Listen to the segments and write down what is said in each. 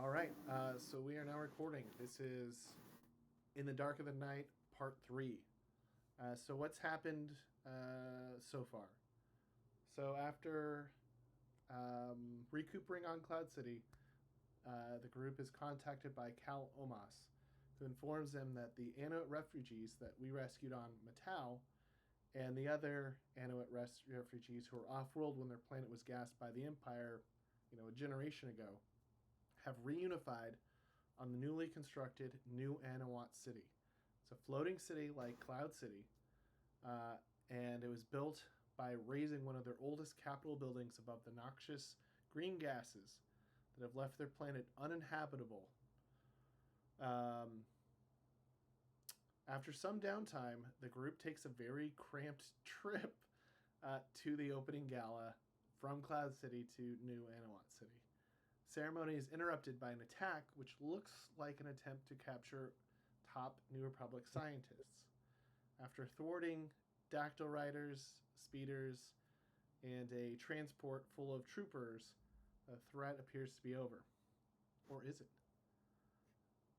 All right. So we are now recording. This is In the Dark of the Night, Part 3. So what's happened so far? So after recouping on Cloud City, the group is contacted by Cal Omas, who informs them that the Anoat refugees that we rescued on Matau and the other Anoat refugees who were off-world when their planet was gassed by the Empire, a generation ago, have reunified on the newly constructed New Anoat City. It's a floating city like Cloud City, uh, and it was built by raising one of their oldest capital buildings above the noxious green gases that have left their planet uninhabitable. Um, After some downtime, the group takes a very cramped trip to the opening gala from Cloud City to New Anoat City. Ceremony is interrupted by an attack which looks like an attempt to capture top New Republic scientists. After thwarting dactyl riders, speeders, and a transport full of troopers, the threat appears to be over. Or is it?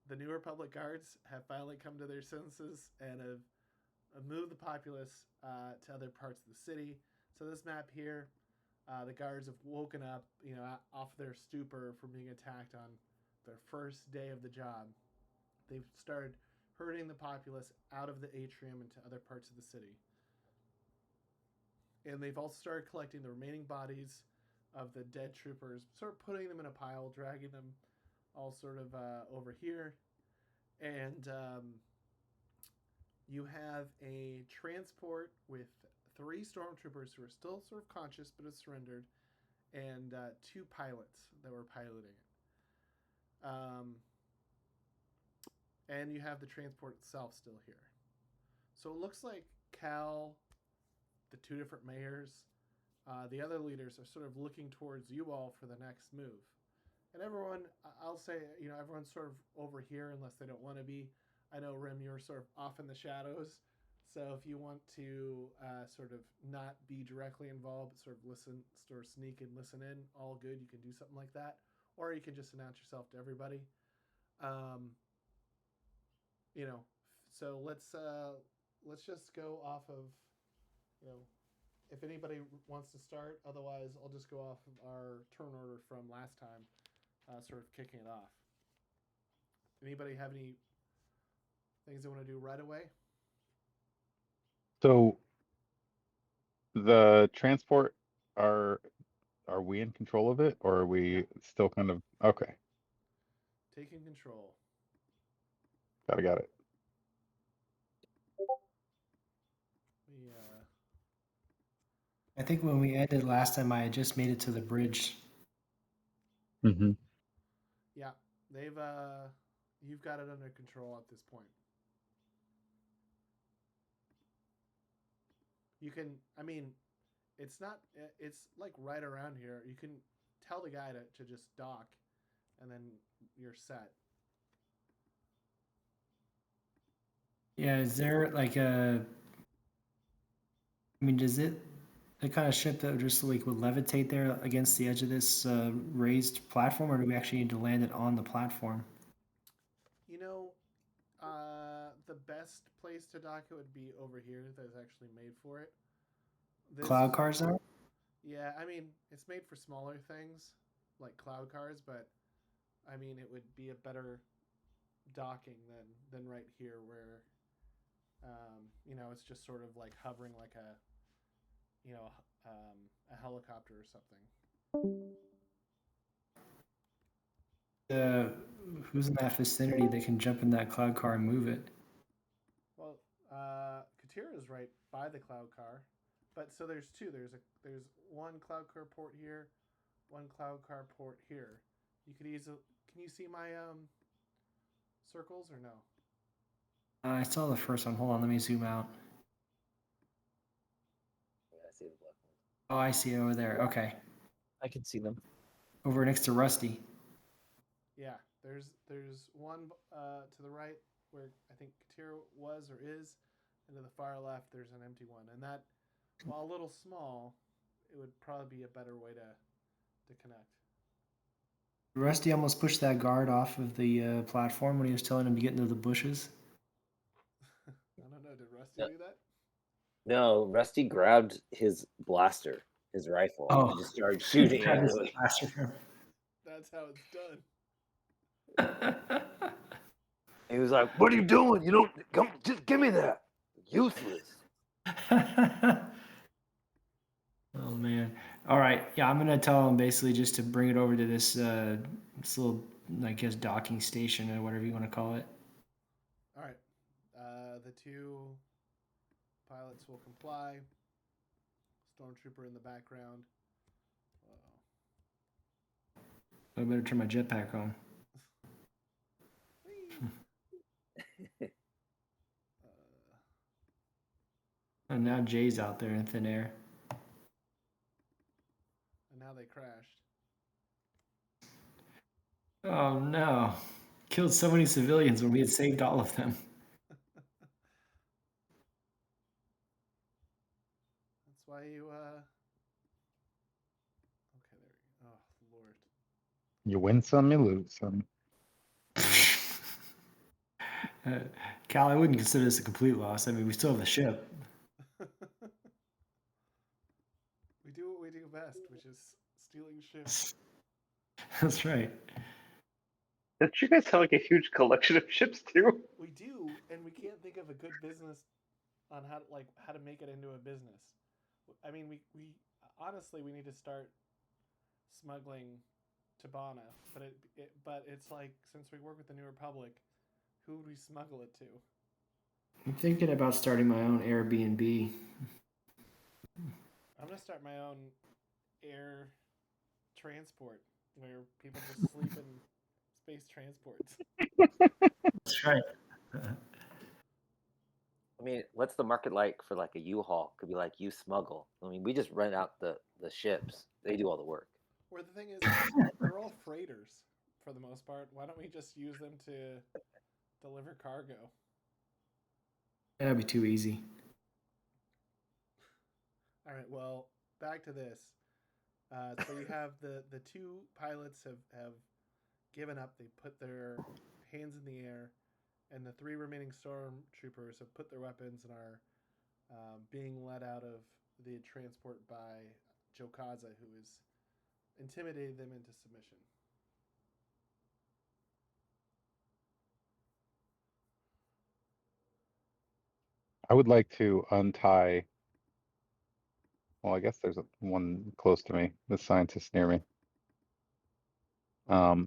The New Republic guards have finally come to their senses and have moved the populace to other parts of the city. So this map here, the guards have woken up, off their stupor from being attacked on their first day of the job. They've started herding the populace out of the atrium into other parts of the city. And they've also started collecting the remaining bodies of the dead troopers, sort of putting them in a pile, dragging them all sort of over here. And you have a transport with three stormtroopers who are still sort of conscious but have surrendered, and two pilots that were piloting it. And you have the transport itself still here. So it looks like Cal, the two different mayors, the other leaders are sort of looking towards you all for the next move. And everyone, I'll say, everyone's sort of over here unless they don't want to be. I know, Rim, you're sort of off in the shadows. So if you want to sort of not be directly involved, but sort of listen, sort of sneak and listen in, all good. You can do something like that. Or you can just announce yourself to everybody. Um, you know, so let's just go off of, you know, if anybody wants to start. Otherwise, I'll just go off of our turn order from last time, sort of kicking it off. Anybody have any things they want to do right away? So the transport, are are we in control of it, or are Yeah, we still kind of okay? taking control. Got it. We I think when we ended last time, I had just made it to the bridge. Hmm. yeah, they've you've got it under control at this point. You can, I mean, it's not, it's like right around here. You can tell the guy to just dock, and then you're set. Yeah, is there like a? I mean, does it the kind of ship that just like would levitate there against the edge of this raised platform, or do we actually need to land it on the platform? You know, the best place to dock it would be over here. That is actually made for it. Cloud This, cars are. yeah, I mean, it's made for smaller things like cloud cars, but I mean, it would be a better docking than right here, where it's just sort of like hovering like you know, a helicopter or something. Uh, who's in that vicinity that can jump in that cloud car and move it? Well, Katira is right by the cloud car, but so there's two. There's one cloud car port here, one cloud car port here. You could easily. Can you see my circles or no? I saw the first one. Hold on, let me zoom out. Yeah, I see the black ones. Oh, I see it over there. Okay, I can see them. over next to Rusty. Yeah, there's one to the right where I think Katira was or is, and to the far left there's an empty one. And that, while a little small, it would probably be a better way to connect. Rusty almost pushed that guard off of the platform when he was telling him to get into the bushes. I don't know. Did Rusty Yeah. do that? No, Rusty grabbed his blaster, his rifle, Oh. and just started shooting Grabbed his everybody. blaster. That's how it's done. He was like, "What are you doing? You don't come. Just give me that. Useless." Oh man! All right, yeah, I'm gonna tell him basically just to bring it over to this this little, I guess, docking station or whatever you want to call it. All right. The two pilots will comply. Stormtrooper in the background. I better turn my jetpack on. And now Jay's out there in thin air. And now they crashed. Oh no! Killed so many civilians when we had saved all of them. That's why you. Okay, there we go. Oh Lord. You win some, you lose some. Cal, I wouldn't consider this a complete loss. I mean, we still have the ship. We do what we do best, which is stealing ships. That's right. Don't you guys have like a huge collection of ships too? We do, and we can't think of a good business on how to make it into a business. I mean, we honestly we need to start smuggling to Bana, but it's like since we work with the New Republic, who would we smuggle it to? I'm thinking about starting my own Airbnb. I'm gonna start my own air transport where people just sleep in space transports. That's right. I mean, what's the market like for like a U-Haul? Could be like you smuggle. I mean, we just rent out the ships. They do all the work. Where the thing is, they're all freighters for the most part. Why don't we just use them to deliver cargo? That'd be too easy. All right. Well, back to this. So you have the two pilots have given up. They put their hands in the air, and the three remaining stormtroopers have put their weapons and are being led out of the transport by Jowkazza, who has intimidated them into submission. I would like to untie. Well, I guess there's one close to me. The scientist near me. I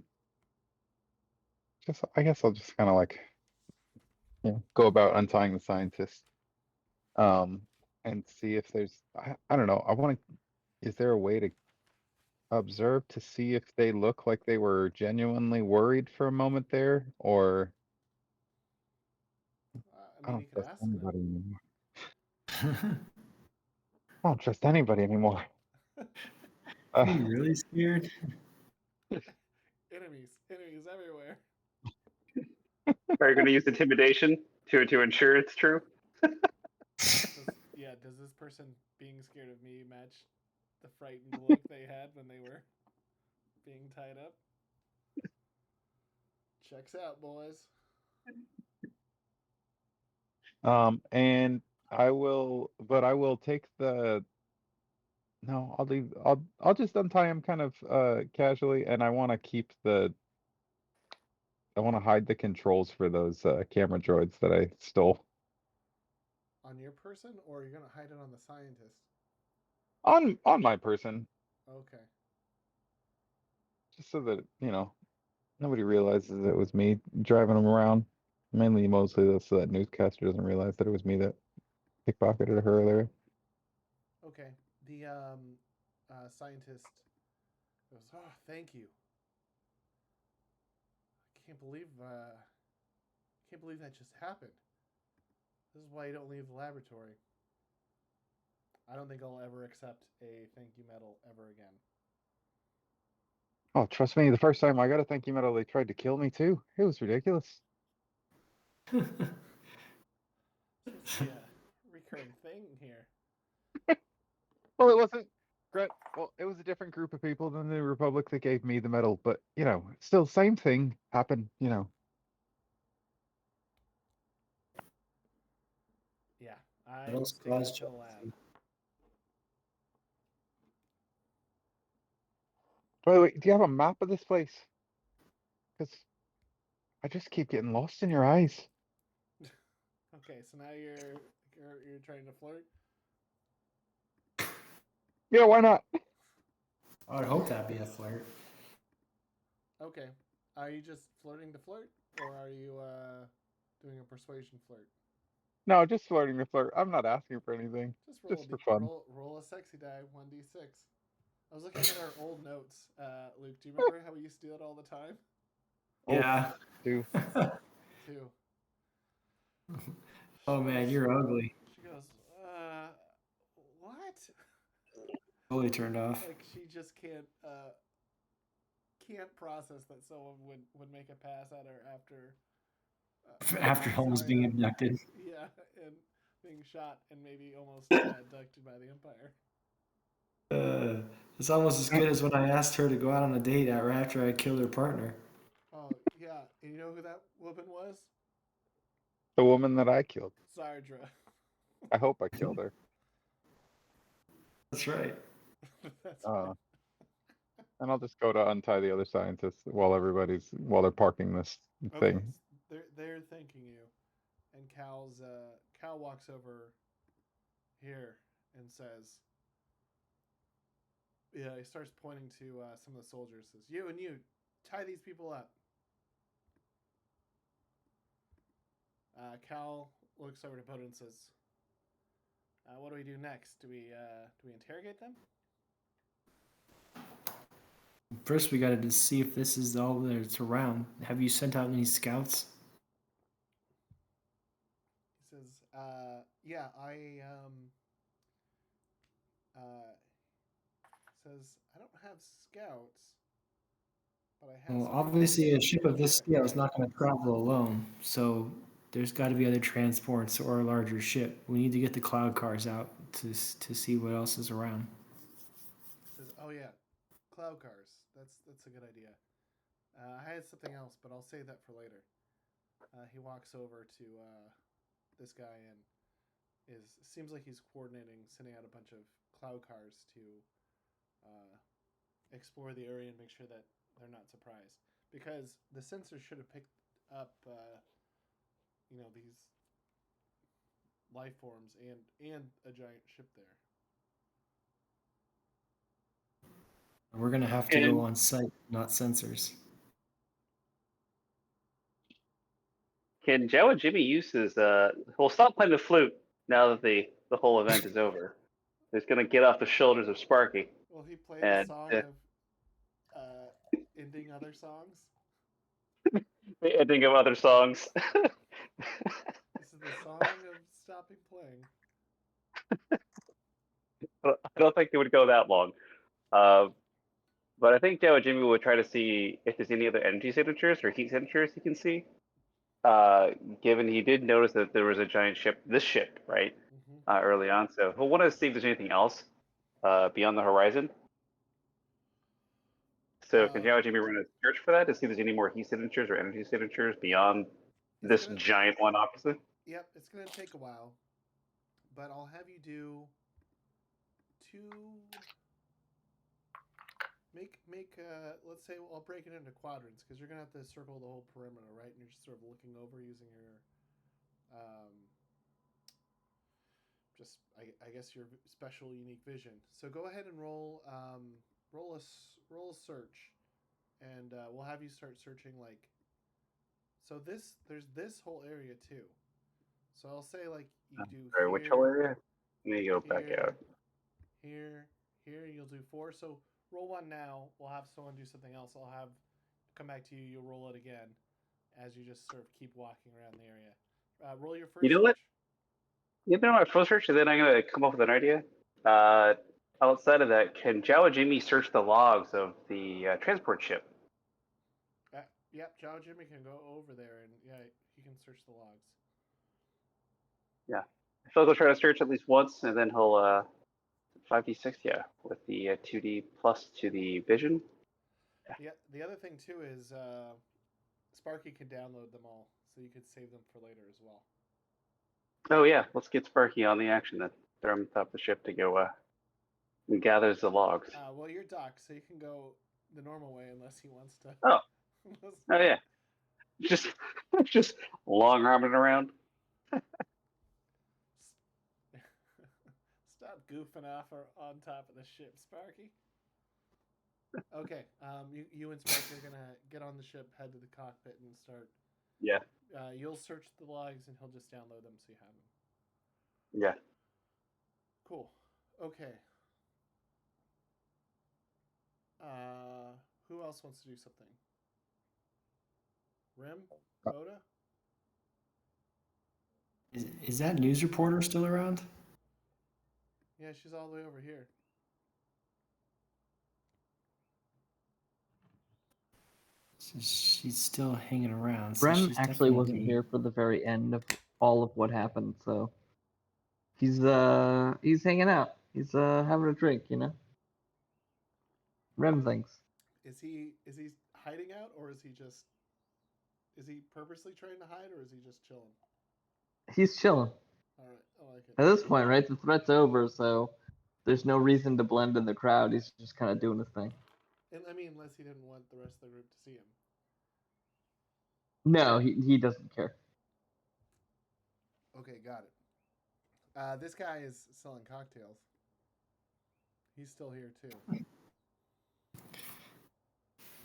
guess I'll just kind of like, go about untying the scientist. And see if there's. I don't know. I want to. Is there a way to observe to see if they look like they were genuinely worried for a moment there, or I mean, you could ask them. anybody anymore. I don't trust anybody anymore. Are you really scared? Enemies everywhere. Are you going to use intimidation to ensure it's true? Does this person being scared of me match the frightened look they had when they were being tied up? Checks out, boys. And I will take the. No, I'll leave. I'll just untie him kind of casually, and I want to keep the. I want to hide the controls for those camera droids that I stole. On your person, or you're gonna hide it on the scientist? On my person, Okay. just so that nobody realizes it was me driving them around. Mostly so that newscaster doesn't realize that it was me that pickpocketed her earlier. Okay. The scientist goes, "Oh, thank you. I can't believe that just happened. This is why you don't leave the laboratory. I don't think I'll ever accept a thank you medal ever again." Oh, trust me, the first time I got a thank you medal, they tried to kill me too. It was ridiculous. Seems to be a recurring thing here. Well, it wasn't. Regret. Well, it was a different group of people than the Republic that gave me the medal, but still same thing happened. Yeah, I Middle was school taken has to the lab. By the way, do you have a map of this place? Because I just keep getting lost in your eyes. Okay, so now you're trying to flirt. Yeah, why not? I would hope that'd be a flirt. Okay, are you just flirting to flirt, or are you doing a persuasion flirt? No, just flirting to flirt. I'm not asking for anything. Just roll Just for fun. roll a sexy die, 1d6. I was looking at our old notes. Luke, do you remember how we used to do it all the time? Yeah. Do. Two. Oh man, you're ugly. She goes, what? Totally turned off. Like she just can't process that someone would make a pass at her after After Holmes being abducted. Yeah, and being shot and maybe almost abducted by the Empire. It's almost as good as when I asked her to go out on a date after I killed her partner. Oh yeah, and you know who that woman was? The woman that I killed. Zardra. I hope I killed her. That's right. That's right. And I'll just go to untie the other scientists while they're parking this thing. Okay, they're thanking you, and Cal walks over here and says, yeah, he starts pointing to some of the soldiers. Says, you tie these people up. Cal looks over to Bota and says, what do we do next? Do we interrogate them? First, we got to see if this is all that's around. Have you sent out any scouts? He says, yeah, says, I don't have scouts, but I have. Well, obviously, a ship of this scale is not going to travel alone, so there's got to be other transports or a larger ship. We need to get the cloud cars out to see what else is around. He says, oh yeah, cloud cars. That's a good idea. I had something else, but I'll save that for later. He walks over to this guy and seems like he's coordinating, sending out a bunch of cloud cars to explore the area and make sure that they're not surprised, because the sensors should have picked up these life forms and a giant ship there. We're going to have to go on site, not sensors. Can Jawa Jimmy use his well, stop playing the flute now that the whole event is over. He's gonna get off the shoulders of Sparky. Will he play the song of ending other songs? The ending of other songs. This is the song of stopping playing. I don't think it would go that long. But I think Jawa Jimmy would try to see if there's any other energy signatures or heat signatures he can see. Given he did notice that there was a giant ship, this ship, right, early on. So he'll want to see if there's anything else beyond the horizon. So can Jawa Jimmy run a search for that to see if there's any more heat signatures or energy signatures beyond this giant one, obviously? Yep, it's going to take a while. But I'll have you do two... Make let's say I'll break it into quadrants, because you're gonna have to circle the whole perimeter, right? And you're just sort of looking over using your I guess your special unique vision. So go ahead and roll a search, and we'll have you start searching so there's this whole area too. So I'll say you do. Sorry, which whole area? Let me go back out. Here, you'll do 4. So roll 1 now. We'll have someone do something else. I'll have come back to you. You'll roll it again as you just sort of keep walking around the area. Roll your first. You know what? You know my first search, and then I'm gonna come up with an idea. Outside of that, can Jawa Jimmy search the logs of the transport ship? Yep, Jawa Jimmy can go over there, and he can search the logs. Yeah, I feel like he'll try to search at least once, and then he'll 5d6, yeah, with the 2d plus to the vision. The other thing too is Sparky could download them all, so you could save them for later as well. Oh yeah, let's get Sparky on the action then. Throw him on top of the ship to go and gathers the logs. Well, you're docked, so you can go the normal way unless he wants to. Oh. Oh yeah, just long arming around. Stop goofing off on top of the ship, Sparky. Okay, you and Sparky are gonna get on the ship, head to the cockpit, and start. Yeah. You'll search the logs, and he'll just download them so you have them. Yeah. Cool. Okay. Who else wants to do something? Rim? Bota? Is that news reporter still around? Yeah, she's all the way over here. So she's still hanging around. So Rem she's actually definitely wasn't gonna- here for the very end of all of what happened, so he's hanging out. He's having a drink, you know. Rem thinks. Is he hiding out, or is he purposely trying to hide, or is he just chilling? He's chilling. All right, I like it. At this point, right? The threat's over, so there's no reason to blend in the crowd. He's just kind of doing his thing. And I mean, unless he didn't want the rest of the group to see him. No, he doesn't care. Okay, got it. This guy is selling cocktails. He's still here too.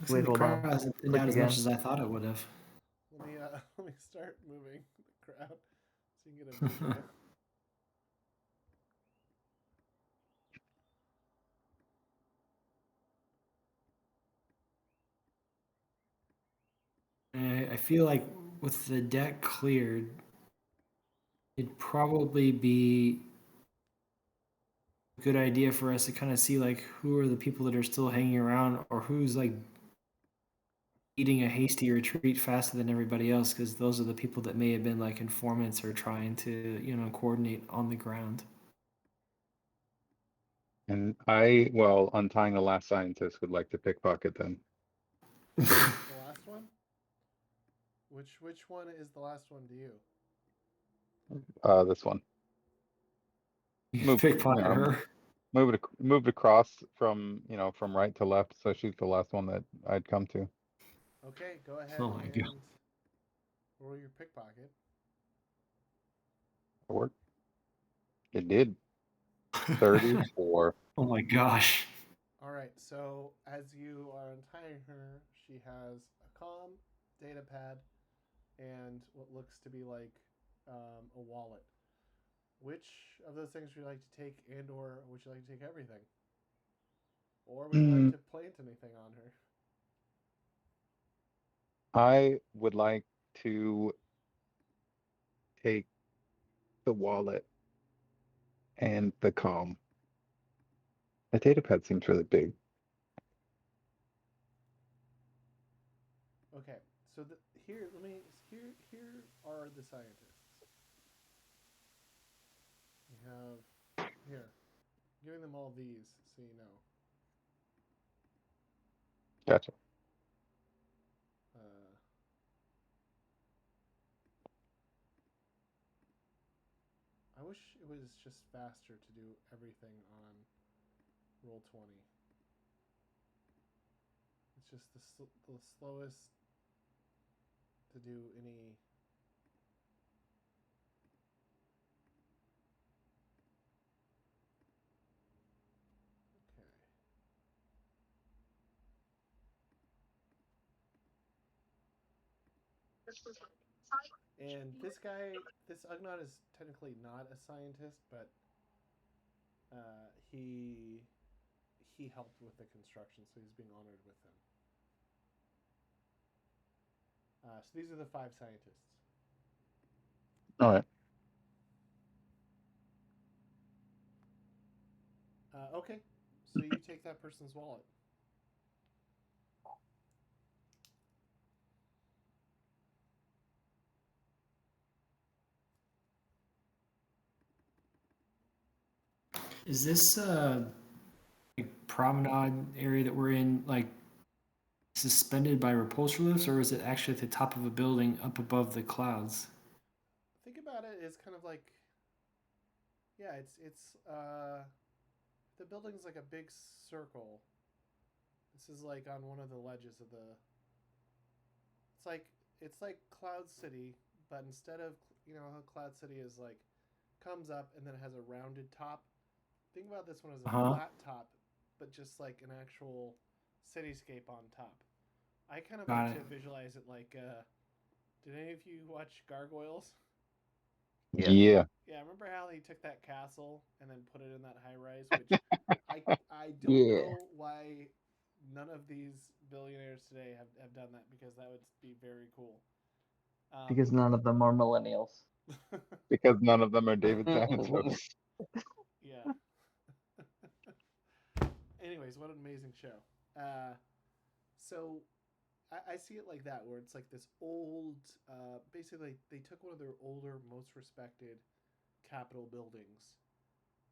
Looks Wait, like the hold on. crowd hasn't thinned Click out as again. much as I thought it would have. Let me start moving the crowd so you can get a video. I feel like with the deck cleared, it'd probably be a good idea for us to kind of see like who are the people that are still hanging around, or who's like eating a hasty retreat faster than everybody else, because those are the people that may have been like informants or trying to, coordinate on the ground. And untying the last scientist, would like to pickpocket them. The last one? Which one is the last one to you? This one. You Move- pickpocket yeah. her. Moved across from right to left, so she's the last one that I'd come to. Okay, go ahead Oh my and God. roll your pickpocket. Work. It did. 34. Oh my gosh. All right, so as you are untying her, she has a comm, data pad, and what looks to be like a wallet. Which of those things would you like to take, and/or would you like to take everything? Or would you like to plant anything on her? I would like to take the wallet and the comm. The data pad seems really big. Okay, so here are the scientists. We have here, giving them all these so you know. Gotcha. I wish it was just faster to do everything on Roll20. It's just the slowest to do any. Okay. And this guy, this Ugnaught is technically not a scientist, but he helped with the construction, so he's being honored with them. So these are the 5 scientists. All right. Okay, so you take that person's wallet. Is this like promenade area that we're in like suspended by repulsor lifts, or is it actually at the top of a building up above the clouds? Think about it as kind of like, yeah, it's the building's like a big circle. This is like on one of the ledges of the. It's like Cloud City, but instead of how Cloud City is like comes up and then it has a rounded top. Think about this one as a Uh-huh. flat top, but just like an actual cityscape on top. I kind of Got like it. to visualize it like. Did any of you watch Gargoyles? Yes. Yeah. Yeah, remember how he took that castle and then put it in that high rise? Which I don't Yeah. know why none of these billionaires today have done that, because that would be very cool. Because none of them are millennials. Because none of them are David Thanatos. Yeah. Anyways, what an amazing show. So I see it like that, where it's like this old, basically they took one of their older, most respected Capitol buildings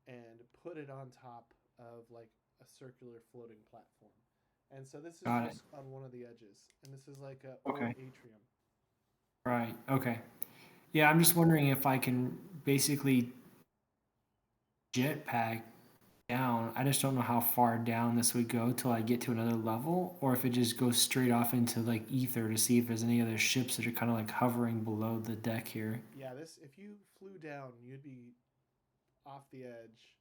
and put it on top of like a circular floating platform. And so this is Got it. just on one of the edges, and this is like a Okay. old atrium. Right. Okay. Yeah, I'm just wondering if I can basically jetpack down. I just don't know how far down this would go till I get to another level, or if it just goes straight off into like ether to see if there's any other ships that are kind of like hovering below the deck here. Yeah, this if you flew down, you'd be off the edge,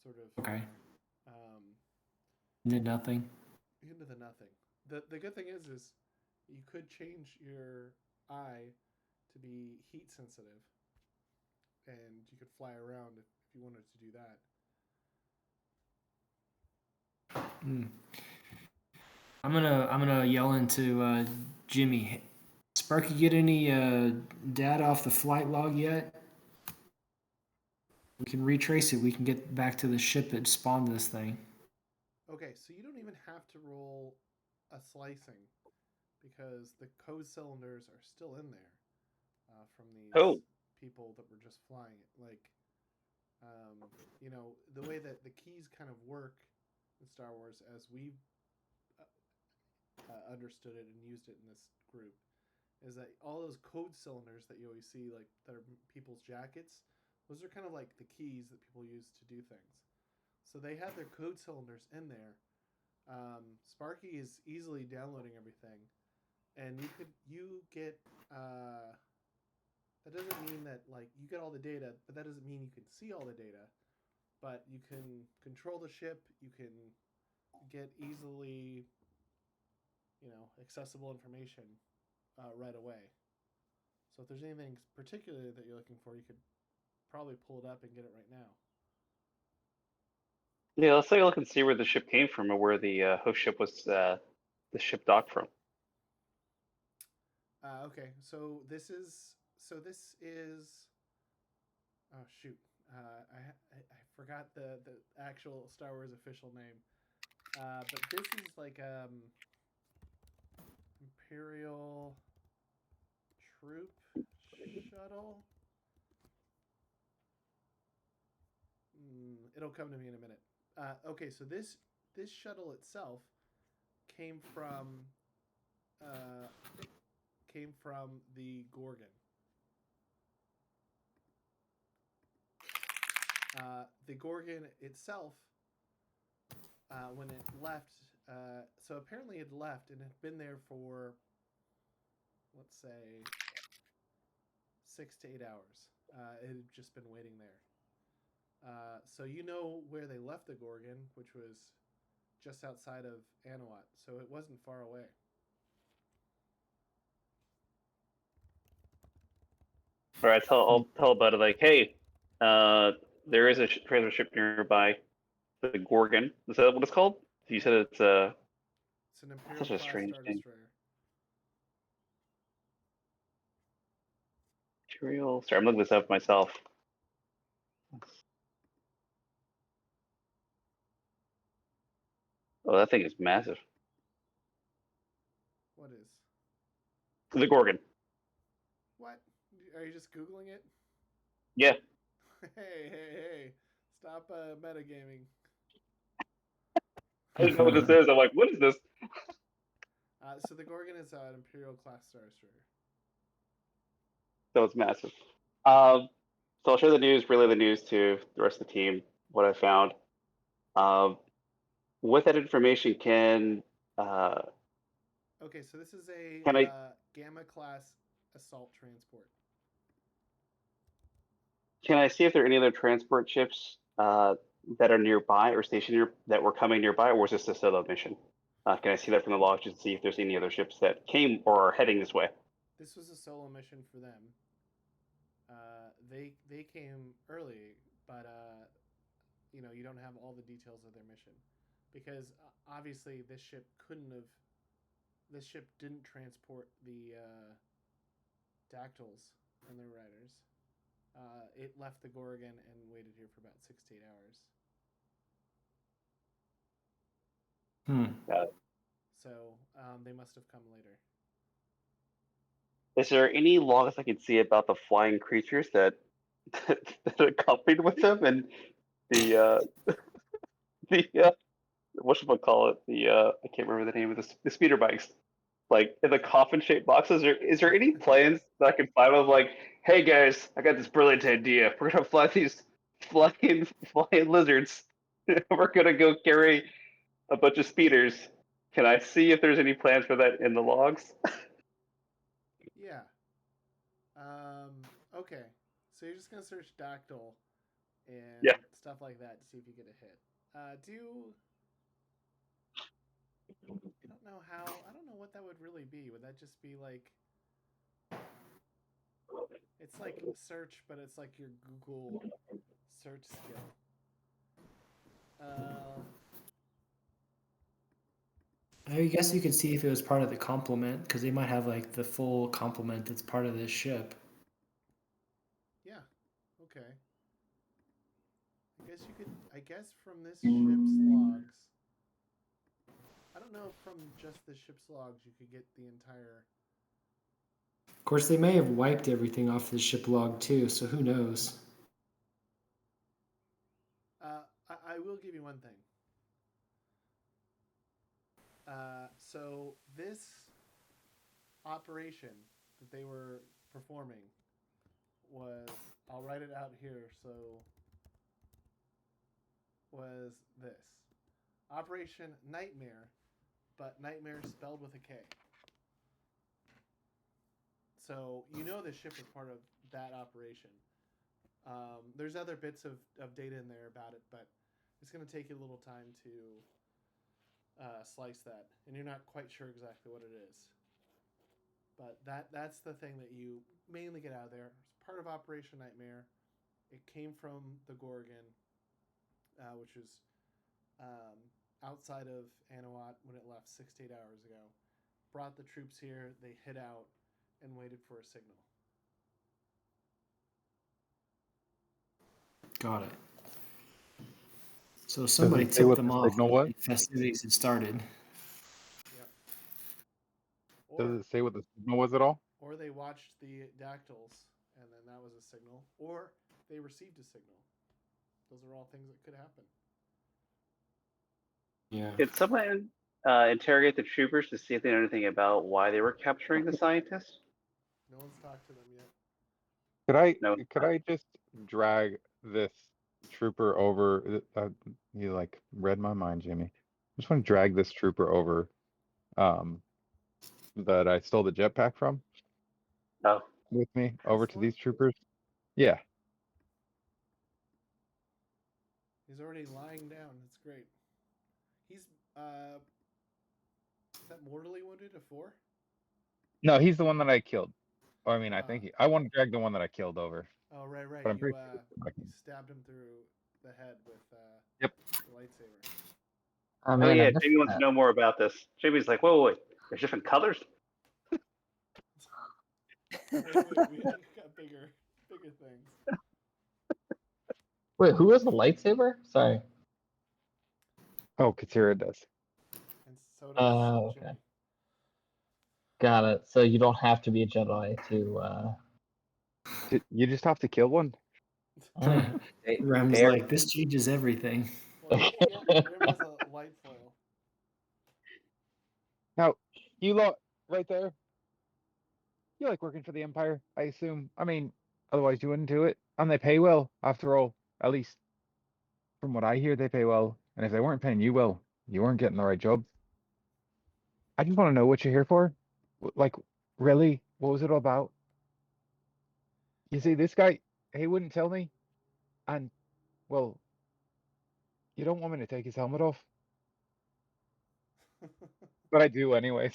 sort of Okay. um, Did nothing. into the nothing. The good thing is you could change your eye to be heat sensitive, and you could fly around if you wanted to do that. Hmm. I'm gonna yell into Jimmy. Sparky, get any data off the flight log yet? We can retrace it. We can get back to the ship that spawned this thing. Okay, so you don't even have to roll a slicing, because the code cylinders are still in there from these Oh. people that were just flying it. Like, the way that the keys kind of work in Star Wars, as we've understood it and used it in this group, is that all those code cylinders that you always see, like that are people's jackets, those are kind of like the keys that people use to do things. So they have their code cylinders in there. Sparky is easily downloading everything, and you get. That doesn't mean that like you get all the data, but that doesn't mean you can see all the data. But you can control the ship. You can get easily, accessible information right away. So if there's anything particular that you're looking for, you could probably pull it up and get it right now. Yeah, let's take a look and see where the ship came from, or where the host ship was. The ship docked from. Okay, so this is. Oh shoot! I forgot the actual Star Wars official name. But this is like Imperial troop shuttle. It'll come to me in a minute. Okay, so this shuttle itself came from the Gorgon. The Gorgon itself, when it left, so apparently it left and had been there for, let's say, 6 to 8 hours. It had just been waiting there. So you know where they left the Gorgon, which was just outside of Anoat, so it wasn't far away. All right, I'll tell about it. Like, hey, there is a transport ship nearby, the Gorgon. Is that what it's called? You said it's It's an Imperial such a class strange Star name. Destroyer. Imperial. Sorry, I'm looking this up myself. Oh, that thing is massive. What is? The Gorgon. What? Are you just Googling it? Yeah. Hey. Stop metagaming. I don't know what this is. I'm like, what is this? So the Gorgon is an Imperial class Star Destroyer. So it's massive. So I'll share the news, relay the news to the rest of the team, what I found. With that information, Okay, so this is a Can I- Gamma class assault transport. can I see if there are any other transport ships that are nearby or stationed that were coming nearby, or was this a solo mission? Can I see that from the logs to see if there's any other ships that came or are heading this way? This was a solo mission for them. They came early, but you know, you don't have all the details of their mission because obviously this ship didn't transport the dactyls and their riders. It left the Gorgon and waited here for about 6 to 8 hours. So they must have come later. Is there any logs I can see about the flying creatures that that accompanied with them and the whatchamacallit, I can't remember the name of the speeder bikes, like in the coffin shaped boxes? Is there any plans that I can find of like, hey guys, I got this brilliant idea. We're gonna fly these flying lizards. We're gonna go carry a bunch of speeders. Can I see if there's any plans for that in the logs? Yeah. Okay. So you're just gonna search dactyl and Yeah. stuff like that to see if you get a hit. I don't know what that would really be. Would that just be like, it's like search, but it's like your Google search skill. I guess you could see if it was part of the complement, because they might have like the full complement that's part of this ship. Yeah. Okay. I guess from this ship's logs. I don't know if from just the ship's logs you could get the entire. Of course, they may have wiped everything off the ship log too, so who knows? I will give you one thing. So this operation that they were performing was, I'll write it out here, so was this. Operation Knightmare, but Knightmare spelled with a K. So you know the ship is part of that operation. There's other bits of data in there about it, but it's going to take you a little time to slice that, and you're not quite sure exactly what it is. But that's the thing that you mainly get out of there. It's part of Operation Knightmare. It came from the Gorgon, which was outside of Anoat when it left 6 to 8 hours ago. Brought the troops here. They hid out and waited for a signal. Got it. So somebody say tipped what them the off. signal was? And festivities had started. Yep. Does it say what the signal was at all? Or they watched the dactyls, and then that was a signal. Or they received a signal. Those are all things that could happen. Yeah. Did someone interrogate the troopers to see if they know anything about why they were capturing the scientists? No one's talked to them yet. Could I just drag this trooper over? You like read my mind, Jimmy. I just want to drag this trooper over that I stole the jetpack from Oh, with me over to one? these troopers. Yeah. He's already lying down. That's great. He's is that mortally wounded? A 4? No, he's the one that I killed. Or, I mean, I Ah. think I want to drag the one that I killed over. Oh, right. But I'm You pretty sure you stabbed him through the head with Yep. the lightsaber. Oh oh man, I yeah, missed Jamie wants to that. know more about this. Jamie's like, wait, there's different colors? wait, we got bigger things. Wait, who has a lightsaber? Sorry. Oh, Katira does. And so does Oh, Jimmy. okay. Got it. So you don't have to be a Jedi to. You just have to kill one. Rem's Fair. like, this changes everything. Well, Rim has a light foil. Now, you lot right there, you like working for the Empire, I assume. I mean, otherwise you wouldn't do it. And they pay well, after all. At least from what I hear, they pay well. And if they weren't paying you well, you weren't getting the right job. I just want to know what you're here for. Like, really? What was it all about? You see, this guy, he wouldn't tell me. And, well, you don't want me to take his helmet off. But I do anyways.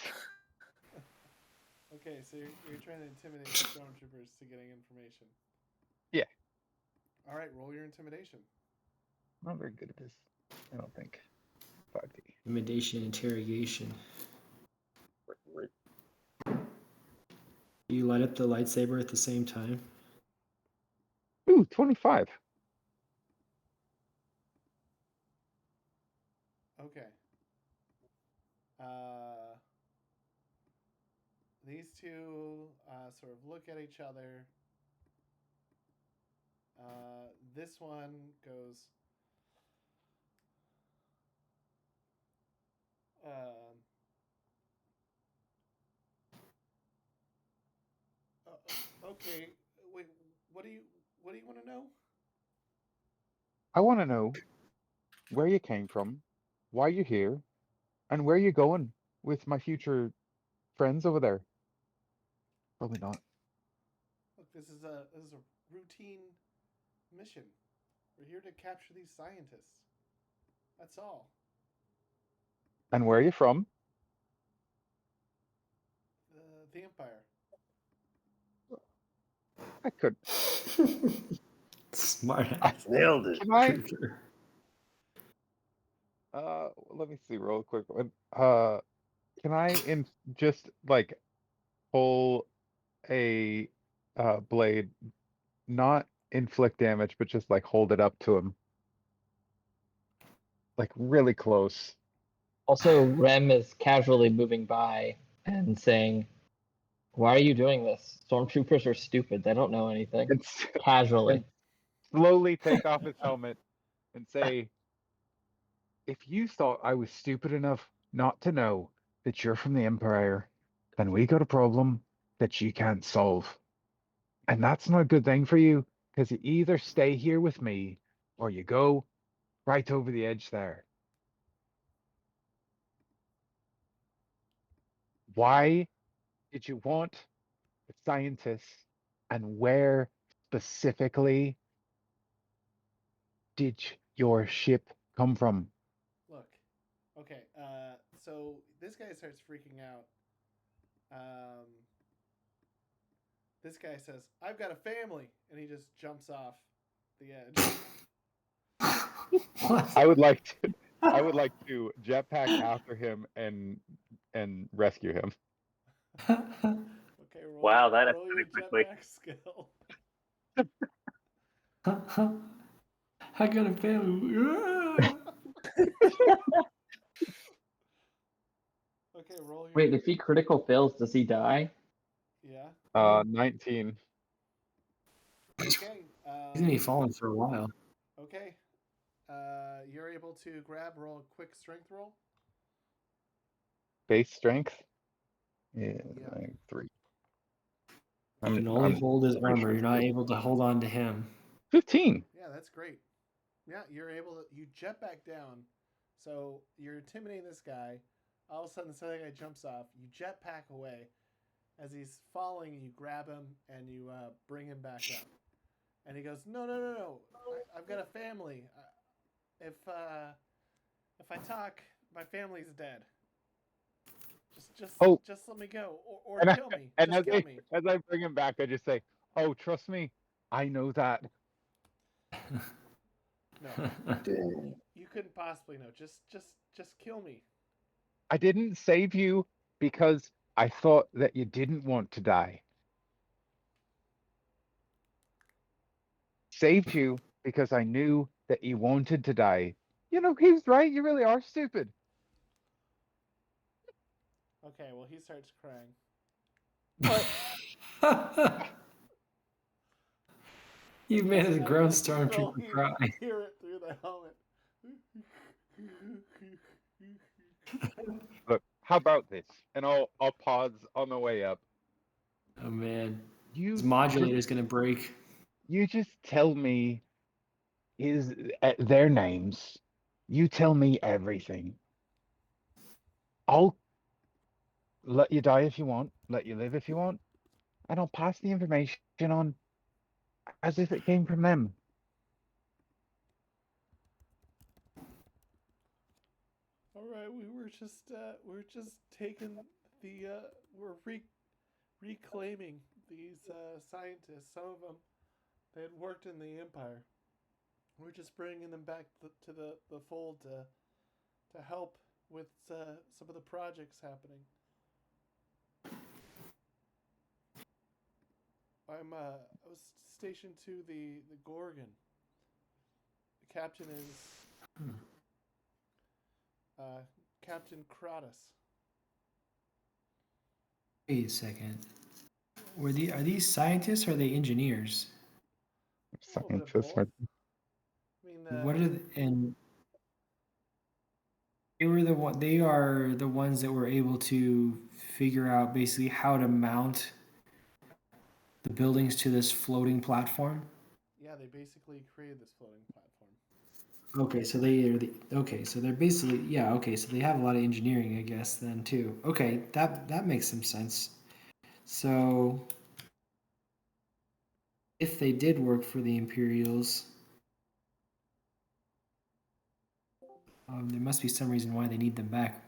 Okay, so you're trying to intimidate the stormtroopers to getting information. Yeah. All right, roll your intimidation. Not very good at this, I don't think. 5D. Intimidation, interrogation. You light up the lightsaber at the same time. Ooh, 25. Okay. These two sort of look at each other. This one goes. Okay. Wait. What do you want to know? I want to know where you came from, why you're here, and where you're going with my future friends over there. Probably not. Look, this is a routine mission. We're here to capture these scientists. That's all. And where are you from? The Empire. I could. Smart I- ass. Nailed it. Can I? Trooper. Let me see real quick. Can I just like pull a blade, not inflict damage, but just like hold it up to him, like really close. Also, Rem is casually moving by and saying, "Why are you doing this? Stormtroopers are stupid. They don't know anything." And Casually. and slowly take off his helmet and say, "If you thought I was stupid enough not to know that you're from the Empire, then we got a problem that you can't solve. And that's not a good thing for you, because you either stay here with me or you go right over the edge there." Why did you want the scientists, and where specifically did your ship come from? Look. Okay. So this guy starts freaking out. This guy says, "I've got a family," and he just jumps off the edge. What? I would like to jetpack after him and rescue him. Okay, Wow, that roll your escalated quickly. jetpack skill. I got a family. Okay, roll your. Wait, if he critical fails, does he die? Yeah. 19. Okay. He's gonna be falling for a while. Okay. You're able to roll a quick strength roll. Base strength. Yeah, Yeah. 3. You can only hold his pretty armor. sure You're not able to hold on to him. 15. Yeah, that's great. Yeah, you're able to. You jet back down, so you're intimidating this guy. All of a sudden, this other guy jumps off. You jetpack away. As he's falling, you grab him and you bring him back up. And he goes, "No, no, no, no! I've got a family. If I talk, my family's dead. Oh. Just let me go, or And kill me. and Just kill me." as I bring him back, I just say, "Oh, trust me, I know that." No, you couldn't possibly know. Just kill me. I didn't save you because I thought that you didn't want to die. Saved you because I knew that you wanted to die. You know, he was right. You really are stupid. Okay, well, he starts crying. You made a grown You stormtrooper cry. hear it through the helmet. Look, how about this? And I'll pause on the way up. Oh man, You his modulator's gonna break. you just tell me their names. You tell me everything. I'll let you die if you want, let you live if you want, and I'll pass the information on as if it came from them. All right, we were just taking the reclaiming these scientists. Some of them they had worked in the Empire. We're just bringing them back to the fold to help with some of the projects happening. I was stationed to the Gorgon. The captain is Captain Kratos. Wait a second. Are these scientists or are they engineers? A little bit of Scientists. both. I mean, What are and they are the ones that were able to figure out basically how to mount the buildings to this floating platform. yeah, they basically created this floating platform. Okay, so they're basically so they have a lot of engineering, I guess, then too. Okay, that makes some sense. So if they did work for the Imperials, there must be some reason why they need them back.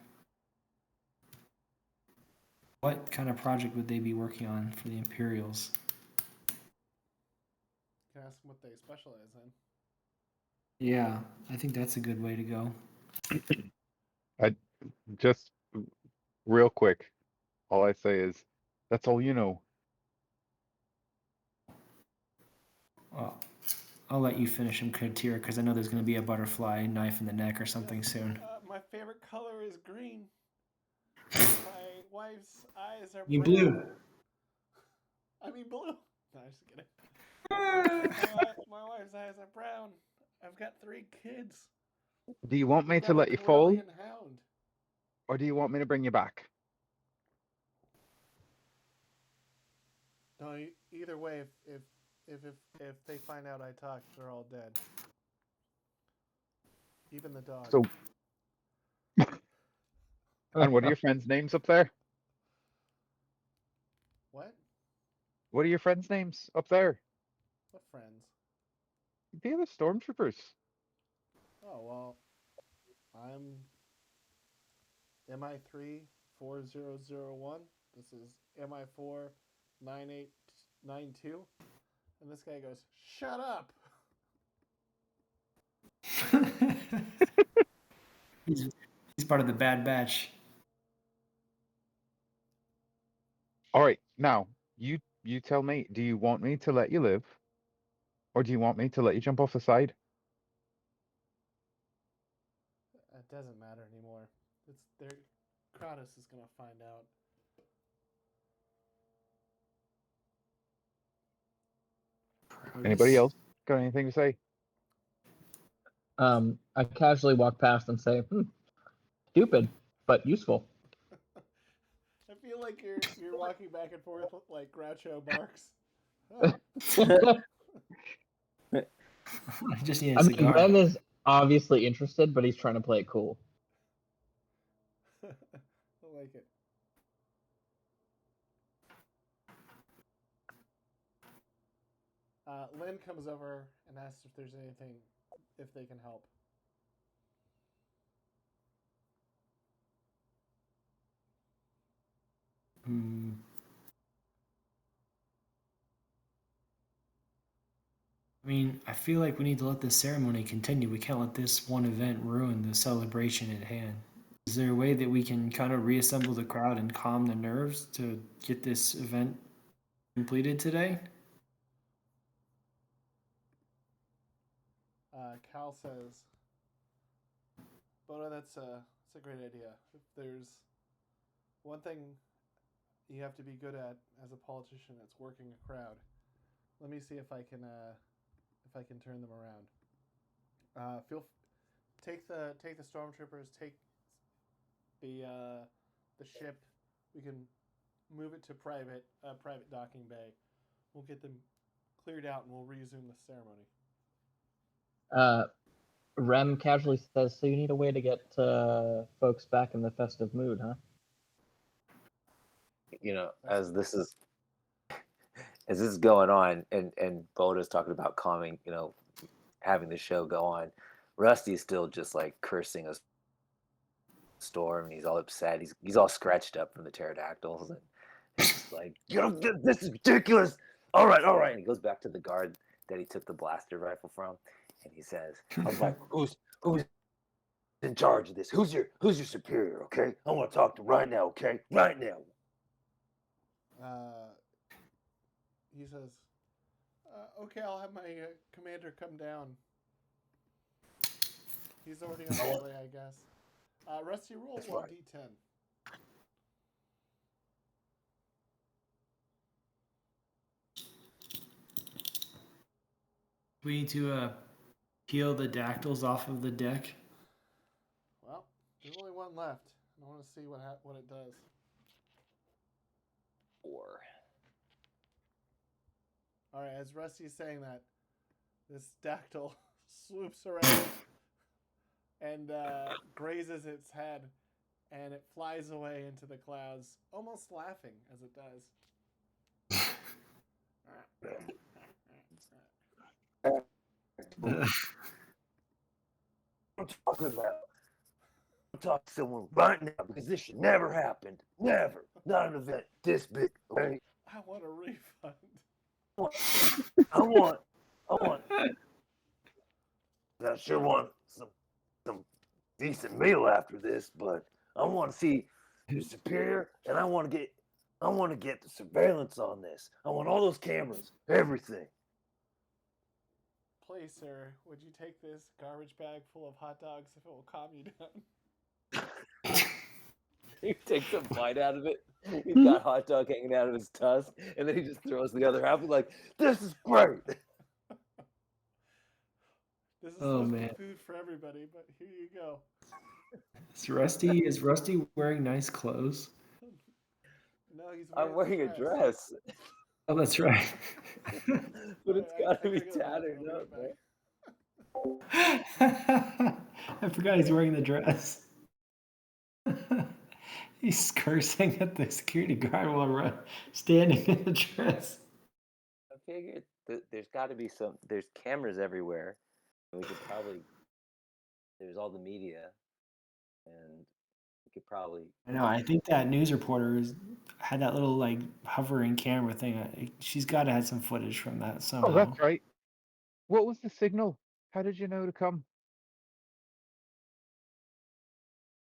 What kind of project would they be working on for the Imperials? You can ask them what they specialize in. Yeah, I think that's a good way to go. Just real quick, all I say is, that's all you know. Well, I'll let you finish him, Katira, because I know there's going to be a butterfly knife in the neck or something Yes, soon. my favorite color is green. My wife's eyes are You brown. blue. I mean blue. No, I'm just kidding. My wife's eyes are brown. I've got 3 kids. Do you want me I've to got a let you fall, Corellian hound. or do you want me to bring you back? No, either way, if they find out I talk, they're all dead. Even the dog. So, and what are your friends' names up there? What? What are your friends' names up there? What friends? The other stormtroopers. Oh well, I'm MI3 4001. This is MI4 9892. And this guy goes, "Shut up." he's part of the Bad Batch. All right, now you tell me. Do you want me to let you live, or do you want me to let you jump off the side? It doesn't matter anymore. It's there. Kratos is gonna find out. Anybody else got anything to say? I casually walk past and say, stupid, but useful. I feel like you're walking back and forth like Groucho Marx. I just need a I mean, cigar. Ren is obviously interested, but he's trying to play it cool. I like it. Lynn comes over and asks if there's anything, if they can help. I mean, I feel like we need to let this ceremony continue. We can't let this one event ruin the celebration at hand. Is there a way that we can kind of reassemble the crowd and calm the nerves to get this event completed today? Cal says, "Bota, that's a great idea. If there's one thing you have to be good at as a politician, it's working a crowd. Let me see if I can if I can turn them around. Take the stormtroopers. Take the ship. We can move it to private docking bay. We'll get them cleared out and we'll resume the ceremony. Rem casually says, "So you need a way to get folks back in the festive mood, huh?" You know, as this is going on, and Boda's talking about calming, you know, having the show go on. Rusty's still just like cursing a storm, and he's all upset. He's all scratched up from the pterodactyls, and he's like, "You know, this is ridiculous. All right." And he goes back to the guard that he took the blaster rifle from, and he says, "I was like, who's in charge of this? Who's your superior? Okay, I want to talk to right now. Okay, right now." He says, "Okay, I'll have my commander come down. He's already on his way, I guess." Rusty, roll 1d10. We need to peel the dactyls off of the deck. Well, there's only one left. I want to see what it does. 4. All right, as Rusty's saying that, this dactyl swoops around and grazes its head, and it flies away into the clouds, almost laughing as it does. I'm talking about. I'm talking to someone right now because this should never happen. Never. Not an event this big. Okay? I want a refund. I want. I sure want some decent meal after this, but I want to see your superior, and I want to get the surveillance on this. I want all those cameras, everything. Please, sir, would you take this garbage bag full of hot dogs if it will calm you down? He takes a bite out of it. He's got hot dog hanging out of his tusk, and then he just throws the other half. He's like, "This is great." This is Oh, supposed to man. be food for everybody, but here you go. Is Rusty wearing nice clothes? No, he's I'm wearing a dress, Oh, that's right. but it's I got to be gotta go to the tattered bathroom. I'll up, be right man. back. I forgot he's wearing the dress. He's cursing at the security guard while standing in the dress. I figured there's got to be there's cameras everywhere. We could probably, there's all the media, and we could probably. I know. I think that news reporter had that little like hovering camera thing. She's got to have some footage from that somehow. Oh, that's right. What was the signal? How did you know to come?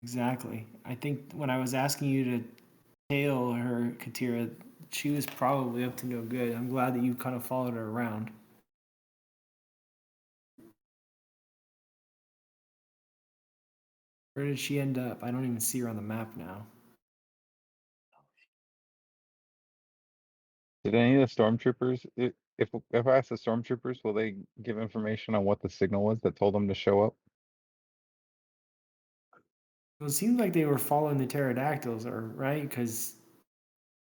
Exactly. I think when I was asking you to tail her, Katira, she was probably up to no good. I'm glad that you kind of followed her around. Where did she end up? I don't even see her on the map now. Did any of the stormtroopers, if I ask the stormtroopers, will they give information on what the signal was that told them to show up? Well, it seemed like they were following the pterodactyls, right? Because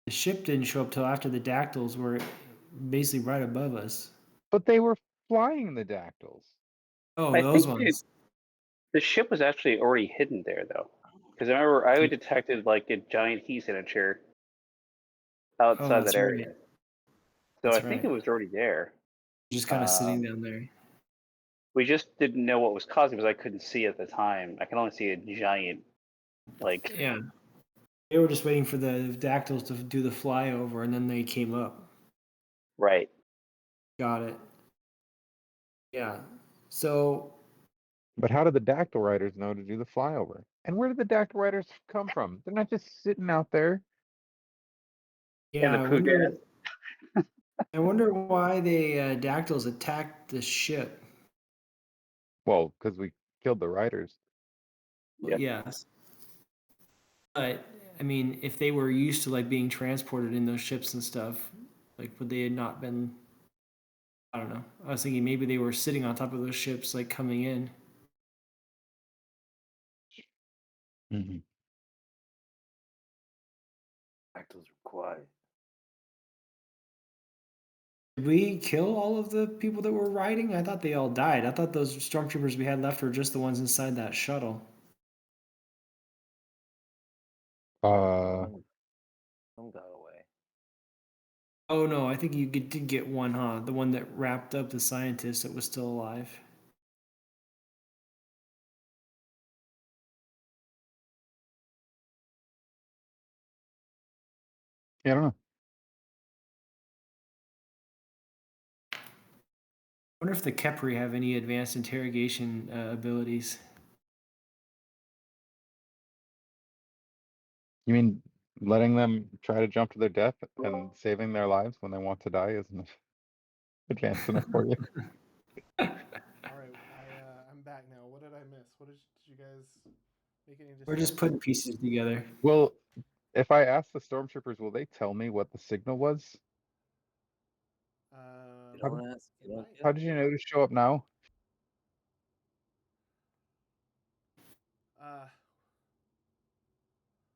the ship didn't show up till after the dactyls were basically right above us. But they were flying the dactyls. Oh, I those think ones. the ship was actually already hidden there, though, because I remember I detected like a giant heat signature outside that's that area. right. So That's I think right. it was already there. Just kind of sitting down there. We just didn't know what was causing it because I couldn't see at the time. I can only see a giant, like. Yeah. They were just waiting for the dactyls to do the flyover, and then they came up. Right. Got it. Yeah. So. But how did the dactyl riders know to do the flyover? And where did the dactyl riders come from? They're not just sitting out there. Yeah, And the poo gas. I wonder why the dactyls attacked the ship. Well, because we killed the riders. Well, yes. But I mean, if they were used to like being transported in those ships and stuff, like would they have not been I don't know. I was thinking maybe they were sitting on top of those ships, like coming in. Mm-hmm. Actors are quiet. Did we kill all of the people that were riding? I thought they all died. I thought those stormtroopers we had left were just the ones inside that shuttle. Some got away. Oh no, I think you did get one, huh? The one that wrapped up the scientist that was still alive. Yeah, I don't know. I wonder if the Kepri have any advanced interrogation abilities. You mean letting them try to jump to their death and saving their lives when they want to die isn't advanced enough for you? All right, I'm back now. What did I miss? What did you guys make any? We're just putting pieces together. Well, if I ask the stormtroopers, will they tell me what the signal was? You How don't ask. You don't. How did you know to show up now?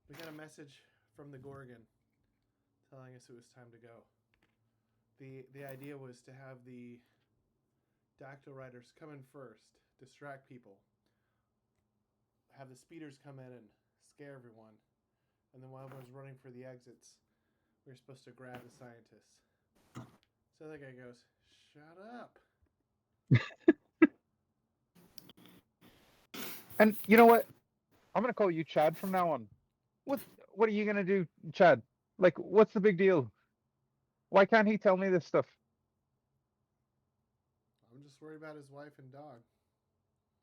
We got a message from the Gorgon telling us it was time to go. The idea was to have the Dactyl Riders come in first, distract people, have the speeders come in and scare everyone, and then while everyone's running for the exits, we were supposed to grab the scientists. So the guy goes, "Shut up." And you know what? I'm gonna call you Chad from now on. What are you gonna do, Chad? Like, what's the big deal? Why can't he tell me this stuff? I'm just worried about his wife and dog.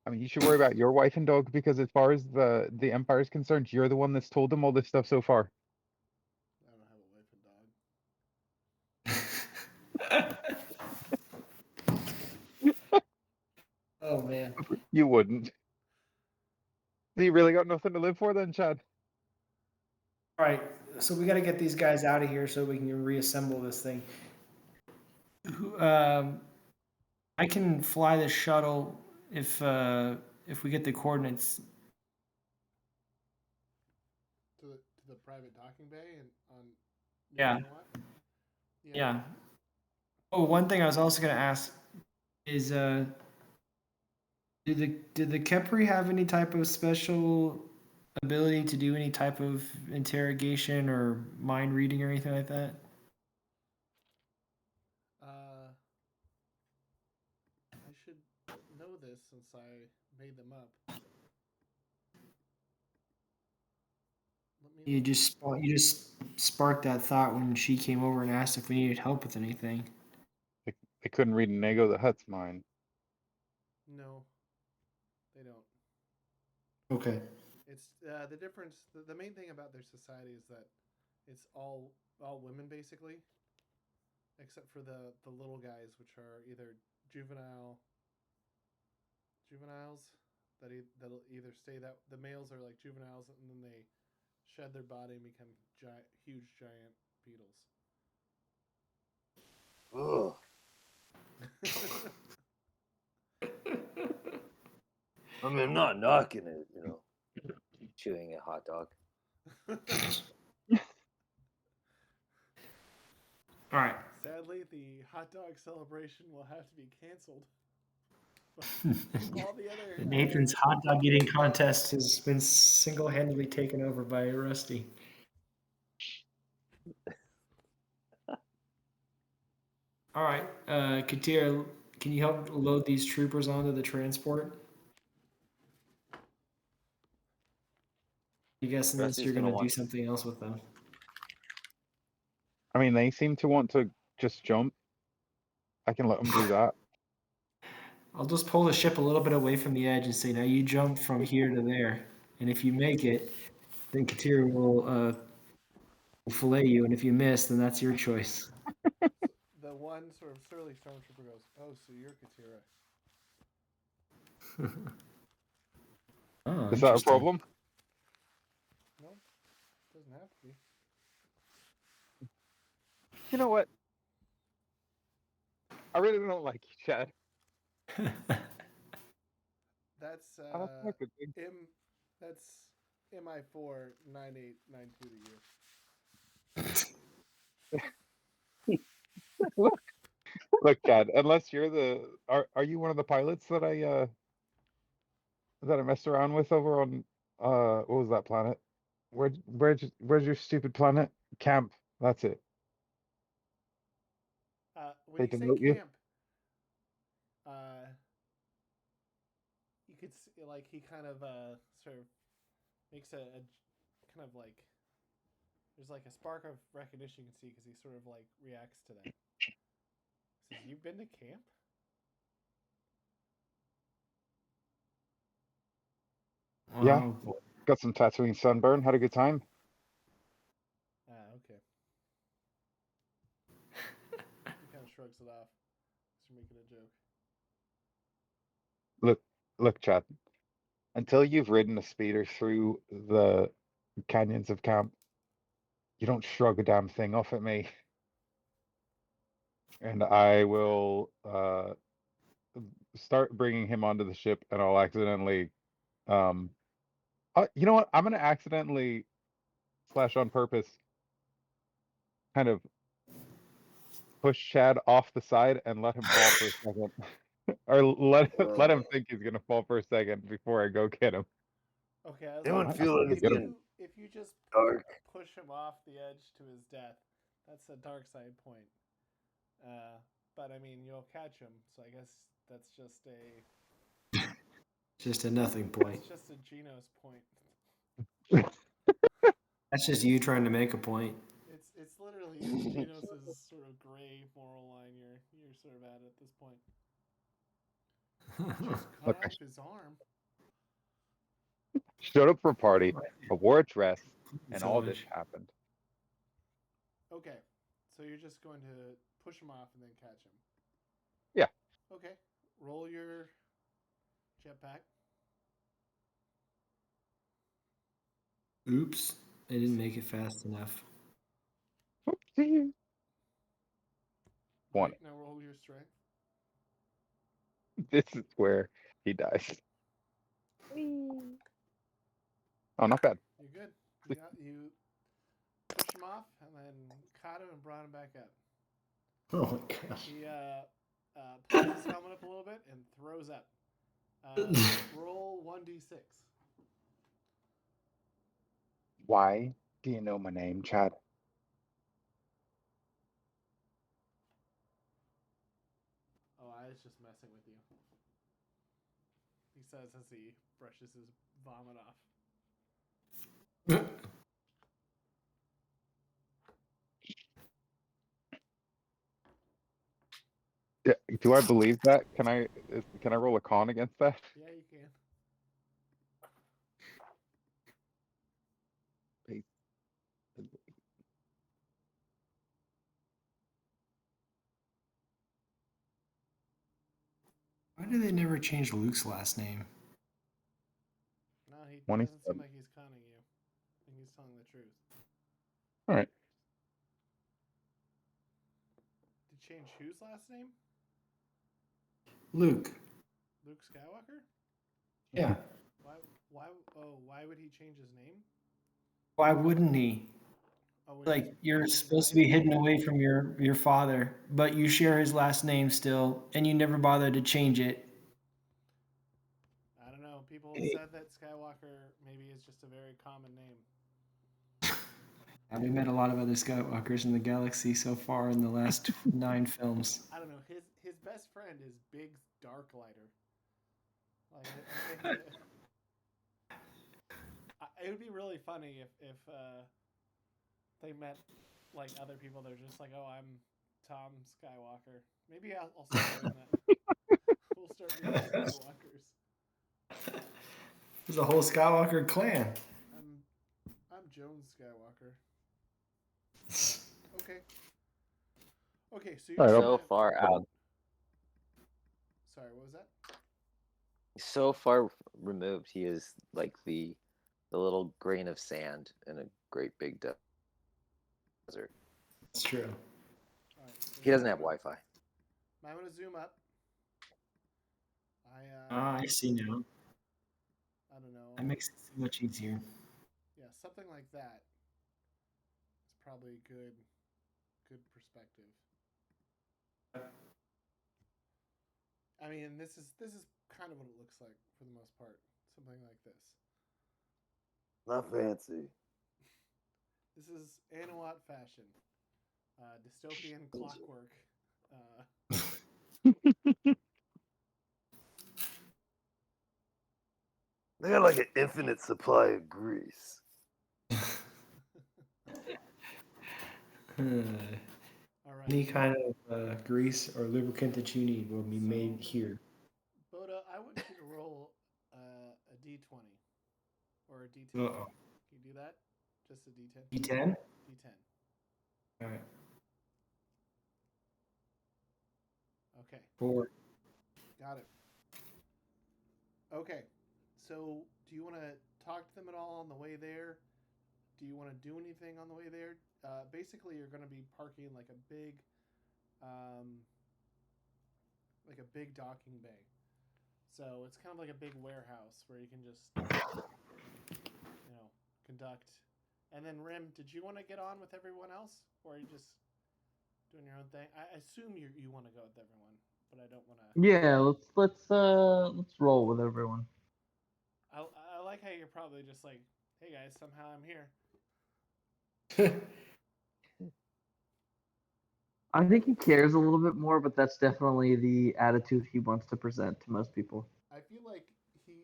I mean, you should worry about your wife and dog because as far as the Empire is concerned, you're the one that's told them all this stuff so far. I don't have a wife and dog. Oh man. You wouldn't. You really got nothing to live for then, Chad? All right, so we got to get these guys out of here so we can reassemble this thing. I can fly the shuttle if we get the coordinates. To the private docking bay and on. Yeah. Yeah. Oh, one thing I was also going to ask is did the Kepri have any type of special ability to do any type of interrogation or mind reading or anything like that? I should know this since I made them up. You just sparked that thought when she came over and asked if we needed help with anything. They couldn't read Nego the Hutt's mind. No, they don't. Okay. It's the difference. The main thing about their society is that it's all women basically, except for the little guys, which are either juveniles that'll either stay that the males are like juveniles and then they shed their body and become huge giant beetles. Ugh. I mean, I'm not knocking it, you know. Chewing a hot dog. All right. Sadly, the hot dog celebration will have to be canceled. All the other Nathan's hot dog eating contest has been single-handedly taken over by Rusty. All right, Katira, can you help load these troopers onto the transport? I guess unless Rusty's you're gonna going to do want- something else with them. I mean, they seem to want to just jump. I can let them do that. I'll just pull the ship a little bit away from the edge and say, now you jump from here to there. And if you make it, then Katira will fillet you. And if you miss, then that's your choice. The one sort of surly stormtrooper goes, "Oh, so you're Katira." Oh, Is that a interesting. problem? No, doesn't have to be. You know what? I really don't like you, Chad. That's I don't like it. that's MI4 9892 to you. Look, Chad. Unless you're are you one of the pilots that I messed around with over on what was that planet? Where's your stupid planet? Camp. That's it. When They you say demote you? camp, you could see, like, he kind of sort of makes a kind of like, there's like a spark of recognition you can see because he sort of like reacts to that. He says, "You've been to camp?" Yeah. Oh, boy. Got some Tatooine sunburn. Had a good time. Okay. He kind of shrugs it off. You're making a joke. Look, Chad. Until you've ridden a speeder through the canyons of camp, you don't shrug a damn thing off at me. And I will start bringing him onto the ship, and I'll accidentally, you know what? I'm gonna accidentally / on purpose kind of push Chad off the side and let him fall for a second, or let him think he's gonna fall for a second before I go get him. Okay, I was Anyone like, feel like it's if getting you just dark? push him off the edge to his death, that's a dark side point. But I mean, you'll catch him, so I guess that's just Just a nothing point. it's just a Geno's point. That's just you trying to make a point. It's literally Genos' sort of gray moral line you're sort of at this point. Just cut Okay. off his arm. Showed up for a party, I wore a dress, and all this Selfish. happened. Okay, so you're just going to push him off and then catch him. Yeah. Okay, roll your jetpack. Oops, I didn't make it fast enough. Oopsie. One. Right, now roll your strength. This is where he dies. Oh, not bad. You're good. You pushed him off and then caught him and brought him back up. Oh my gosh. He pulls his helmet up a little bit and throws up. Roll 1d6. Why do you know my name, Chad? Oh, I was just messing with you. He says as he brushes his vomit off. Yeah, do I believe that? Can I roll a con against that? Yeah, you can. Why do they never change Luke's last name? No, he 27. doesn't seem like he's conning you. I think he's telling the truth. All right. Did you change whose last name? Luke. Luke Skywalker? Yeah. Why would he change his name? Why wouldn't he? Oh, Like, you're supposed to be hidden away from your father, but you share his last name still, and you never bothered to change it. I don't know. People have said that Skywalker maybe is just a very common name. We met a lot of other Skywalkers in the galaxy so far in the last 9 films. I don't know. His best friend is Biggs Darklighter. Like, it would be really funny if they met like other people. They're just like, "Oh, I'm Tom Skywalker." Maybe I'll start doing that. We'll start being Skywalkers. There's a whole Skywalker clan. I'm Jones Skywalker. Okay. Okay, so All right, you're So far out, Sorry, what was that? so far removed. He is like the little grain of sand in a great big desert. That's true. All right, so He doesn't have Wi-Fi. I'm gonna zoom up. I see now. I don't know. That makes it so much easier. Yeah, something like that. It's probably good perspective. I mean, this is kind of what it looks like for the most part. Something like this. Not fancy. This is Anoat fashion. Dystopian clockwork. They got like an infinite supply of grease. All right. Any kind of grease or lubricant that you need will be made here. Bota, I want you to roll a d20 or a d10. Uh-oh. Can you do that? Just a d10. D10? D10. All right. Okay. 4. Got it. Okay. So, do you want to talk to them at all on the way there? Do you want to do anything on the way there? Basically, you're going to be parking like a big docking bay. So it's kind of like a big warehouse where you can just, conduct. And then Rim, did you want to get on with everyone else, or are you just doing your own thing? I assume you want to go with everyone, but I don't want to. Yeah, let's roll with everyone. I like how you're probably just like, hey guys, somehow I'm here. I think he cares a little bit more, but that's definitely the attitude he wants to present to most people. I feel like he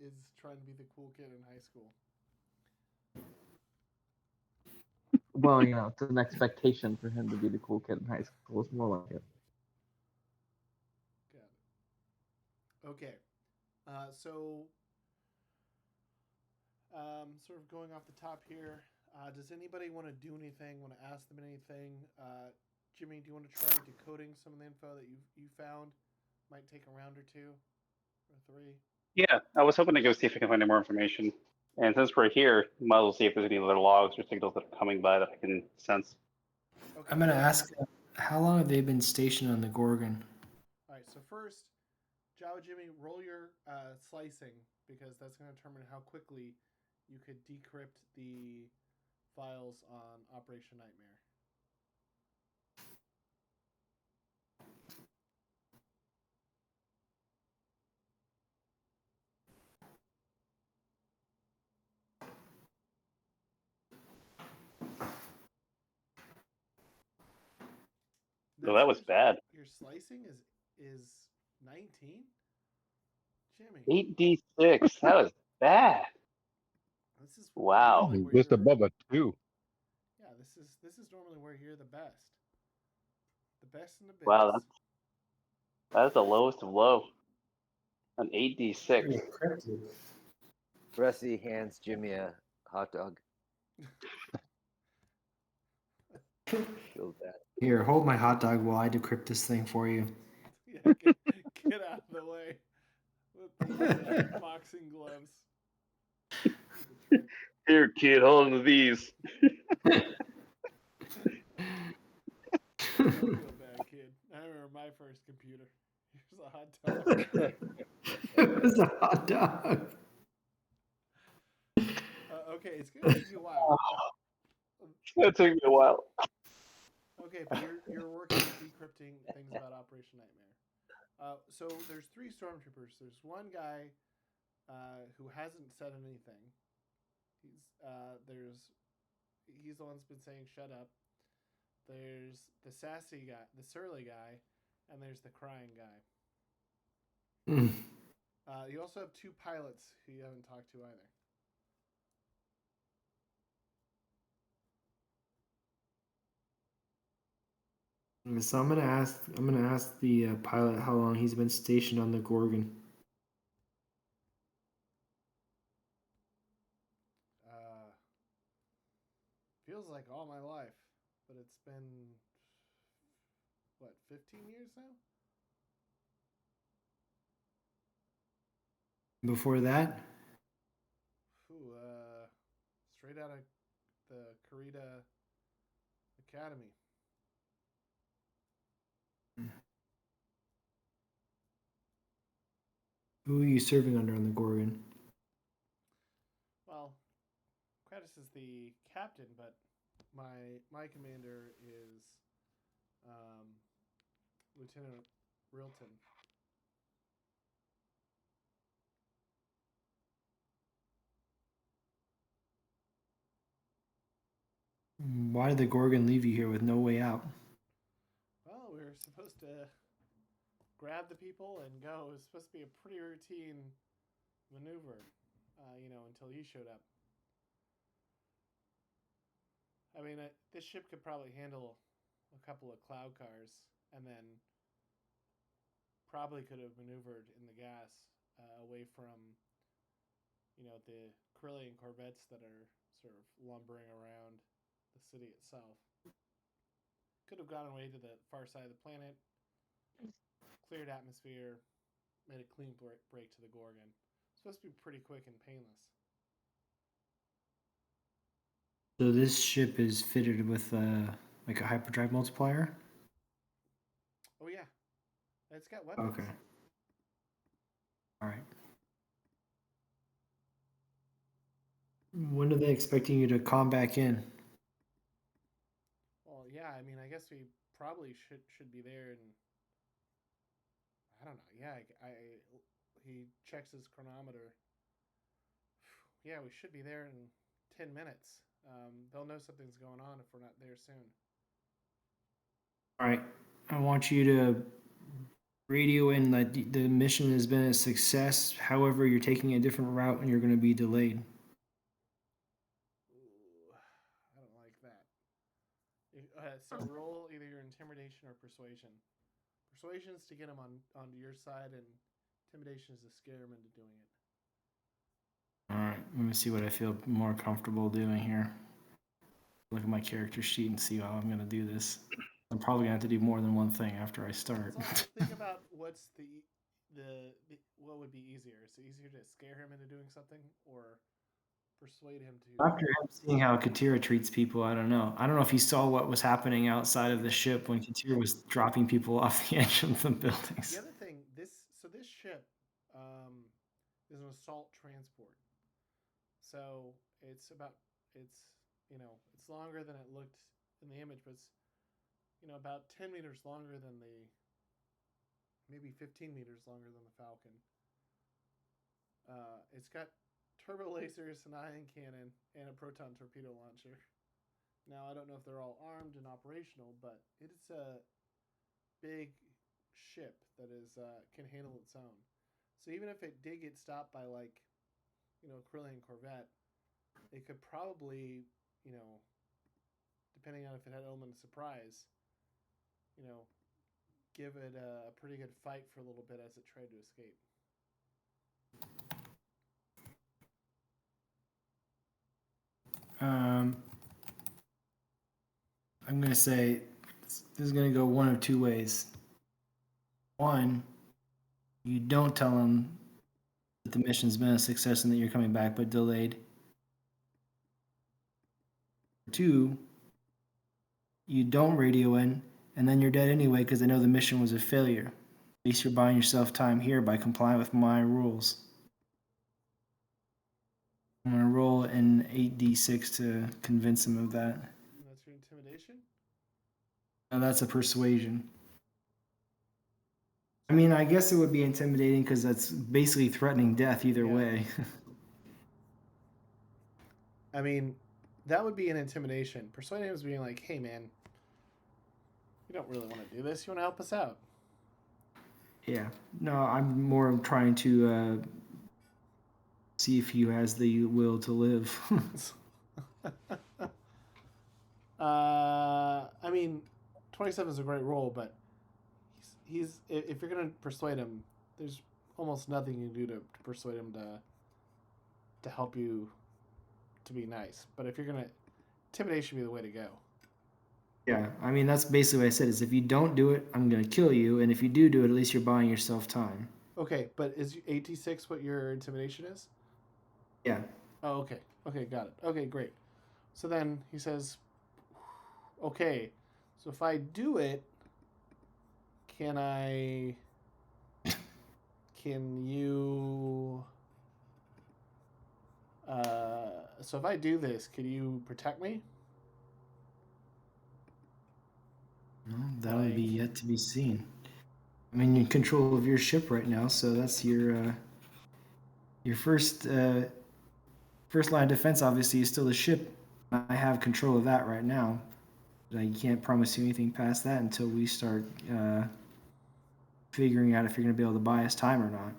is trying to be the cool kid in high school. Well, it's an expectation for him to be the cool kid in high school. It's more like it. Got it. Okay. So, sort of going off the top here, does anybody want to do anything, want to ask them anything? Jimmy, do you want to try decoding some of the info that you found? Might take a round or 2 or 3. Yeah, I was hoping to go see if I can find any more information. And since we're here, might as well see if there's any other logs or signals that are coming by that I can sense. Okay. I'm going to ask, how long have they been stationed on the Gorgon? All right, so first, Jawa Jimmy, roll your slicing, because that's going to determine how quickly you could decrypt the files on Operation Knightmare. No, that was bad. Your slicing is 19? Jimmy. 8d6. That was bad. This is Wow. normally where Just you're- above a 2. Yeah, this is normally where you're the best. The best in the business. Wow, that's the lowest of low. An 8d6. Rusty hands Jimmy a hot dog. Feels bad. Here, hold my hot dog while I decrypt this thing for you. Yeah, get out of the way with these boxing gloves. Here, kid, hold on to these. Don't feel bad, kid. I remember my first computer. Here's a hot dog. It was a hot dog. Okay, it's gonna take you a while. That took me a while. Okay, but you're working on decrypting things about Operation Knightmare. So there's 3 stormtroopers. There's one guy who hasn't said anything. He's the one that's been saying shut up. There's the sassy guy, the surly guy, and there's the crying guy. You also have 2 pilots who you haven't talked to either. So I'm gonna ask the pilot how long he's been stationed on the Gorgon. Feels like all my life, but it's been what, 15 years now? Before that, Straight out of the Karita Academy. Who are you serving under on the Gorgon? Well, Kratos is the captain, but my commander is Lieutenant Rilton. Why did the Gorgon leave you here with no way out? Well, we were supposed to grab the people and go. It was supposed to be a pretty routine maneuver, until he showed up. I mean, this ship could probably handle a couple of cloud cars, and then probably could have maneuvered in the gas away from, the Corellian corvettes that are sort of lumbering around the city itself. Could have gone away to the far side of the planet, cleared atmosphere, made a clean break to the Gorgon. It's supposed to be pretty quick and painless. So this ship is fitted with like a hyperdrive multiplier? Oh yeah, it's got weapons. Okay. All right. When are they expecting you to calm back in? Well, yeah, I mean, I guess we probably should be there, and I don't know. Yeah, he checks his chronometer. Yeah, we should be there in 10 minutes. They'll know something's going on if we're not there soon. All right. I want you to radio in that the mission has been a success. However, you're taking a different route and you're going to be delayed. Ooh, I don't like that. So roll either your intimidation or persuasion. Persuasion is to get him onto your side, and intimidation is to scare him into doing it. All right. Let me see what I feel more comfortable doing here. Look at my character sheet and see how I'm going to do this. I'm probably going to have to do more than one thing after I start. So think about what's what would be easier. Is it easier to scare him into doing something or persuade him to? After him seeing how Katira treats people, I don't know. I don't know if he saw what was happening outside of the ship when Katira was dropping people off the edge of the buildings. The other thing, this ship is an assault transport. So it's longer than it looked in the image, but it's about 10 meters longer than maybe 15 meters longer than the Falcon. It's got turbo lasers, an ion cannon, and a proton torpedo launcher. Now, I don't know if they're all armed and operational, but it's a big ship that can handle its own. So even if it did get stopped by a Corellian corvette, it could probably, depending on if it had element of surprise, give it a pretty good fight for a little bit as it tried to escape. I'm going to say this is going to go one of two ways. One, you don't tell him that the mission's been a success and that you're coming back but delayed. Two, you don't radio in, and then you're dead anyway because I know the mission was a failure. At least you're buying yourself time here by complying with my rules. I'm going to roll an 8d6 to convince him of that. And that's your intimidation? Now that's a persuasion. I mean, I guess it would be intimidating because that's basically threatening death either way. I mean, that would be an intimidation. Persuading him is being like, hey, man, you don't really want to do this. You want to help us out. Yeah. No, I'm more trying to see if he has the will to live. I mean, 27 is a great roll, but he's if you're gonna persuade him, there's almost nothing you can do to persuade him to help you to be nice. But if you're gonna, intimidation be the way to go. Yeah, I mean that's basically what I said. Is if you don't do it, I'm gonna kill you, and if you do it, at least you're buying yourself time. Okay, but is 86 what your intimidation is? Yeah. Oh, okay. Okay, got it. Okay, great. So then he says, okay, so if I do it, can I can you? So if I do this, can you protect me? Well, that'll be yet to be seen. I mean, you're in control of your ship right now, so that's your first line of defense. Obviously, is still the ship. I have control of that right now. I can't promise you anything past that until we start figuring out if you're going to be able to buy us time or not.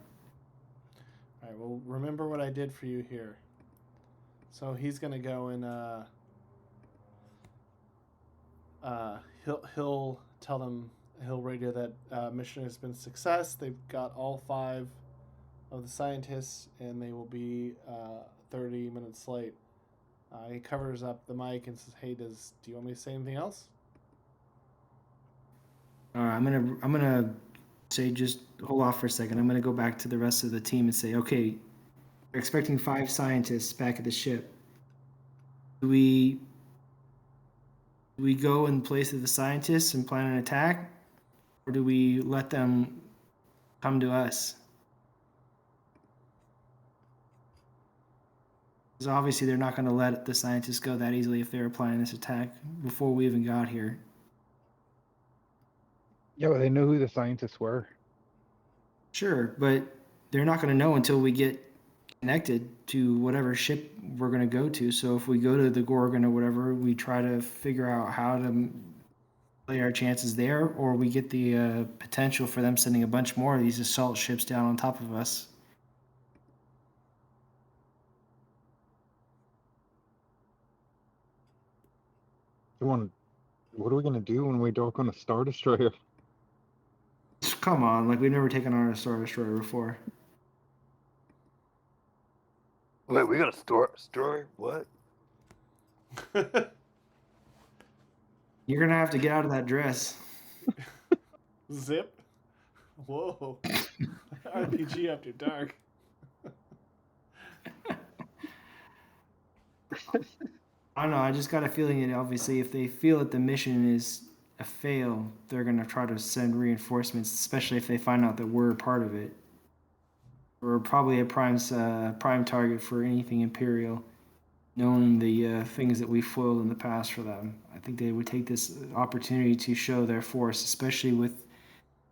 All right. Well, remember what I did for you here. So he's gonna go and he'll tell them, he'll radio that mission has been a success. They've got all 5 of the scientists, and they will be 30 minutes late. He covers up the mic and says, "Hey, do you want me to say anything else?" All right, I'm gonna say, just hold off for a second. I'm gonna go back to the rest of the team and say, okay, we're expecting 5 scientists back at the ship. Do we go in place of the scientists and plan an attack, or do we let them come to us? Because obviously they're not going to let the scientists go that easily if they were planning this attack before we even got here. Yeah, well, they knew who the scientists were. Sure, but they're not going to know until we get connected to whatever ship we're going to go to. So if we go to the Gorgon or whatever, we try to figure out how to play our chances there, or we get the potential for them sending a bunch more of these assault ships down on top of us. What are we gonna do when we dock on a Star Destroyer? Come on, like we've never taken on a Star Destroyer before. Wait, we got a Star Destroyer? What? You're gonna have to get out of that dress. Zip. Whoa. RPG after dark. I don't know. I just got a feeling that obviously, if they feel that the mission is a fail, they're gonna try to send reinforcements, especially if they find out that we're a part of it. We're probably a prime target for anything Imperial, knowing the things that we foiled in the past for them. I think they would take this opportunity to show their force, especially with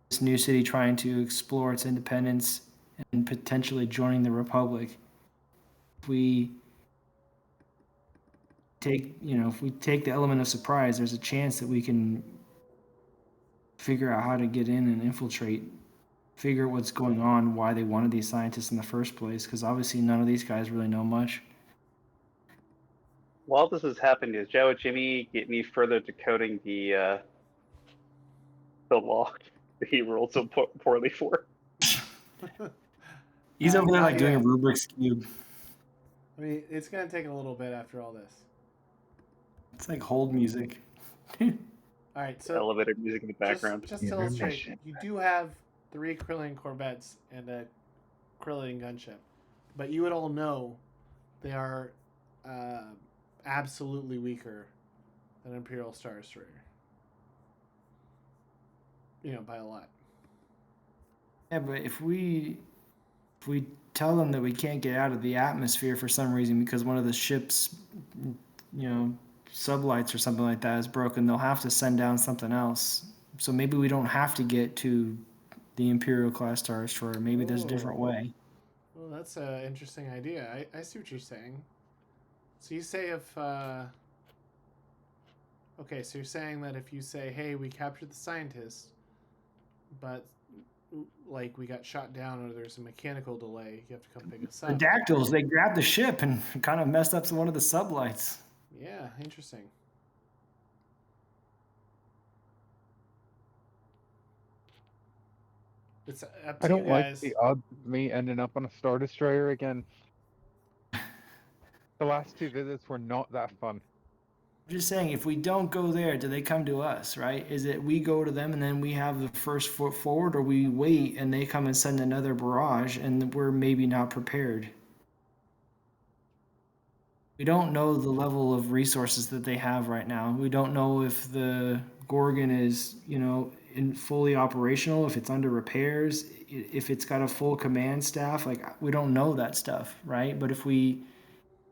this new city trying to explore its independence and potentially joining the Republic. If we take the element of surprise, there's a chance that we can figure out how to get in and infiltrate, figure out what's going on, why they wanted these scientists in the first place, because obviously none of these guys really know much. While this is happening, is Jawa Jimmy get any further decoding the log that he rolled so poorly for? He's over there Not like doing a yet. Rubik's Cube. I mean, it's gonna take a little bit after all this. It's like hold music. All right, so Elevator music in the background. just to illustrate, you do have 3 Krillin corvettes and a Krillin gunship, but you would all know they are absolutely weaker than Imperial Star Destroyer. By a lot. Yeah, but if we tell them that we can't get out of the atmosphere for some reason because one of the ship's sublights or something like that is broken, they'll have to send down something else. So maybe we don't have to get to the Imperial class Star Destroyer. Maybe there's a different way. Well, that's an interesting idea. I see what you're saying. So you say if okay, so you're saying that if you say, "Hey, we captured the scientists, but like we got shot down or there's a mechanical delay, you have to come pick us The up." Dactyls, they grabbed the ship and kind of messed up one of the sublights. Yeah, interesting. It's up to I don't you like guys. the odds of me ending up on a Star Destroyer again. The last 2 visits were not that fun. I'm just saying, if we don't go there, do they come to us, right? Is it we go to them and then we have the first foot forward, or we wait and they come and send another barrage and we're maybe not prepared? We don't know the level of resources that they have right now. We don't know if the Gorgon is, in fully operational, if it's under repairs, if it's got a full command staff. Like, we don't know that stuff, right? But if we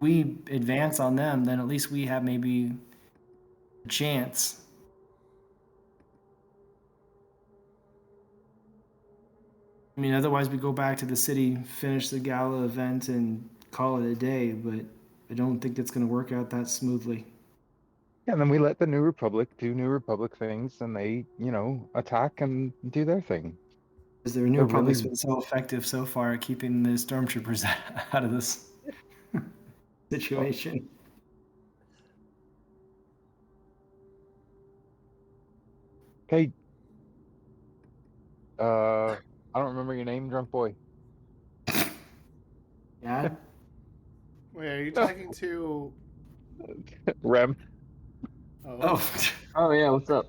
advance on them, then at least we have maybe a chance. I mean, otherwise we go back to the city, finish the gala event, and call it a day. But I don't think it's going to work out that smoothly. Yeah, and then we let the New Republic do New Republic things, and they, attack and do their thing. Because the New They're Republic's really been so effective so far at keeping the stormtroopers out of this situation. okay. I don't remember your name, drunk boy. Yeah. Wait, are you No. talking to? Rem. Oh. Oh yeah, what's up?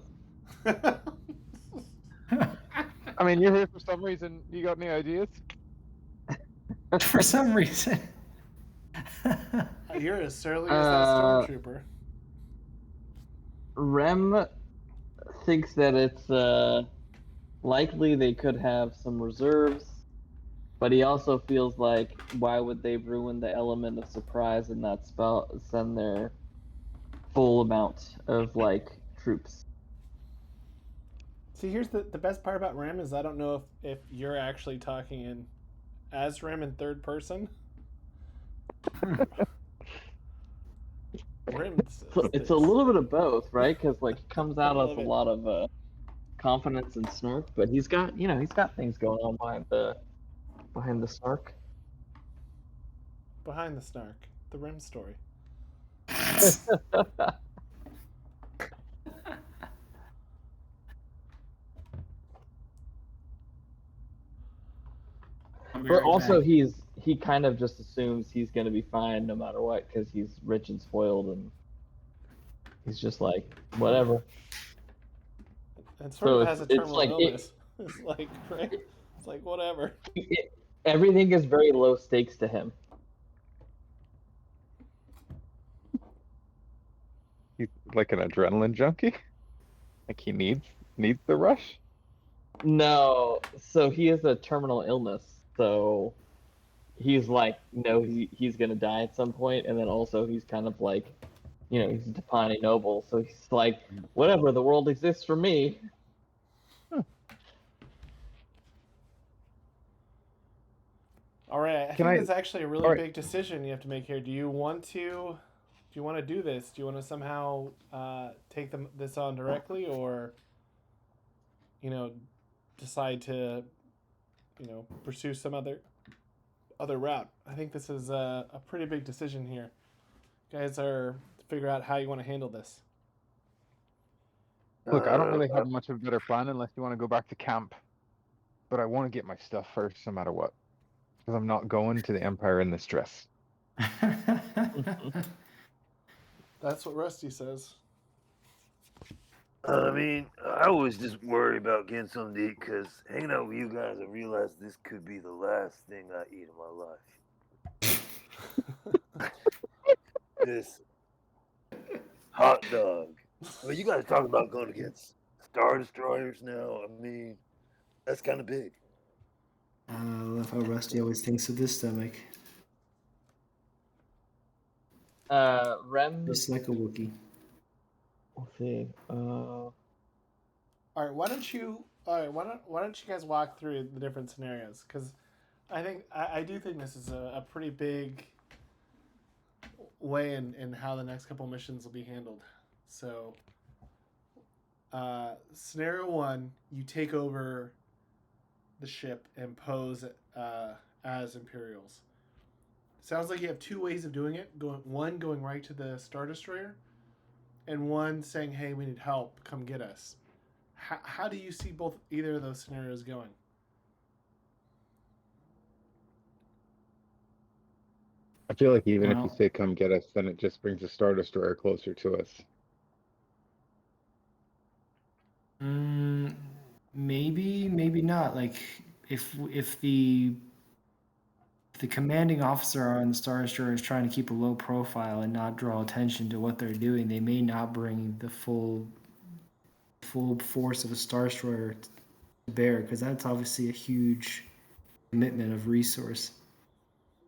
I mean, you're here for some reason. You got any ideas? For some reason. You're as surly as that stormtrooper. Rem thinks that it's likely they could have some reserves, but he also feels like why would they ruin the element of surprise and not send their full amount of troops? See, here's the best part about Rem is I don't know if you're actually talking as Rem in third person. It's a little bit of both, right? Because it comes out of love a it. lot of confidence and snark, but he's got things going on behind the snark. Behind the snark, the Rem story. But also he kind of just assumes he's gonna be fine no matter what because he's rich and spoiled and he's just like whatever. And sort So of has a it's terminal like illness. It's like, right? It's like whatever. Everything is very low stakes to him. He's like an adrenaline junkie. Like he needs the rush. No, so he has a terminal illness, so he's like, no, he's gonna die at some point, and then also he's kind of like, he's a Tapani noble, so he's like, whatever, the world exists for me. All right, I Can think I- that's actually a really all right. big decision you have to make here. Do you want to do this? Do you want to somehow take this on directly, or decide to pursue some other route? I think this is a pretty big decision here. You guys are to figure out how you want to handle this. Look, I don't really have much of a better plan unless you want to go back to camp. But I want to get my stuff first, no matter what, because I'm not going to the Empire in this dress. That's what Rusty says. I mean, I was just worried about getting something to eat because hanging out with you guys, I realized this could be the last thing I eat in my life. This hot dog. I mean, you guys talk about going against Star Destroyers now. I mean, that's kind of big. I love how Rusty always thinks of this stomach. Rem. Just like a Wookiee. Let's see. All right, why don't you guys walk through the different scenarios? Because I do think this is a pretty big way in how the next couple missions will be handled. So, scenario 1, you take over the ship and pose as Imperials. Sounds like you have two ways of doing it. One going right to the Star Destroyer, and one saying, "Hey, we need help. Come get us." How do you see either of those scenarios going? I feel like even if you say "come get us," then it just brings the Star Destroyer closer to us. Maybe not. Like if the the commanding officer on the Star Destroyer is trying to keep a low profile and not draw attention to what they're doing, they may not bring the full force of a Star Destroyer to bear, because that's obviously a huge commitment of resource.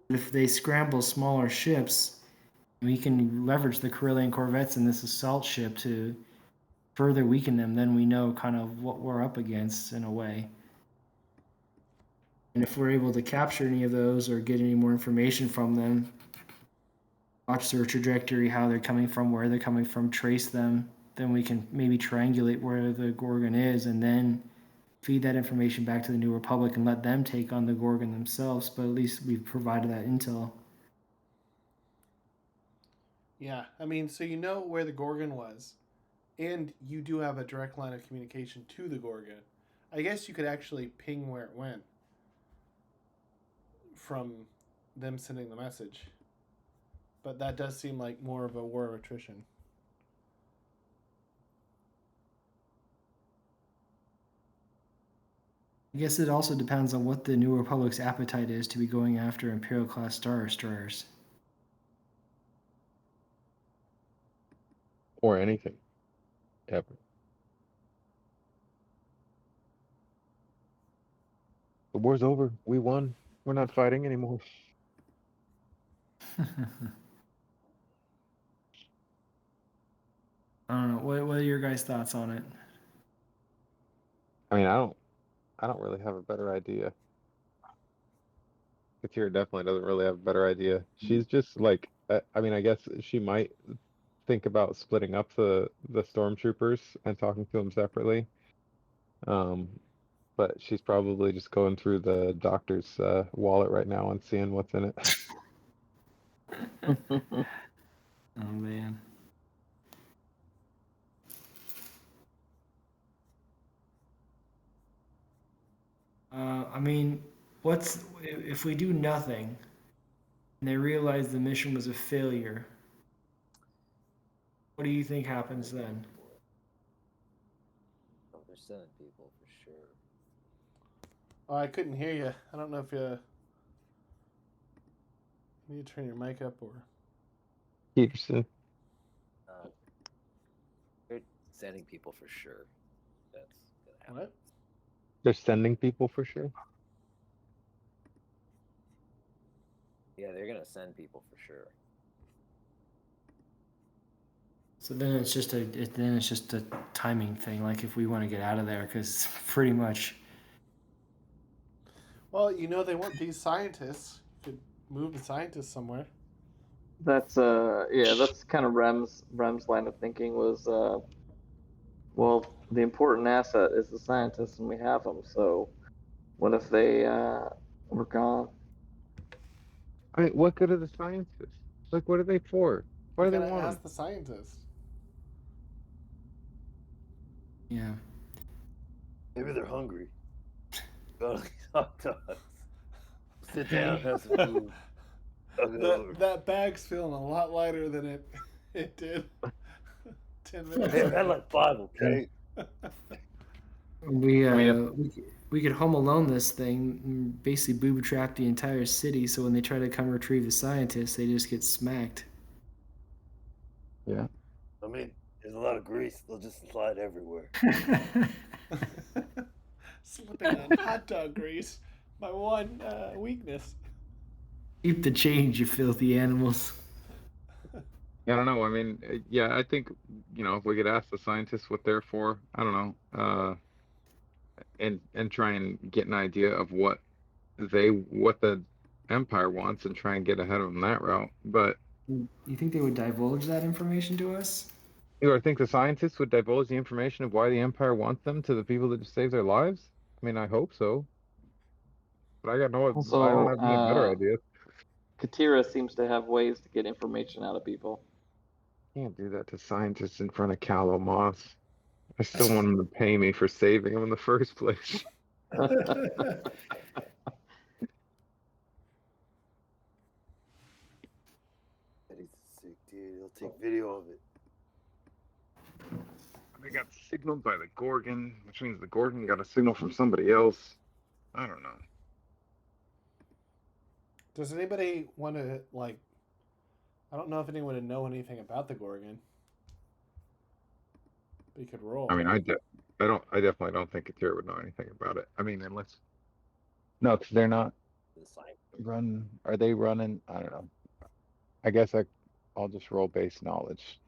If they scramble smaller ships, we can leverage the Corellian corvettes in this assault ship to further weaken them. Then we know kind of what we're up against in a way. And if we're able to capture any of those or get any more information from them, watch their trajectory, how they're coming from, where they're coming from, trace them, then we can maybe triangulate where the Gorgon is and then feed that information back to the New Republic and let them take on the Gorgon themselves. But at least we've provided that intel. Yeah, I mean, so you know where the Gorgon was, and you do have a direct line of communication to the Gorgon. I guess you could actually ping where it went from them sending the message. But that does seem like more of a war of attrition. I guess it also depends on what the New Republic's appetite is to be going after Imperial-class Star Destroyers. Or anything. Ever. The war's over. We won. We're not fighting anymore. I don't know. What are your guys' thoughts on it? I mean, I don't really have a better idea. Katira definitely doesn't really have a better idea. She's just like, I mean, I guess she might think about splitting up the stormtroopers and talking to them separately. But she's probably just going through the doctor's wallet right now and seeing what's in it. Oh man. I mean, what's if we do nothing and they realize the mission was a failure? What do you think happens then? Oh, they're sending people for sure. Oh, I couldn't hear you. I don't know if you need to turn your mic up or... Peterson. They're sending people for sure. That's gonna happen. What? They're sending people for sure. Yeah, they're gonna send people for sure. So then it's just a timing thing. Like if we want to get out of there, because pretty much. Well, you know they want these scientists. You could move the scientists somewhere. That's that's kind of Rem's line of thinking was well, the important asset is the scientists and we have them, so what if they were gone? I mean, what good are the scientists? Like, what are they for? Why do You they gotta want ask them? the scientists. Yeah. Maybe they're hungry. Go to these hot dogs. Sit down, have some food. I'll go over. That bag's feeling a lot lighter than it did 10 minutes Hey, I've ago. had like 5, okay? We could home alone this thing, and basically booby trap the entire city. So when they try to come retrieve the scientists, they just get smacked. Yeah. I mean, there's a lot of grease. They'll just slide everywhere. Slipping on hot dog grease. My one weakness. Keep the change, you filthy animals. Yeah, I don't know. I mean, yeah, I think, if we could ask the scientists what they're for, I don't know, and try and get an idea of what the Empire wants and try and get ahead of them that route. But You think they would divulge that information to us? I think the scientists would divulge the information of why the Empire wants them to the people that just save their lives. I mean, I hope so. But I don't have any better ideas. Katira seems to have ways to get information out of people. Can't do that to scientists in front of Cal Moss. I still want them to pay me for saving them in the first place. Eddie's sick, dude. He'll take video of it. They got signaled by the Gorgon, which means the Gorgon got a signal from somebody else. I don't know. Does anybody want to like? I don't know if anyone would know anything about the Gorgon. We could roll. I mean, I definitely don't think Katira would know anything about it. I mean, unless no, because they're not The sign. are they running? I don't know. I guess I'll just roll base knowledge.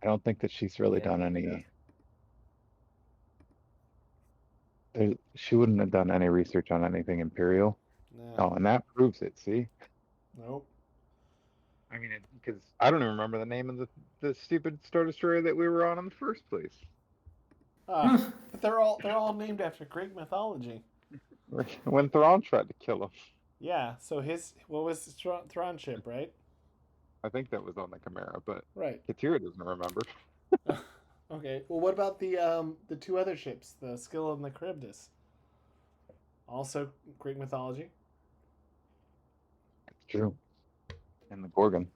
I don't think that she's really Yeah, done yeah. any. She wouldn't have done any research on anything Imperial. Nah. Oh, and that proves it. See, Nope. I mean, because I don't even remember the name of the stupid Star Destroyer that we were on in the first place. But they're all named after Greek mythology. When Thrawn tried to kill him, Yeah. So what was his Thrawn ship, right? I think that was on the Chimera, but Right. Katira doesn't remember. Okay. Well, what about the two other ships, the Scylla and the Charybdis? Also Greek mythology. It's true. And the Gorgon.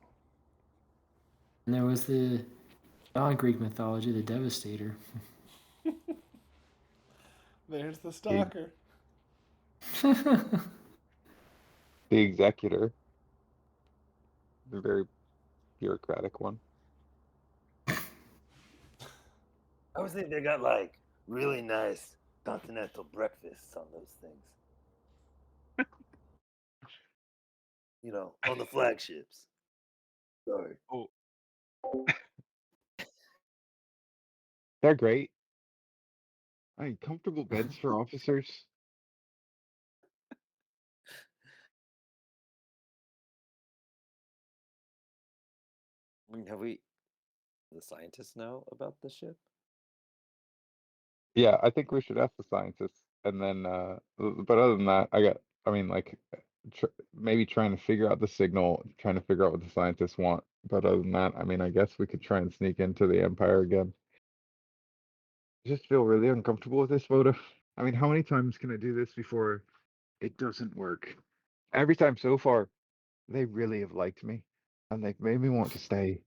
And there was the non-Greek mythology, the Devastator. There's the stalker. The Executor. The very bureaucratic one. I always think they got like really nice continental breakfasts on those things. You know, on the flagships. Sorry. Oh. They're great. I mean, comfortable beds for officers. I mean, have we? The scientists know about the ship? Yeah, I think we should ask the scientists, and then, but other than that, I mean, like, maybe trying to figure out the signal, trying to figure out what the scientists want. But other than that, I mean, I guess we could try and sneak into the Empire again. I just feel really uncomfortable with this photo. I mean, how many times can I do this before it doesn't work? Every time so far, they really have liked me, and they've made me want to stay.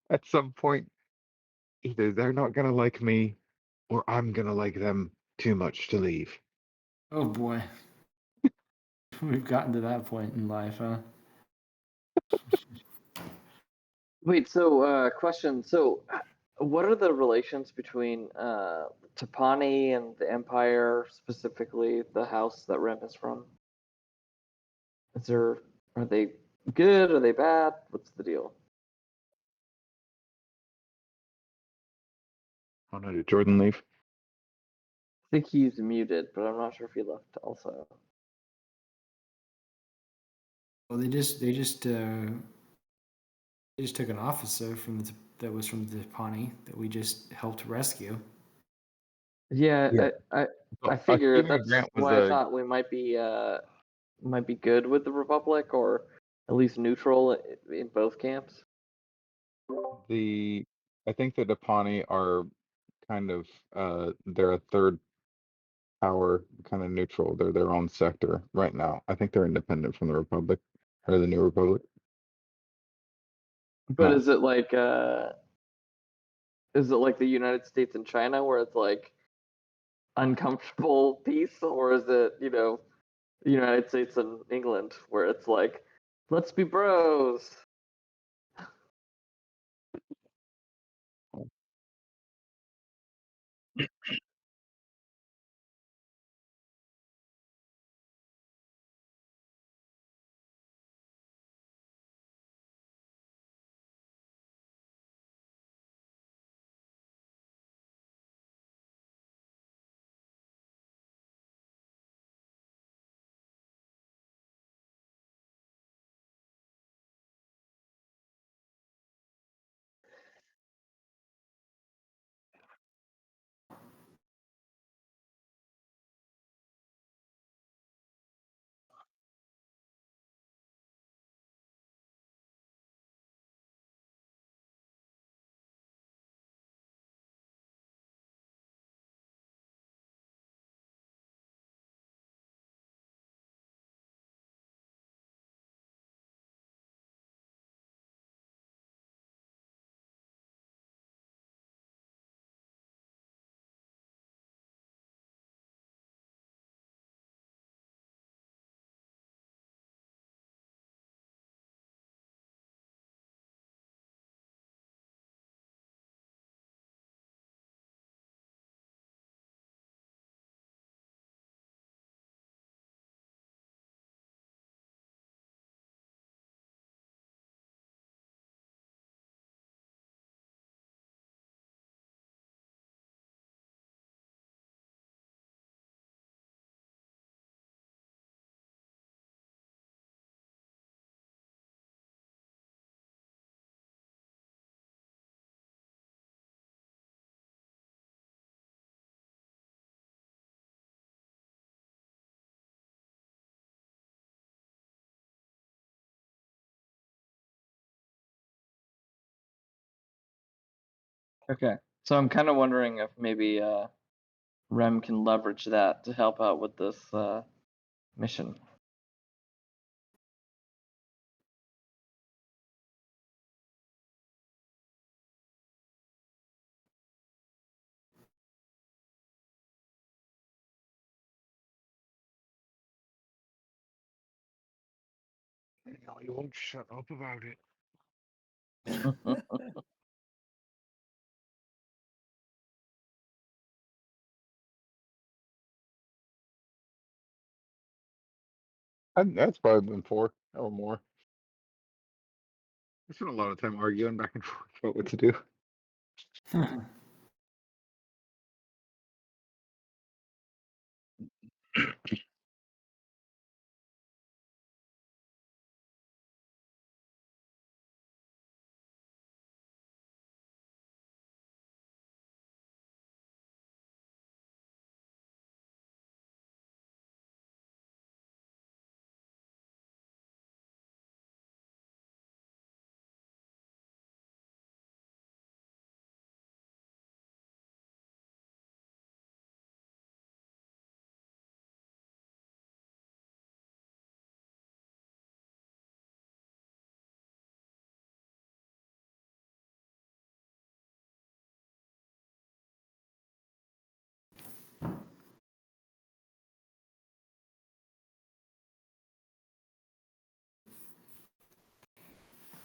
At some point, either they're not gonna like me, or I'm gonna like them too much to leave. Oh boy. We've gotten to that point in life, huh? Wait, so question. So, what are the relations between Tapani and the Empire, specifically the house that Rem is from? Are they good? Are they bad? What's the deal? Oh no, did Jordan leave? I think he's muted, but I'm not sure if he left also. Well, they just took an officer that was from the Pawnee that we just helped rescue. Yeah, Yeah. I figured Stephen that's Grant was why I thought we might be good with the Republic, or at least neutral in both camps. I think the Dapani are kind of they're a third power, kind of neutral. They're their own sector right now. I think they're independent from the Republic or the New Republic. But is it like the United States and China where it's like uncomfortable peace, or is it, the United States and England where it's like, let's be bros? Okay, so I'm kind of wondering if maybe Rem can leverage that to help out with this mission. No, you won't shut up about it. That's probably been 4 or more. We spent a lot of time arguing back and forth about what to do.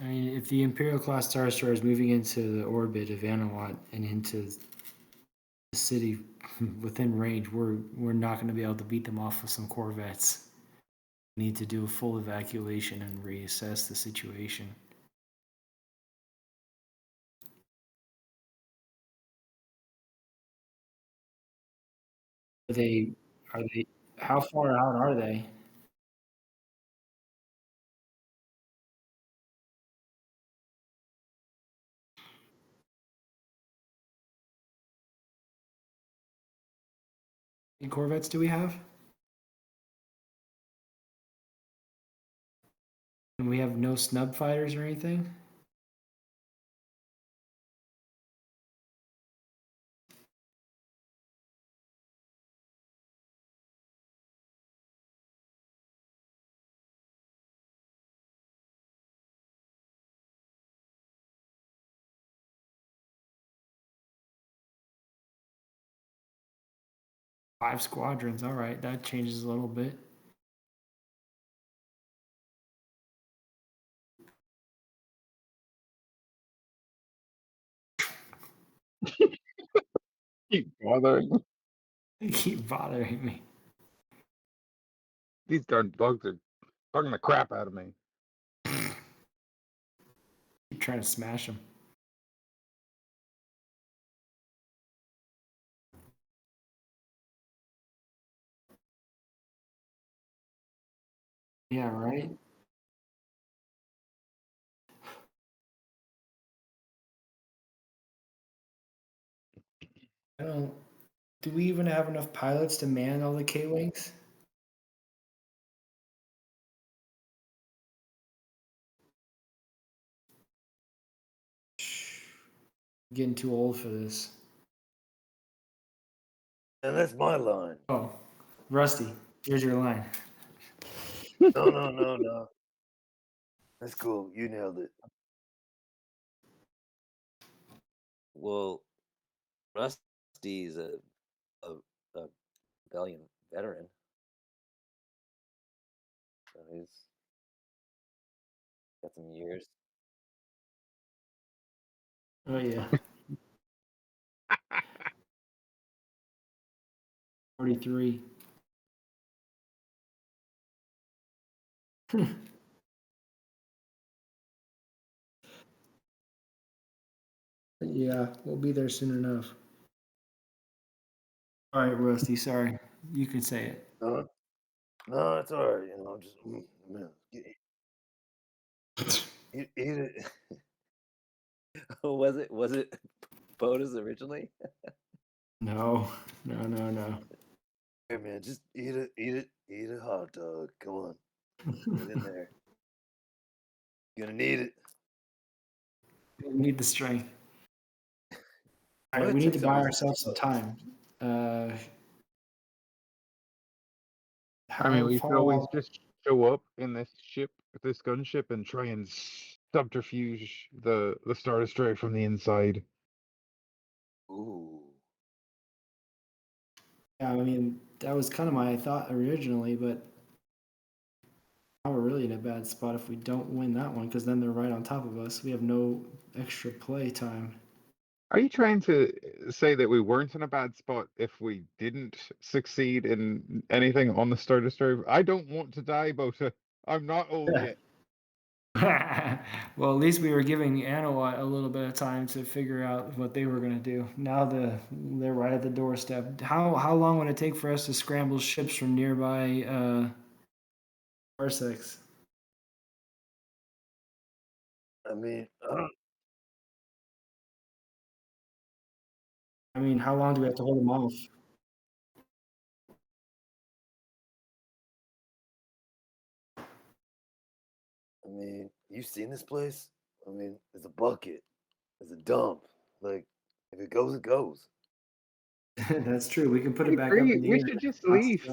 I mean, if the Imperial class Star Destroyer is moving into the orbit of Anoat and into the city within range, we're not going to be able to beat them off with some corvettes. We need to do a full evacuation and reassess the situation. Are they? How far out are they? How many corvettes do we have? And we have no snub fighters or anything? Five squadrons. All right, that changes a little bit. Keep bothering. They keep bothering me. These darn bugs are bugging the crap out of me. Keep trying to smash them. Yeah, right? I don't. Do we even have enough pilots to man all the K-Wings? Getting too old for this. And that's my line. Oh, Rusty, here's your line. No. That's cool. You nailed it. Well, Rusty's a valiant veteran, so he's got some years. Oh yeah. 43. Yeah, we'll be there soon enough. All right, Rusty, sorry. You can say it. No, it's all right. You know, just man, eat it. Was it Bota's originally? No. Here, man, just eat a hot dog. Come on, get in there. You're gonna need it. We need the strength. All right, Might we need take to some buy of ourselves some those. time. I mean, How we could far always along? just show up in this ship, this gunship, and try and subterfuge the Star Destroyer from the inside. Ooh. Yeah, I mean, that was kind of my thought originally, but now we're really in a bad spot if we don't win that one, because then they're right on top of us. We have no extra play time. Are you trying to say that we weren't in a bad spot if we didn't succeed in anything on the Star Destroyer? I don't want to die, Bota. I'm not old yet. Well, at least we were giving Anoat a little bit of time to figure out what they were going to do. Now they're right at the doorstep. How long would it take for us to scramble ships from nearby parsecs? I mean, I mean, how long do we have to hold them off? you seen this place? I mean, it's a bucket. It's a dump. Like, if it goes, it goes. That's true. We can put I it back up agree. in the We air. should just leave.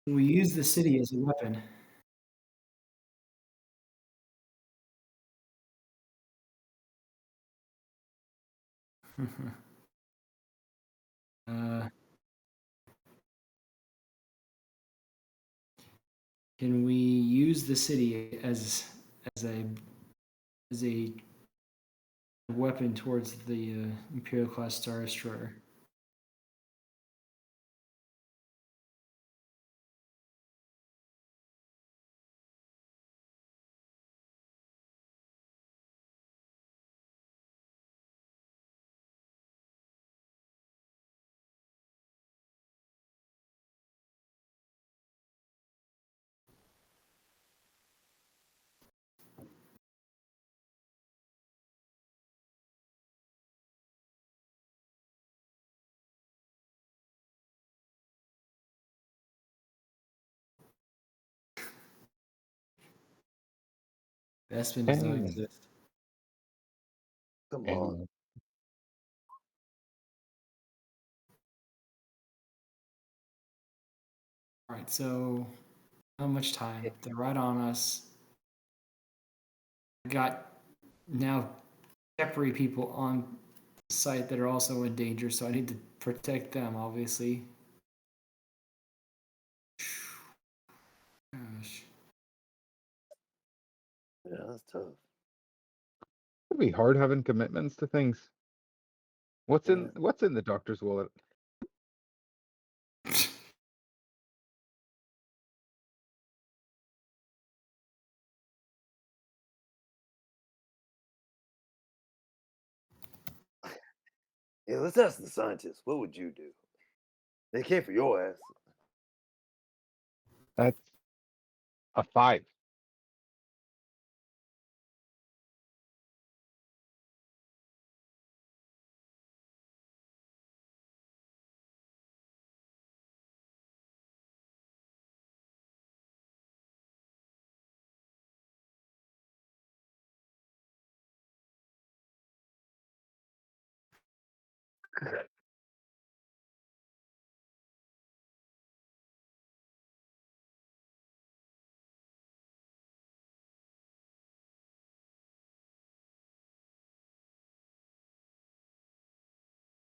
We use the city as a weapon. uh, can we use the city as a as a weapon towards the Imperial class Star Destroyer? Bespin does not Hey. exist. Come And on. All right, so how much time? They're right on us. I got now temporary people on site that are also in danger, so I need to protect them, obviously. Gosh. Yeah, that's tough. it'd be hard having commitments to things. What's Yeah. in the doctor's wallet? Yeah, let's ask the scientists. What would you do? They came for your ass. That's a 5.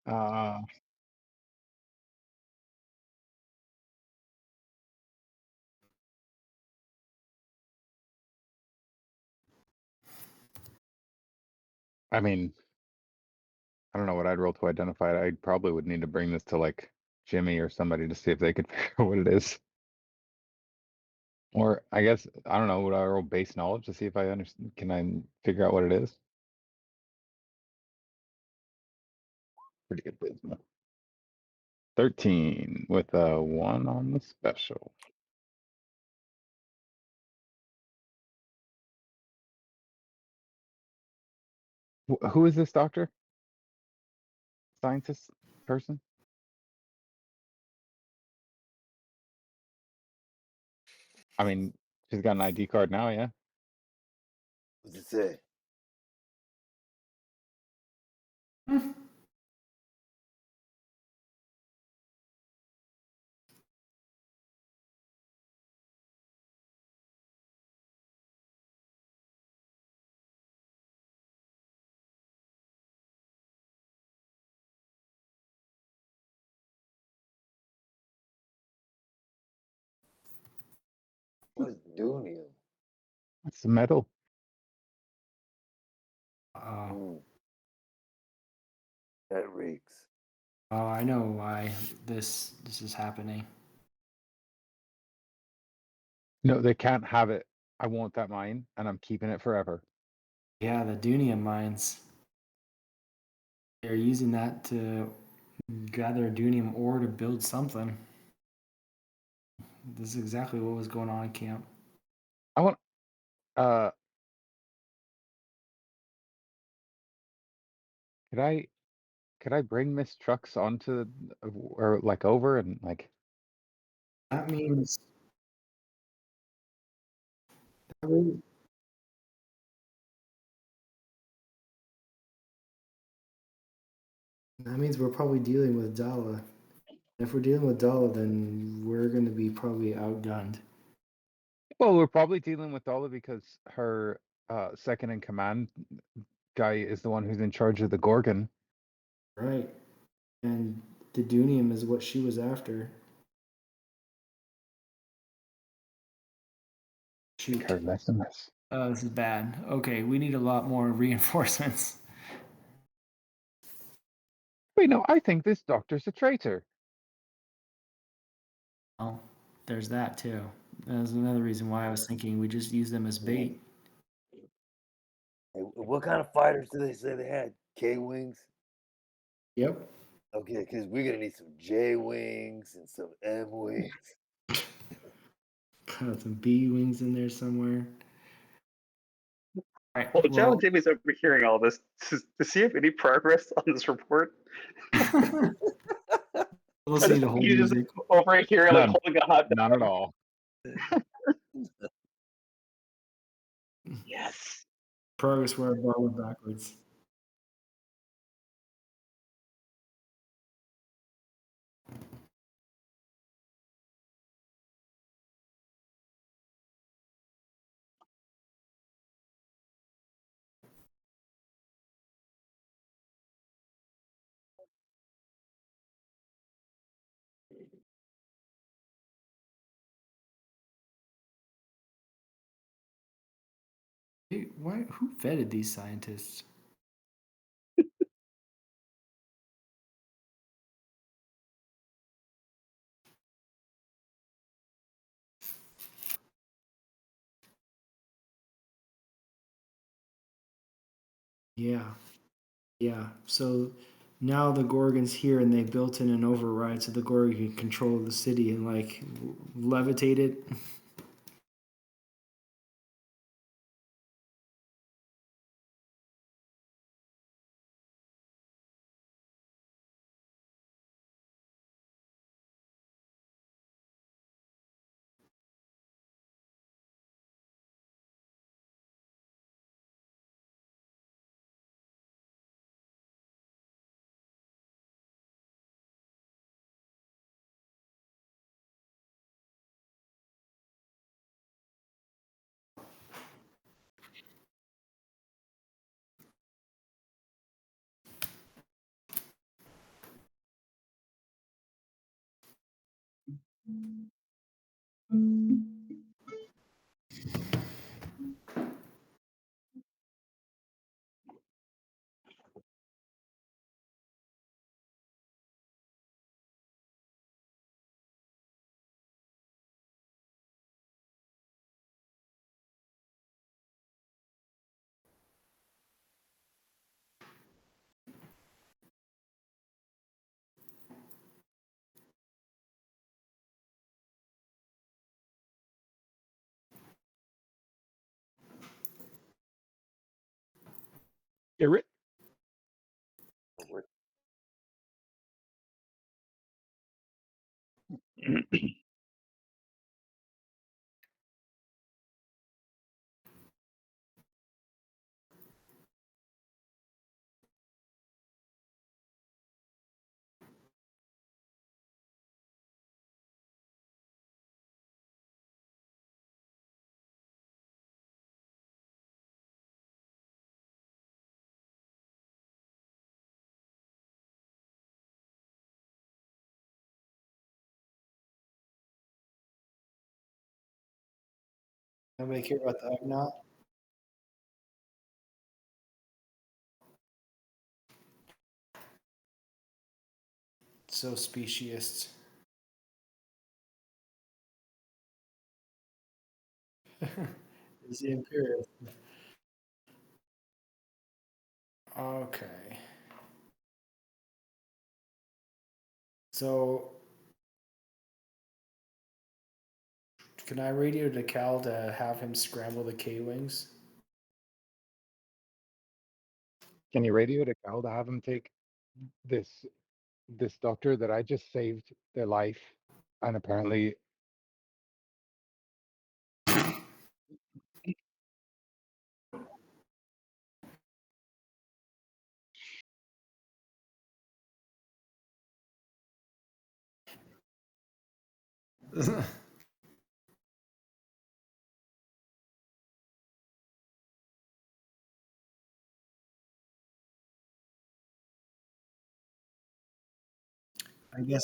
Uh, I mean, I don't know what I'd roll to identify it. I probably would need to bring this to like Jimmy or somebody to see if they could figure out what it is. Or I guess I don't know. Would I roll base knowledge to see if I understand? Can I figure out what it is? Pretty good business. 13 with a 1 on the special. Who is this doctor? Scientist person? I mean, she's got an ID card now, yeah. What's it say? What's Dunium? It's metal. Oh, That reeks. I know why this is happening. No, they can't have it. I want that mine, and I'm keeping it forever. Yeah, the Dunium mines. They're using that to gather Dunium ore to build something. This is exactly what was going on in camp. I want. Could I bring Miss Trucks onto or like over and like? That means we're probably dealing with Dala. If we're dealing with Dala, then we're going to be probably outgunned. Well, we're probably dealing with Ola because her second in command guy is the one who's in charge of the Gorgon. Right. And the Dunium is what she was after. Shoot. Her less and less. Oh, this is bad. Okay, we need a lot more reinforcements. Wait, no, I think this doctor's a traitor. Oh, there's that too. That's another reason why I was thinking we just use them as bait. Hey, what kind of fighters do they say they had? K-wings? Yep. Okay, because we're gonna need some J-wings and some M-wings. Got some B wings in there somewhere. All right. Well, Joe Well, and Jimmy's overhearing all this. Does he have any progress on this report? listening to whole You just music. overhear like None. holding a hot dog. Not at all. Yes. Progress where I bar went backwards. Hey, why? Who vetted these scientists? Yeah. Yeah. So now the Gorgon's here and they built in an override so the Gorgon can control the city and like levitate it. Hear it? Nobody care about the Ugnaught? So speciest. It's the Imperial. Okay. So, can I radio to Cal to have him scramble the K-Wings? Can you radio to Cal to have him take this doctor that I just saved their life, and apparently I guess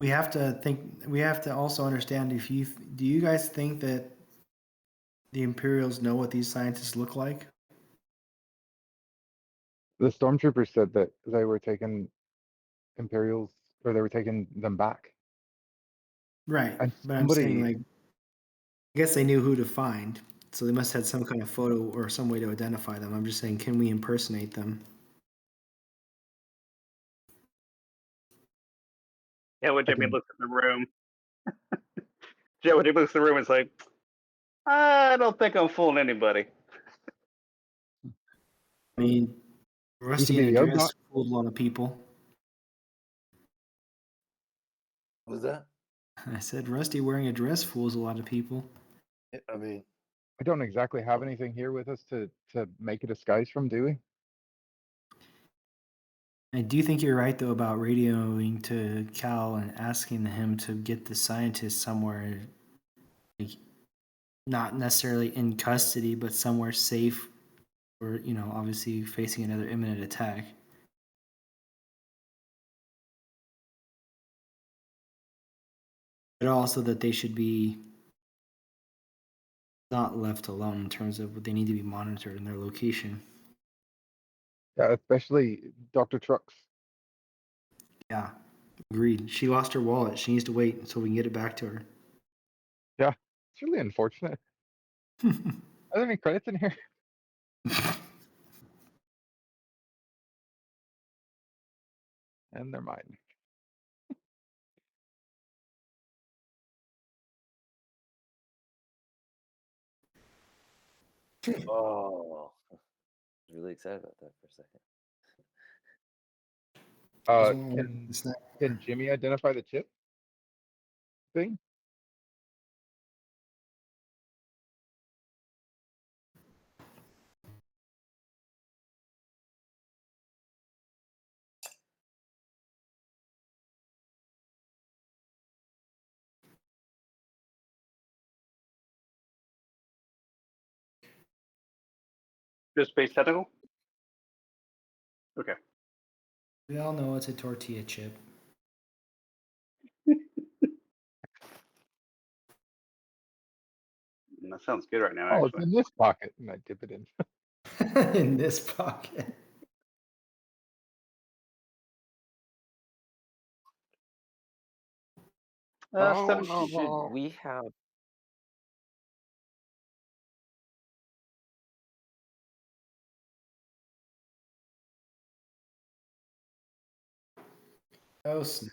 we have to think. We have to also understand if you do. You guys think that the Imperials know what these scientists look like? the stormtroopers said that they were taking Imperials, or they were taking them back. Right, And but I'm saying somebody, like, I guess they knew who to find, so they must have had some kind of photo or some way to identify them. I'm just saying, can we impersonate them? Yeah, when I Jimmy can, looks at the room, when he looks at the room, it's like, I don't think I'm fooling anybody. I mean, you Rusty can be in a the dress Ugnaught. fooled a lot of people. What was that? I said Rusty wearing a dress fools a lot of people. I mean, I don't exactly have anything here with us to make a disguise from, do we? I do think you're right though about radioing to Cal and asking him to get the scientist somewhere, like not necessarily in custody, but somewhere safe, or obviously facing another imminent attack. But also that they should be not left alone in terms of what they need to be monitored in their location. Yeah, especially Dr. Trucks. Yeah, agreed. She lost her wallet. She needs to wait until we can get it back to her. Yeah, it's really unfortunate. Are there any credits in here? And they're mine. Oh, I was really excited about that for a second. It's not. Can Jimmy identify the chip thing? Just base technical? Okay. We all know it's a tortilla chip. That sounds good right now, Oh, it's actually. in this pocket, and I dip it in. In this pocket. So Seven. should we have? Oh snap.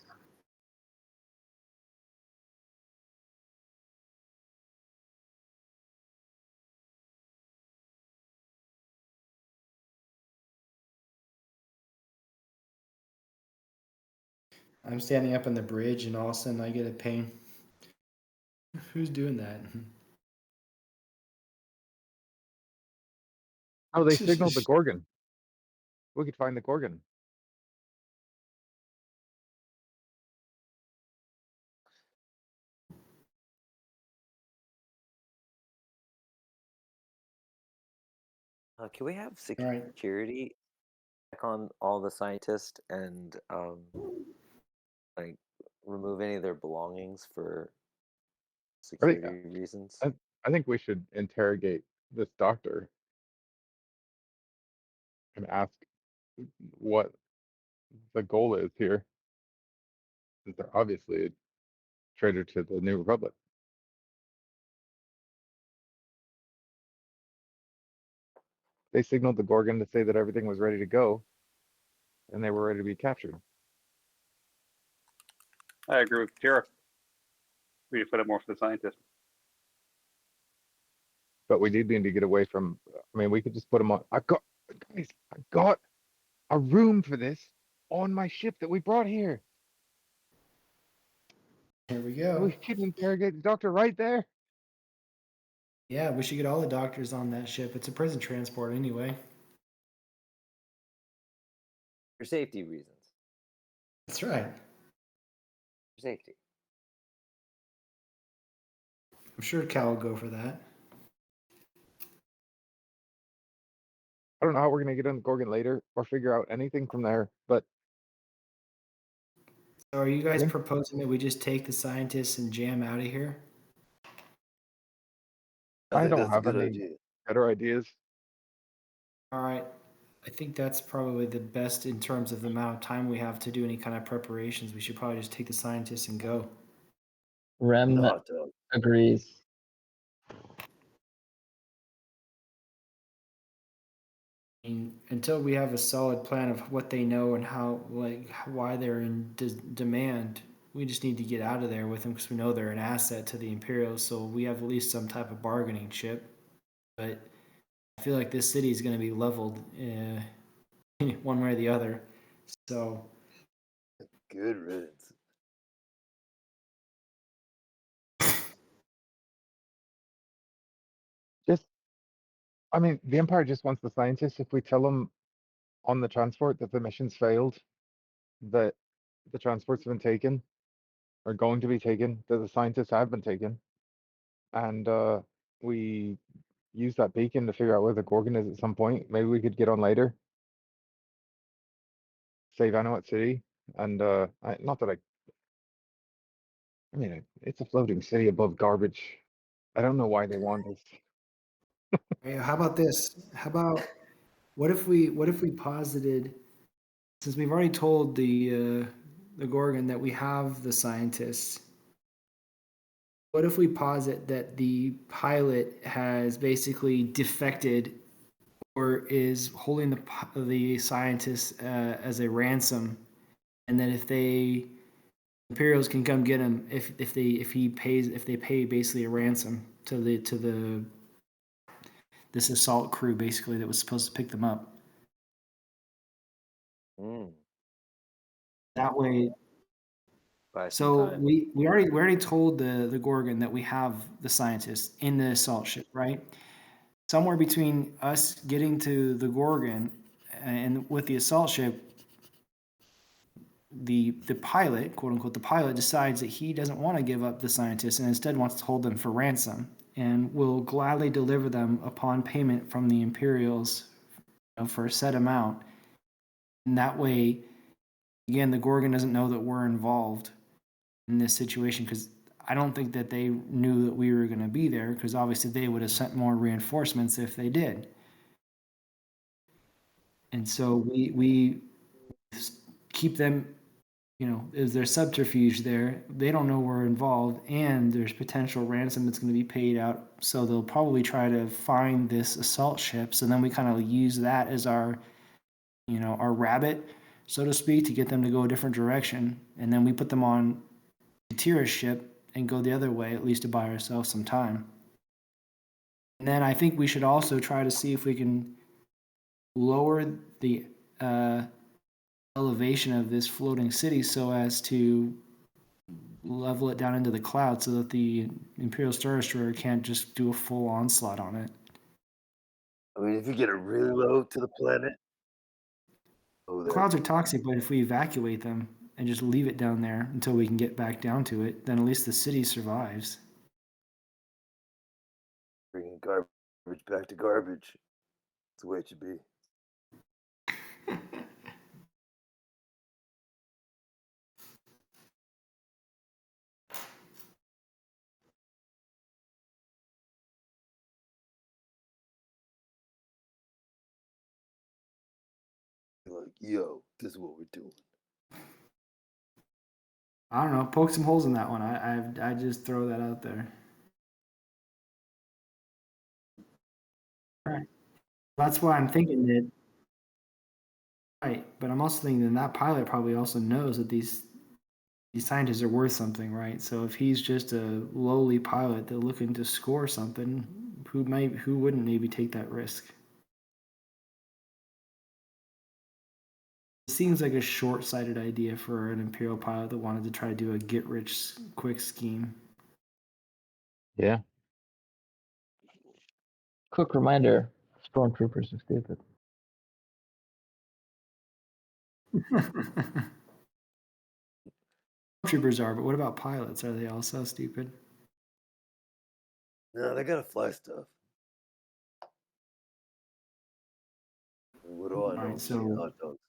I'm standing up on the bridge and all of a sudden I get a ping. Who's doing that? Oh, they signaled the Gorgon. We could find the Gorgon. Can we have All right. security check on all the scientists and like remove any of their belongings for Are they, security reasons? I think we should interrogate this doctor and ask what the goal is here. Since they're obviously a traitor to the New Republic. They signaled the Gorgon to say that everything was ready to go, and they were ready to be captured. I agree with Katira. We need to put it more for the scientist. But we did need to get away from. I mean, we could just put them on. Guys, I got a room for this on my ship that we brought here. Here we go. We can interrogate the doctor right there. Yeah, we should get all the doctors on that ship. It's a prison transport anyway. For safety reasons. That's right. For safety. I'm sure Cal will go for that. I don't know how we're gonna get on the Gorgon later or figure out anything from there, but So are you guys Yeah. proposing that we just take the scientists and jam out of here? I think don't that's a have good any idea. better ideas. All right. I think that's probably the best in terms of the amount of time we have to do any kind of preparations. We should probably just take the scientists and go. Rem The hot dog. agrees. And until we have a solid plan of what they know and how, why they're in demand, we just need to get out of there with them because we know they're an asset to the Imperial. So we have at least some type of bargaining chip. But I feel like this city is going to be leveled one way or the other. So Good riddance. I mean, the Empire just wants the scientists. If we tell them on the transport that the mission's failed, that the transport's been taken, or going to be taken, that the scientists have been taken, and we use that beacon to figure out where the Gorgon is at some point. Maybe we could get on later, save Anoat City, and not that I mean, it's a floating city above garbage. I don't know why they want us. hey, how about this? How about what if we posited, since we've already told the Gorgon that we have the scientists, what if we posit that the pilot has basically defected or is holding the scientists as a ransom, and that if they Imperials can come get him if they pay basically a ransom to this assault crew basically that was supposed to pick them up. Mm. That way, Buy some so time. we already told the Gorgon that we have the scientists in the assault ship, right? Somewhere between us getting to the Gorgon and with the assault ship, the pilot, quote unquote, the pilot decides that he doesn't want to give up the scientists and instead wants to hold them for ransom and will gladly deliver them upon payment from the Imperials, for a set amount. And that way, again, the Gorgon doesn't know that we're involved in this situation because I don't think that they knew that we were going to be there because obviously they would have sent more reinforcements if they did. And so we keep them, is there subterfuge there? They don't know we're involved, and there's potential ransom that's going to be paid out. So they'll probably try to find this assault ship. So then we kind of use that as our rabbit, so to speak, to get them to go a different direction. And then we put them on Katira's ship and go the other way, at least to buy ourselves some time. And then I think we should also try to see if we can lower the elevation of this floating city so as to level it down into the cloud so that the Imperial Star Destroyer can't just do a full onslaught on it. I mean, if you get it really low to the planet, The clouds are toxic, but if we evacuate them and just leave it down there until we can get back down to it, then at least the city survives. bringing garbage back to garbage. That's the way it should be. like, yo, this is what we're doing. I don't know. Poke some holes in that one. I just throw that out there. Right. That's why I'm thinking that. Right, but I'm also thinking that pilot probably also knows that these scientists are worth something, right? So if he's just a lowly pilot that's looking to score something, who wouldn't maybe take that risk? It seems like a short-sighted idea for an Imperial pilot that wanted to try to do a get-rich-quick scheme. Yeah. Quick reminder: stormtroopers are stupid. Troopers are, but what about pilots? Are they also stupid? No, they gotta fly stuff. What do I know? Alright, I'm so- seeing hot dogs.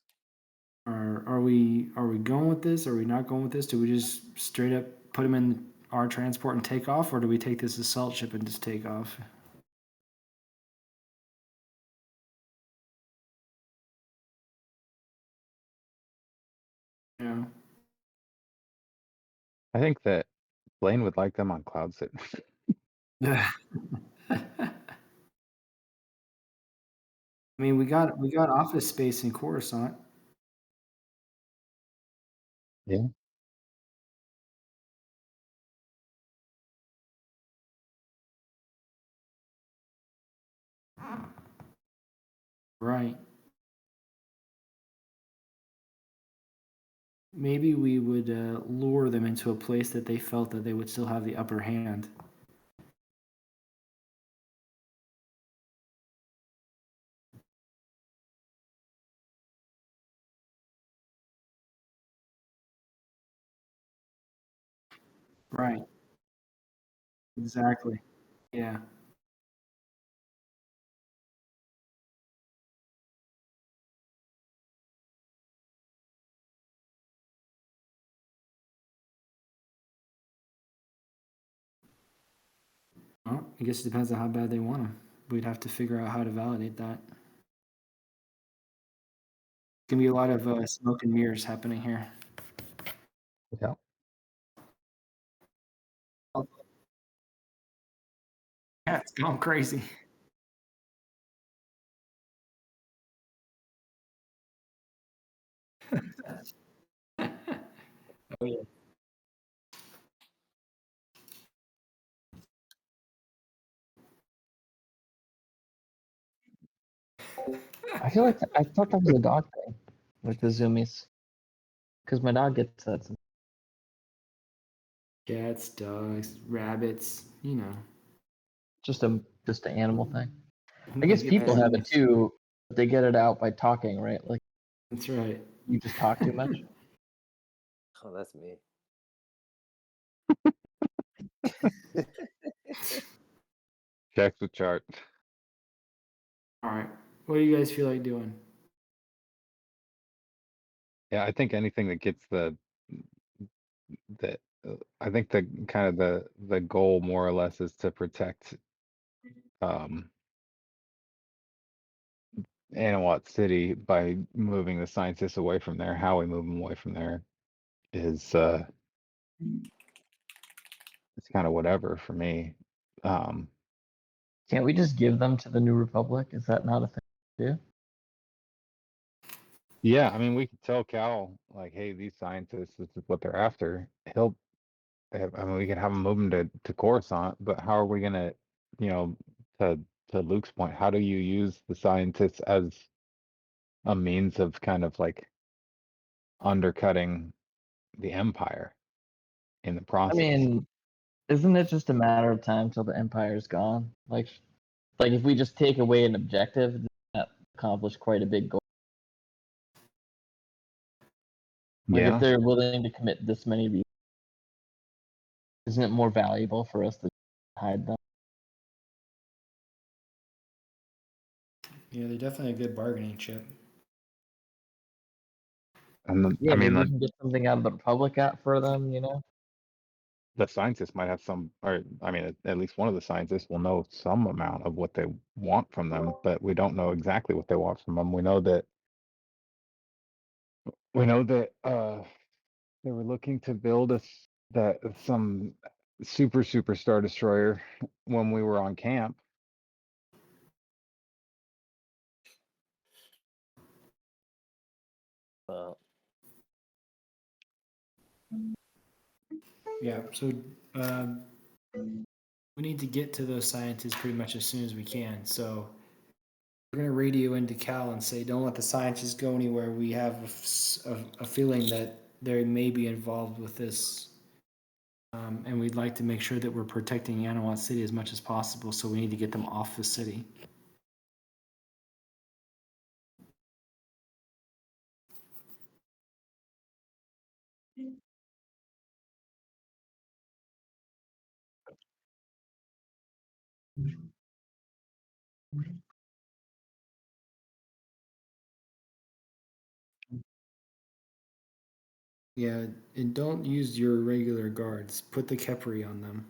Are we going with this? Are we not going with this? Do we just straight up put them in our transport and take off, or do we take this assault ship and just take off? Yeah. I think that Blaine would like them on Cloud City. I mean, we got office space in Coruscant. Yeah. Right. Maybe we would lure them into a place that they felt that they would still have the upper hand. Right. Exactly. Yeah. Well, I guess it depends on how bad they want them. We'd have to figure out how to validate that. Gonna be a lot of smoke and mirrors happening here. Yeah. Yeah, it's going crazy. Oh yeah. I feel like I thought that was a dog thing with the zoomies, because my dog gets that. Cats, dogs, rabbits, you know. Just an animal thing. I guess people have it too. But they get it out by talking, right? Like That's right. you just talk too much. Oh, that's me. Check the chart. All right. What do you guys feel like doing? Yeah, I think anything that gets the I think the kind of the goal more or less is to protect Anoat City by moving the scientists away from there. How we move them away from there is it's kind of whatever for me. Can't we just give them to the New Republic? Is that not a thing to do? Yeah, I mean, we could tell Cal like, hey, these scientists, this is what they're after. I mean, we could have them move them to Coruscant, but how are we gonna, you know, to Luke's point, how do you use the scientists as a means of kind of like undercutting the Empire in the I process? mean, isn't it just a matter of time till the Empire's gone? Like if we just take away an objective, that accomplished quite a big goal. Like Yeah. if they're willing to commit this many resources, isn't it more valuable for us to hide them? Yeah, they're definitely a good bargaining chip. And Yeah, I mean, maybe we can get something out of the Republic out for them, you know? the scientists might have some, or I mean, at least one of the scientists will know some amount of what they want from them, but we don't know exactly what they want from them. We know that We know that they were looking to build some super star destroyer when we were on camp. Well, Yeah, so we need to get to those scientists pretty much as soon as we can. So we're going to radio into Cal and say, don't let the scientists go anywhere. We have a feeling that they may be involved with this. And we'd like to make sure that we're protecting Anoat City as much as possible. So we need to get them off the city. Yeah, and don't use your regular guards. Put the Kepri on them.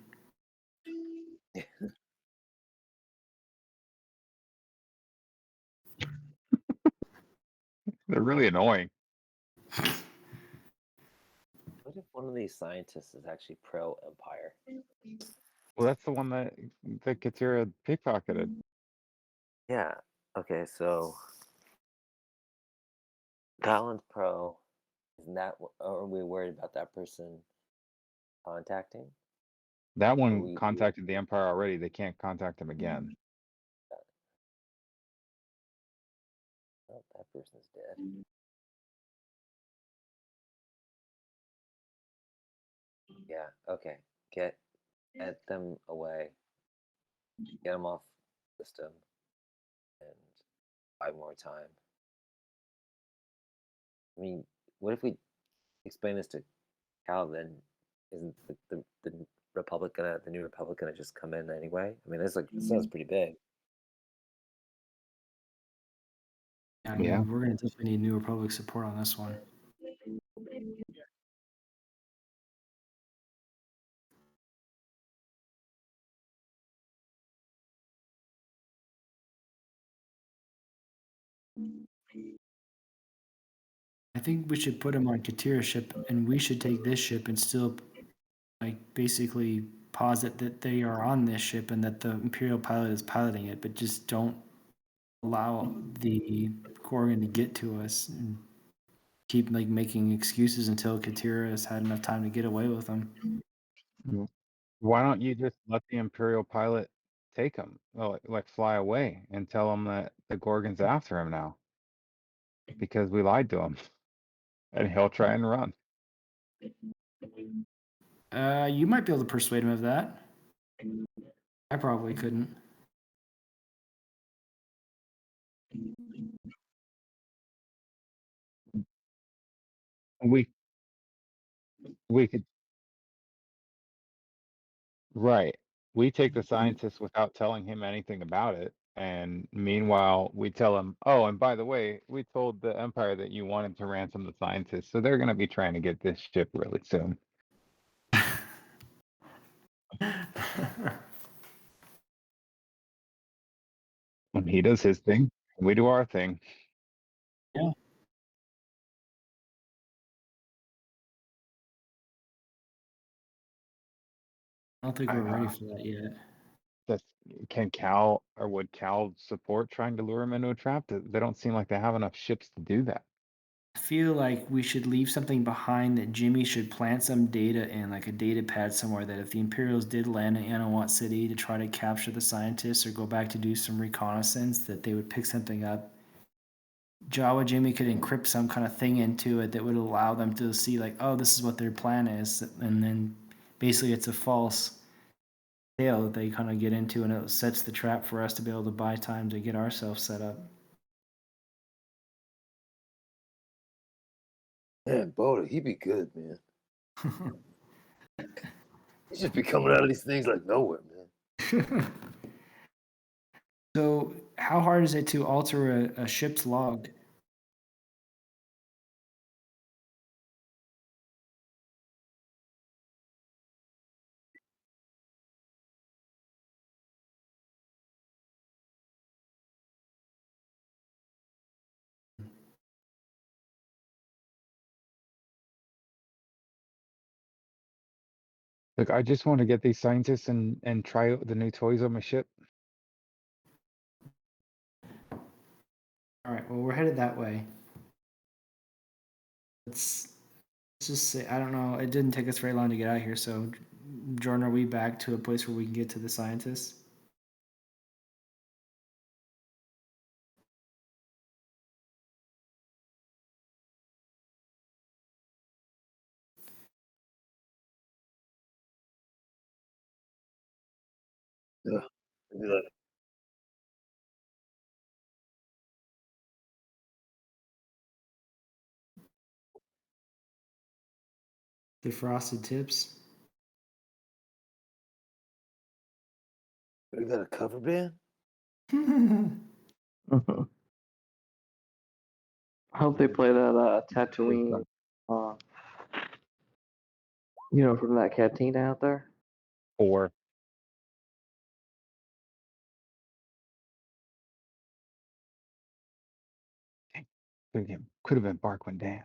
They're really annoying. what if one of these scientists is actually pro-Empire? Well, that's the one that Katira pickpocketed. Yeah. Okay, so Colin's pro. Isn't that? Are we worried about that person contacting? That one we- contacted the Empire already. They can't contact him again. Oh, that person's dead. Yeah. Okay. Get them away. Get them off the system, and buy more time. I mean, what if we explain this to Cal? Then isn't the Republic the new Republic gonna just come in anyway? I mean, this sounds pretty big. I mean, Yeah. we're going to definitely need New Republic support on this one. I think we should put him on Katira's ship, and we should take this ship and still, like, basically posit that they are on this ship and that the Imperial pilot is piloting it, but just don't allow the Gorgon to get to us and keep like making excuses until Katira has had enough time to get away with them. Why don't you just let the Imperial pilot take him, like fly away, and tell him that the Gorgon's after him now because we lied to him, and he'll try and run. You might be able to persuade him of that. I probably couldn't. We could, right. We take the scientist without telling him anything about it, and meanwhile we tell him, oh, and by the way, we told the Empire that you wanted to ransom the scientists, so they're going to be trying to get this ship really soon. And he does his thing, we do our thing. Yeah. I don't think we're ready for that yet. Can Cal or would Cal support trying to lure him into a trap? They don't seem like they have enough ships to do that. I feel like we should leave something behind that Jimmy should plant some data in, like a data pad somewhere, that if the Imperials did land in Anoat City to try to capture the scientists or go back to do some reconnaissance, that they would pick something up. Jawa Jimmy could encrypt some kind of thing into it that would allow them to see, like, oh, this is what their plan is, and then basically it's a false tale that they kind of get into, and it sets the trap for us to be able to buy time to get ourselves set up. Man, Bota, he'd be good, man. He's just be coming out of these things like nowhere, man. So, how hard is it to alter a ship's log? Look, I just want to get these scientists and try out the new toys on my ship. All right. Well, we're headed that way. Let's just say I don't know. It didn't take us very long to get out of here. So, Jordan, are we back to a place where we can get to the scientists? Yeah. Do that. The frosted tips. We got a cover band? I hope they play that Tatooine, from that cantina out there. Or could have been Barkwin Dan.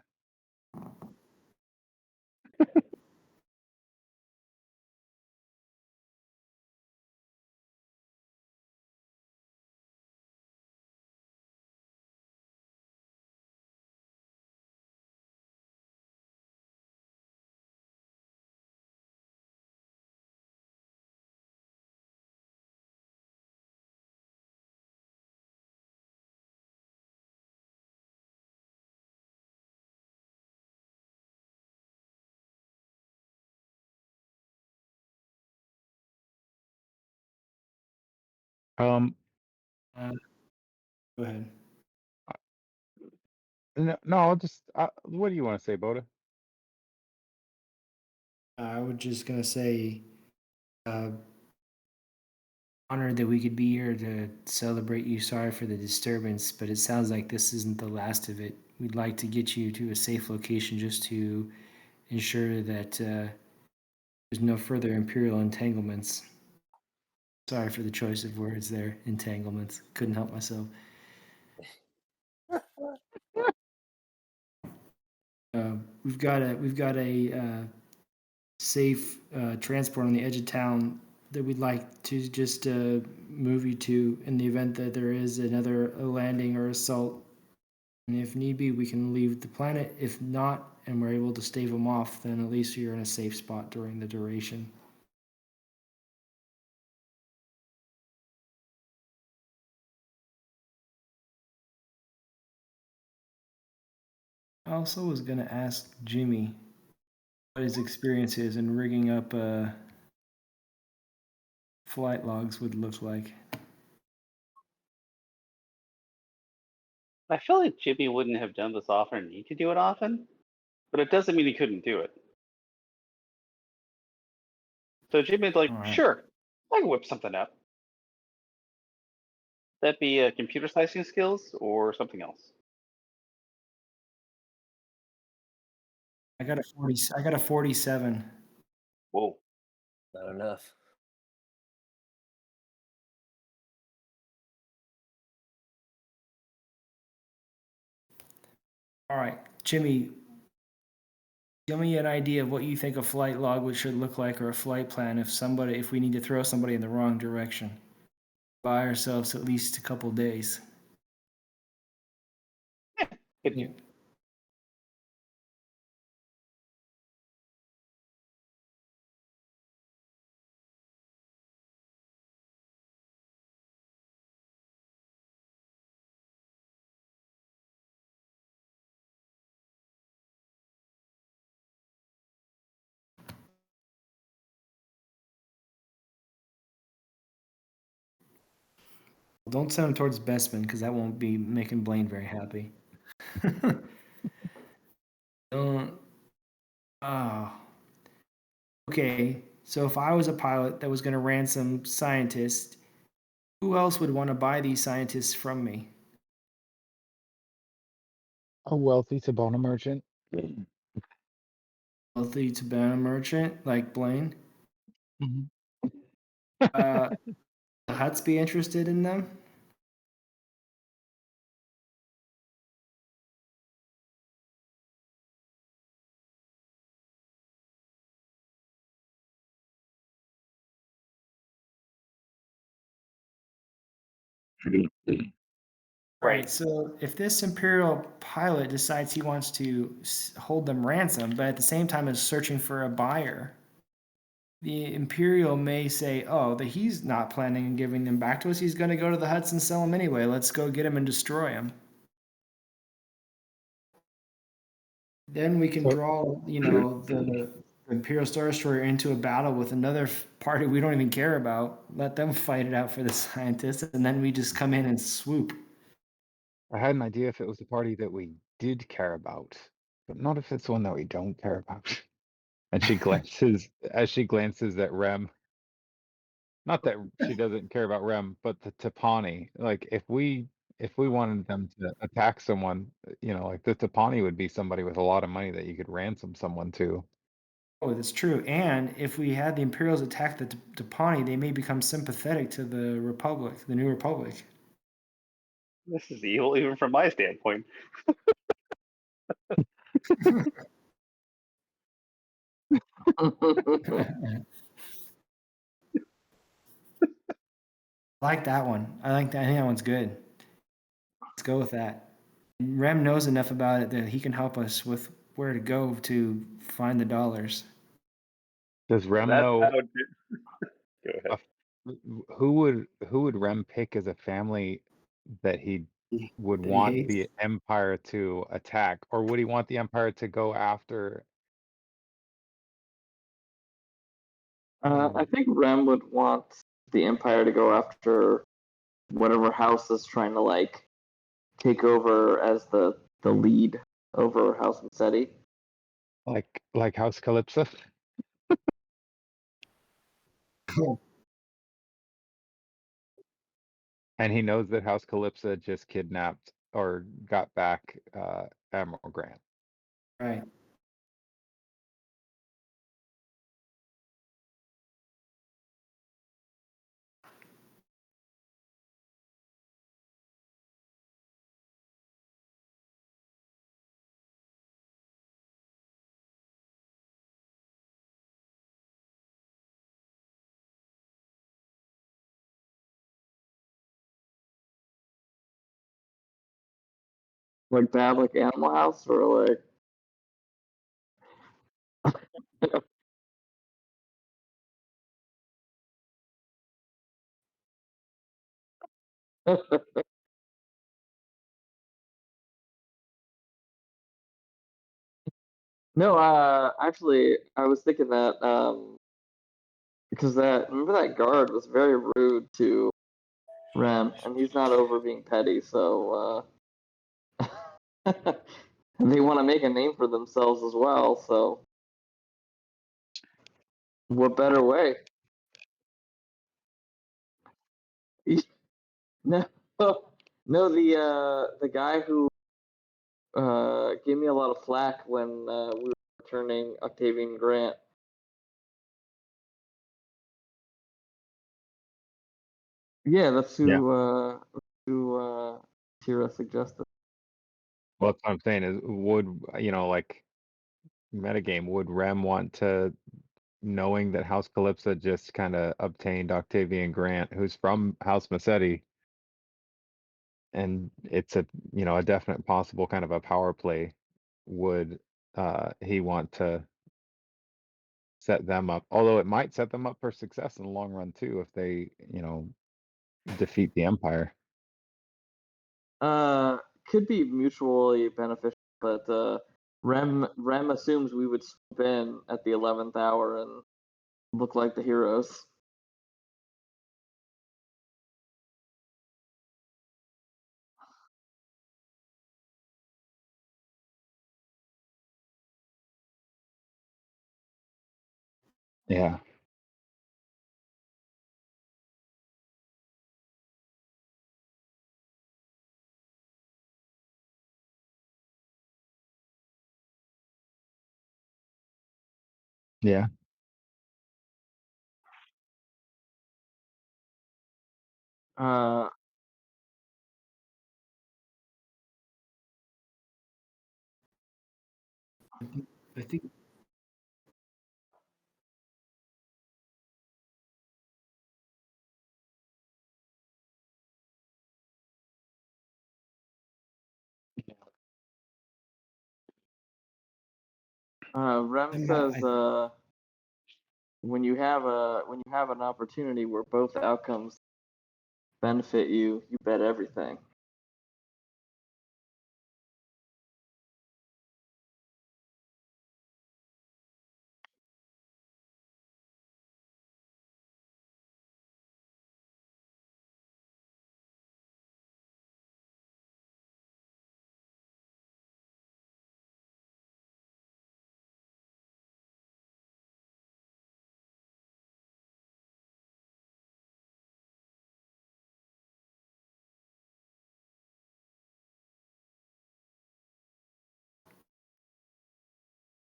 Go ahead. No, I'll just. What do you want to say, Bota? I was just gonna say, honored that we could be here to celebrate you. Sorry for the disturbance, but it sounds like this isn't the last of it. We'd like to get you to a safe location just to ensure that there's no further Imperial entanglements. Sorry for the choice of words there, entanglements. Couldn't help myself. We've got a safe transport on the edge of town that we'd like to just move you to in the event that there is another landing or assault. And if need be, we can leave the planet. If not, and we're able to stave them off, then at least you're in a safe spot during the duration. I also was going to ask Jimmy what his experience is in rigging up flight logs would look like. I feel like Jimmy wouldn't have done this often or need to do it often, but it doesn't mean he couldn't do it. So Jimmy's like, All right. sure, I can whip something up. That be computer slicing skills or something else? I got a 47. Whoa. Not enough. All right, Jimmy, give me an idea of what you think a flight log should look like, or a flight plan if we need to throw somebody in the wrong direction. Buy ourselves at least a couple days. Yeah. Don't send them towards Bestman, because that won't be making Blaine very happy. Don't. Oh. Okay, so if I was a pilot that was going to ransom scientists, who else would want to buy these scientists from me? A wealthy Tabona merchant. Wealthy Tabana merchant like Blaine? Mhm. The Huts be interested in them? Right. So if this Imperial pilot decides he wants to hold them ransom, but at the same time is searching for a buyer, the Imperial may say, "Oh, that he's not planning on giving them back to us. He's going to go to the huts and sell them anyway. Let's go get him and destroy him." Then we can So- draw, the Imperial Star Destroyer into a battle with another party we don't even care about. Let them fight it out for the scientists, and then we just come in and swoop. I had an idea if it was a party that we did care about, but not if it's one that we don't care about. And she glances as she glances at Rem. Not that she doesn't care about Rem, but the Tapani. Like if we wanted them to attack someone, like the Tapani would be somebody with a lot of money that you could ransom someone to. Oh, that's true. And if we had the Imperials attack the Depani, they may become sympathetic to the Republic, the New Republic. This is evil, even from my standpoint. I like that one. I think that one's good. Let's go with that. Rem knows enough about it that he can help us with where to go to find the dollars. Does Rem That know would be... Go ahead. who would Rem pick as a family that he would That he want hates. the Empire to attack, or would he want the Empire to go after? I think Rem would want the Empire to go after whatever house is trying to take over as the lead over House Massetti. Like House Calypso? And he knows that House Calypso just kidnapped or got back Admiral Grant. Right. Like bad, like Animal House, or like. No, actually, I was thinking that because remember that guard was very rude to Rem, and he's not over being petty, so and they want to make a name for themselves as well. So, what better way? No, no, the guy who gave me a lot of flack when we were returning Octavian Grant. Yeah, that's who Tira suggested. Well, that's what I'm saying is would like metagame, would Rem want to, knowing that House Calypso just kind of obtained Octavian Grant, who's from House Massetti, and it's a definite possible kind of a power play, would he want to set them up? Although it might set them up for success in the long run too if they defeat the Empire. Could be mutually beneficial, but Rem assumes we would swoop in at the 11th hour and look like the heroes. Yeah. Yeah. Uh, I think Rem Somehow says, when you have an opportunity where both outcomes benefit you, you bet everything.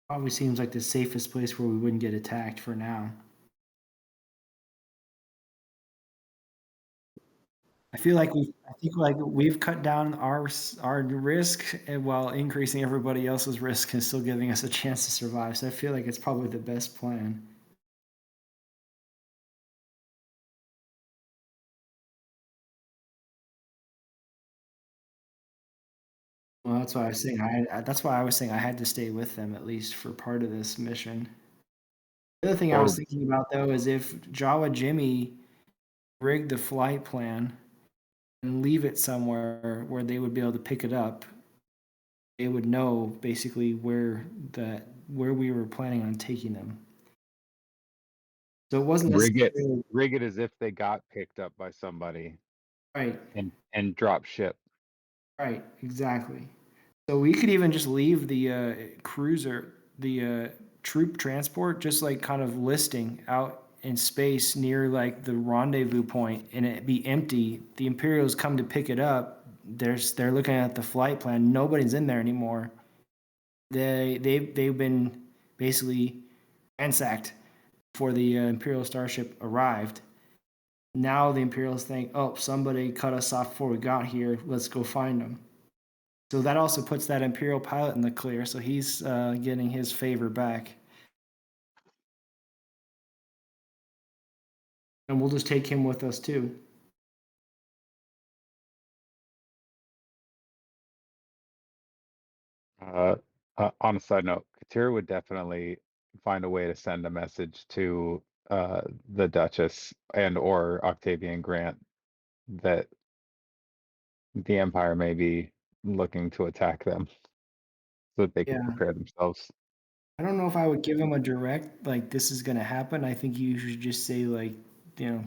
probably seems like the safest place where we wouldn't get attacked for now. I think like we've cut down our risk while increasing everybody else's risk and still giving us a chance to survive. So I feel like it's probably the best plan. Well, that's why I was saying that's why I was saying I had to stay with them at least for part of this mission. The other thing I Or- was thinking about though is if Jawa Jimmy rigged the flight plan and leave it somewhere where they would be able to pick it up, they would know basically where we were planning on taking them. So it wasn't Rig necessarily it as if they got picked up by somebody right, and drop ship. right, exactly. So we could even just leave the cruiser, the troop transport, just like kind of listing out in space near like the rendezvous point, and it be empty. The Imperials come to pick it up. They're looking at the flight plan. Nobody's in there anymore. They've been basically ransacked before the Imperial starship arrived. Now the Imperials think, oh, somebody cut us off before we got here. Let's go find them. So that also puts that Imperial pilot in the clear. So he's getting his favor back. And we'll just take him with us too. On a side note, Katira would definitely find a way to send a message to the Duchess and or Octavian Grant that the Empire may be looking to attack them so that they can Yeah. prepare themselves. I don't know if I would give him a direct, like, this is going to happen. I think you should just say, like, you know,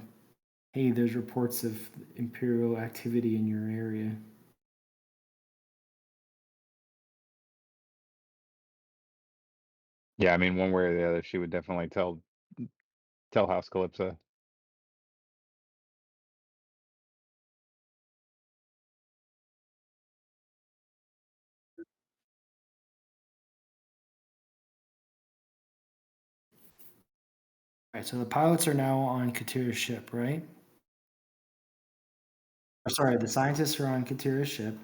hey, there's reports of Imperial activity in your area. Yeah, I mean, one way or the other, she would definitely tell House Calypso. All right, so the pilots are now on Katira's ship, right? Or sorry, the scientists are on Katira's ship.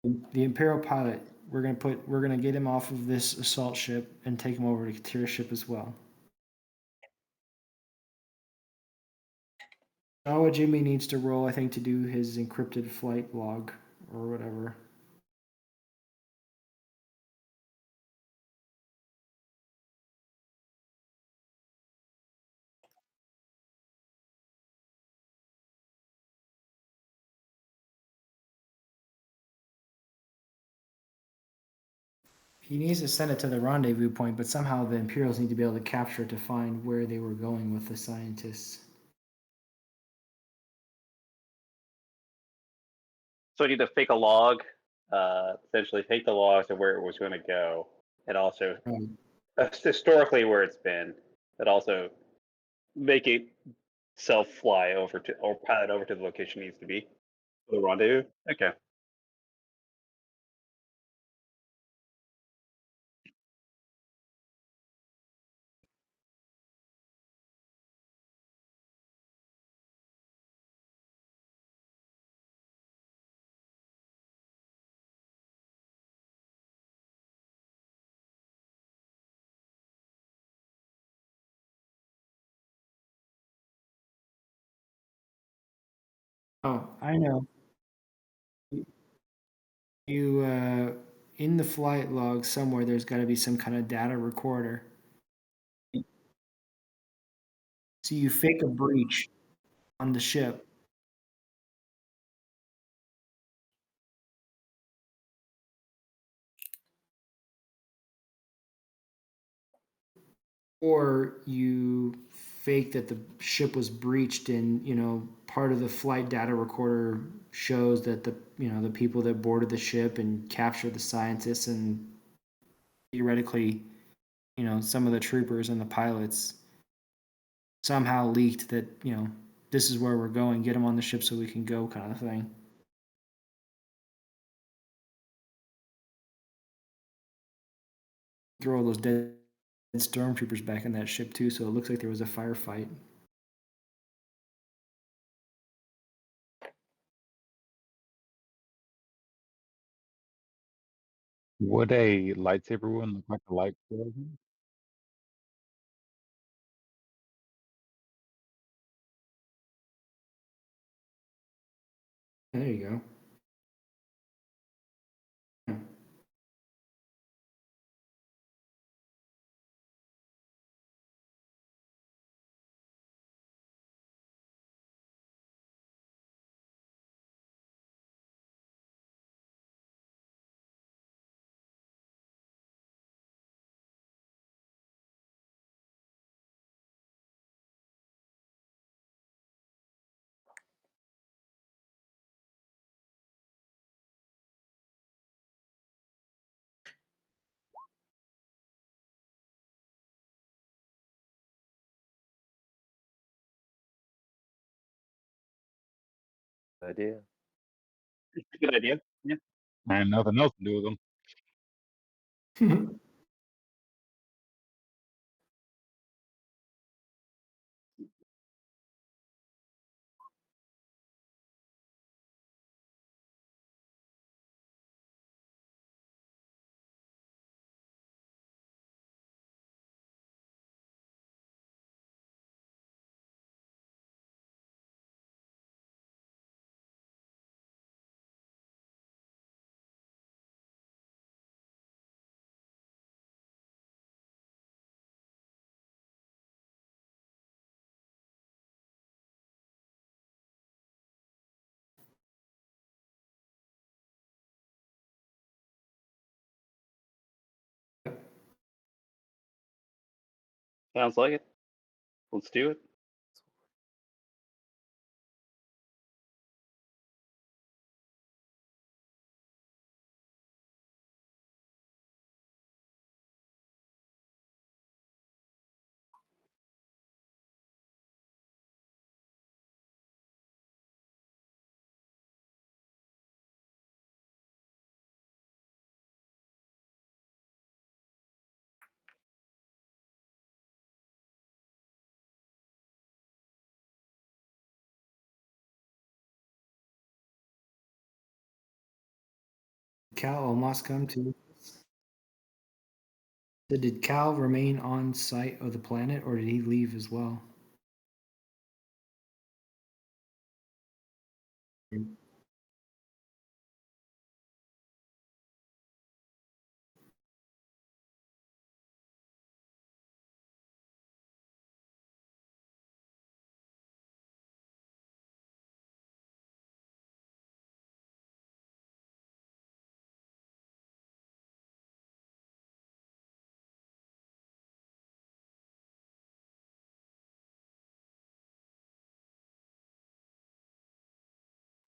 The Imperial pilot, we're gonna get him off of this assault ship and take him over to Katira's ship as well. Jawa Jimmy needs to roll, I think, to do his encrypted flight log or whatever. He needs to send it to the rendezvous point, but somehow the Imperials need to be able to capture it to find where they were going with the scientists. So I need to fake a log, essentially fake the logs of where it was going to go, and also historically where it's been, but also make it self fly over to or pilot over to the location it needs to be. The rendezvous. Okay. Oh, I know. You in the flight log somewhere, there's got to be some kind of data recorder. So you fake a breach on the ship. Or you fake that the ship was breached and, part of the flight data recorder shows that the people that boarded the ship and captured the scientists and theoretically, some of the troopers and the pilots somehow leaked that, this is where we're going, get them on the ship so we can go, kind of thing. Throw all those dead stormtroopers back in that ship too, so it looks like there was a firefight. Would a lightsaber one look like a lightsaber? There you go. Yeah. Idea. It's a good idea. Yeah. And nothing else to do with them. Sounds like it. Let's do it. Cal almost come to. So did Cal remain on site of the planet, or did he leave as well?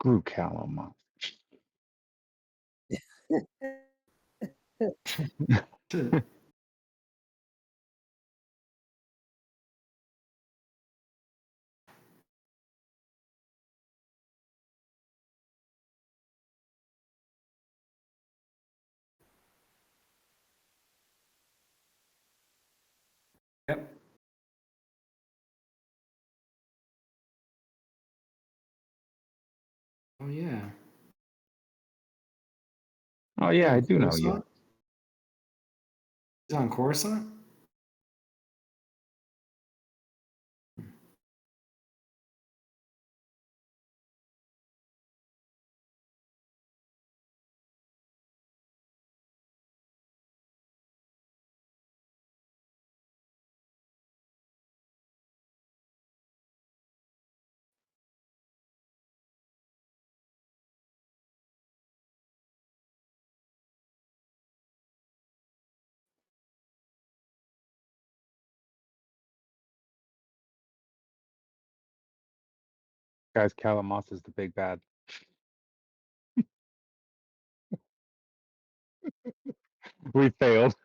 Screw Callum. Yep. Oh yeah. Oh yeah, On I do know you. Coruscant? He's on Coruscant? Guys, Calamas is the big bad. We failed.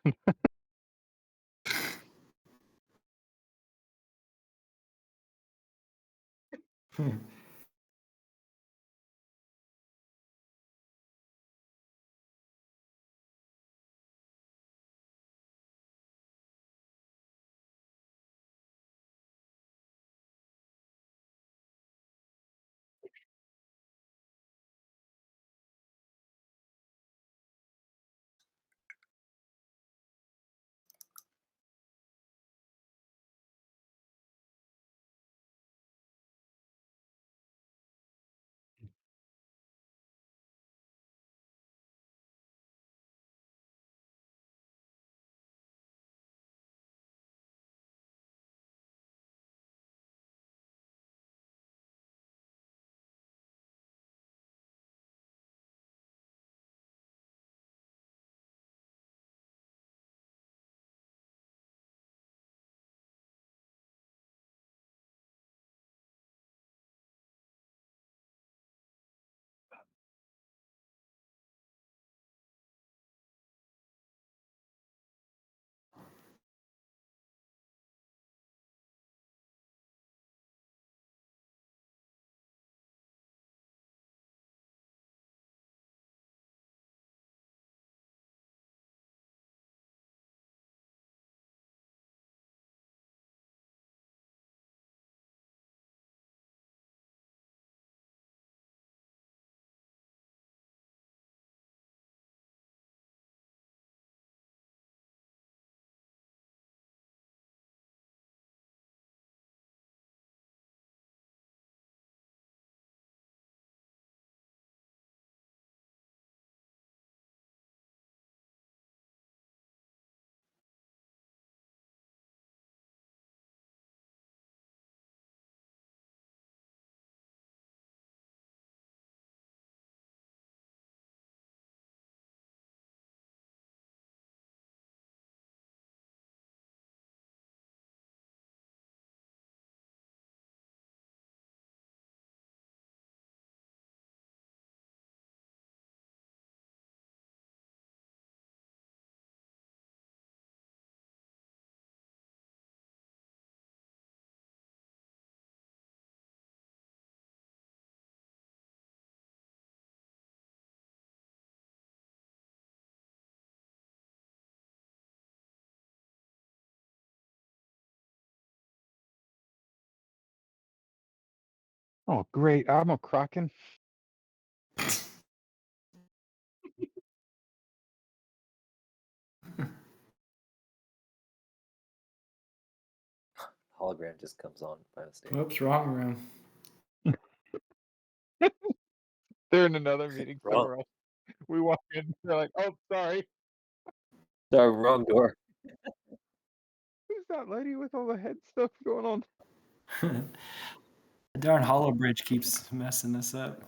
Oh, great. I'm a Kraken. Hologram just comes on by mistake. Oops, wrong room. They're in another meeting Wrong. somewhere else. We walk in, they're like, oh, sorry. Sorry, wrong door. Who's that lady with all the head stuff going on? The darn hollow bridge keeps messing us up.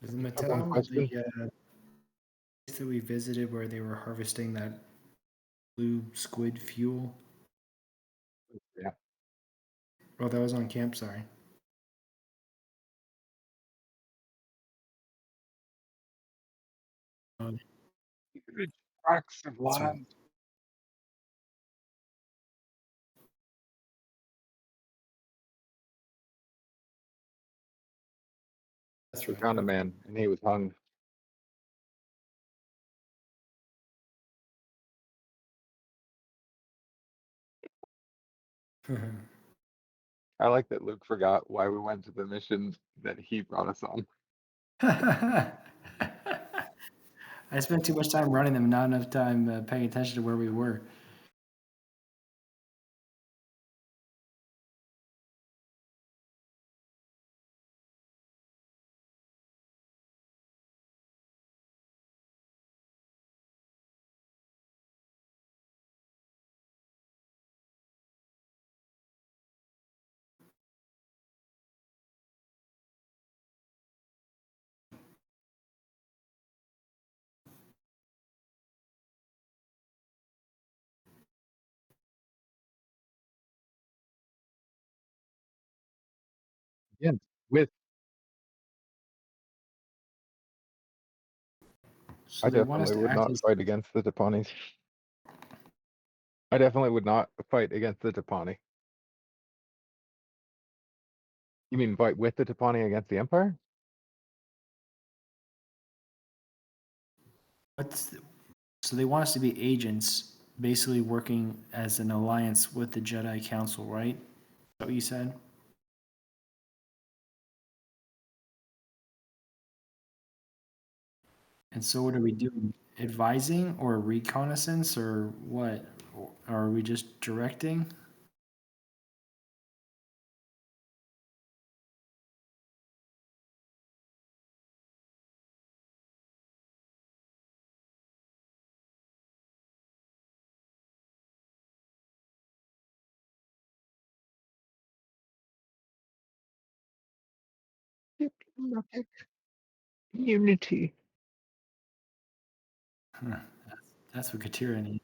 Was one Mattel question. the place that we visited where they were harvesting that blue squid fuel? Yeah. Oh, that was on camp. Sorry. Oh, Tracts of That's right. land. that's We right. found a man, and he was hung. I like that Luke forgot why we went to the mission that he brought us on. I spent too much time running them, not enough time paying attention to where we were. Again, with So I they want us definitely to would act not as fight against the Tapanis. I definitely would not fight against the Tapani. You mean fight with the Tapani against the Empire? so they want us to be agents, basically working as an alliance with the Jedi Council, right? Is that what you said? And so what are we doing? Advising or reconnaissance or what? Or are we just directing? Diplomatic unity. Huh, that's what Katira needs.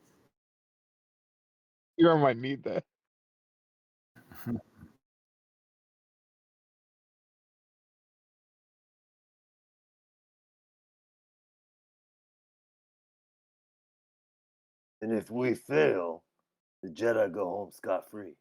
You might need that. And if we fail, the Jedi go home scot free.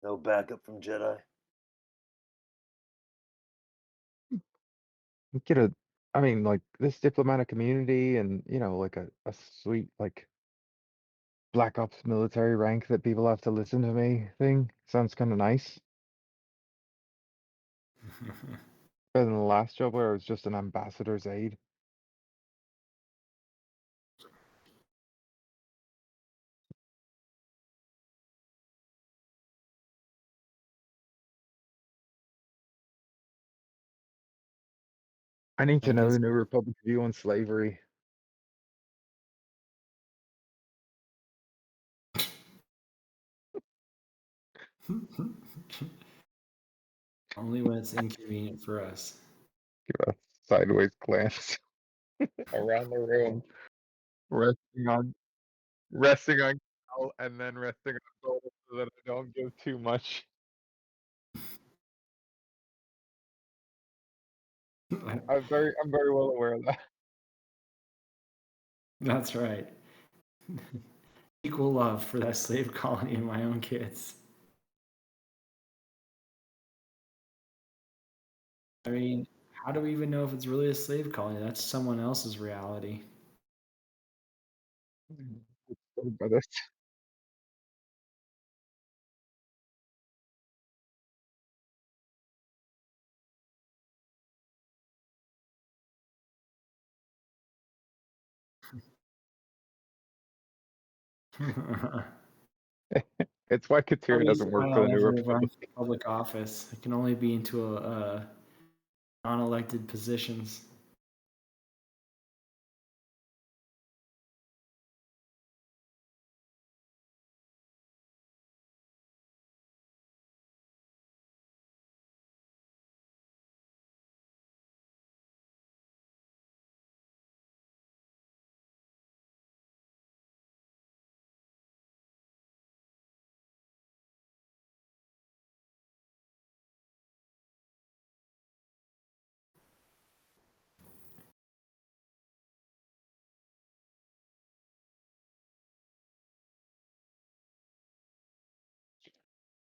No backup from Jedi. Get a, I mean, like this diplomatic community, and like a sweet like Black Ops military rank that people have to listen to me thing sounds kind of nice. Better than the last job where I was just an ambassador's aide. I need to I know guess the New Republic's view on slavery. only when it's inconvenient for us. Give a sideways glance around the room, resting on Cal and then resting on Bota so that I don't give too much. I'm very well aware of that. That's right. Equal love for that slave colony and my own kids. I mean, how do we even know if it's really a slave colony? That's someone else's reality. By this. It's why Katira doesn't work for the New ever run Republic. for public office. It can only be into non-elected positions.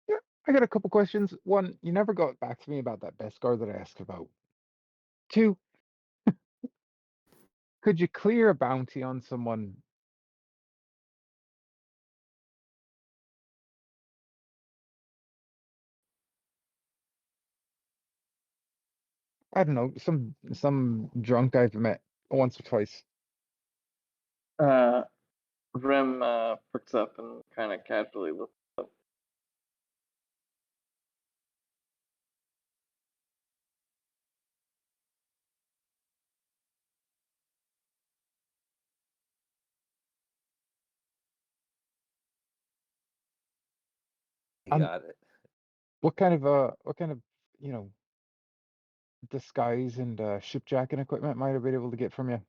Yeah, I got a couple questions. One, you never got back to me about that Beskar that I asked about. Two, could you clear a bounty on someone? I don't know, some drunk I've met once or twice. Rem perks up and kind of casually looks up. You Um, got it. what kind of, you know, disguise and shipjacking equipment might have been able to get from you?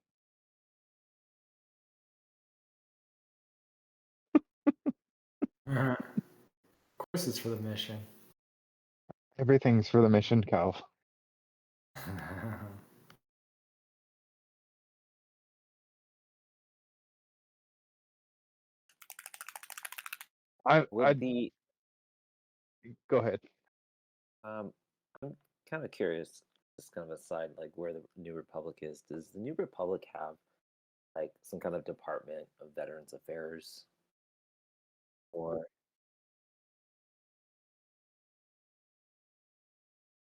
Of course, it's for the mission. Everything's for the mission, Cal. I Would the go ahead. I'm kind of curious, just kind of aside, like where the New Republic is. Does the New Republic have like some kind of department of Veterans Affairs, or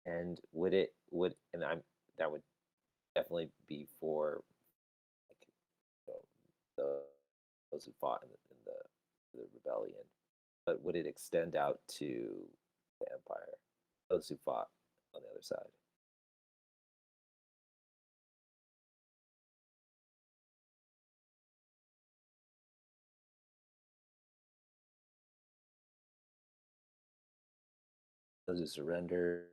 and would and I'm that would definitely be for like you know, those who fought in the rebellion, but would it extend out to the Empire, those who fought on the other side? Those who surrendered.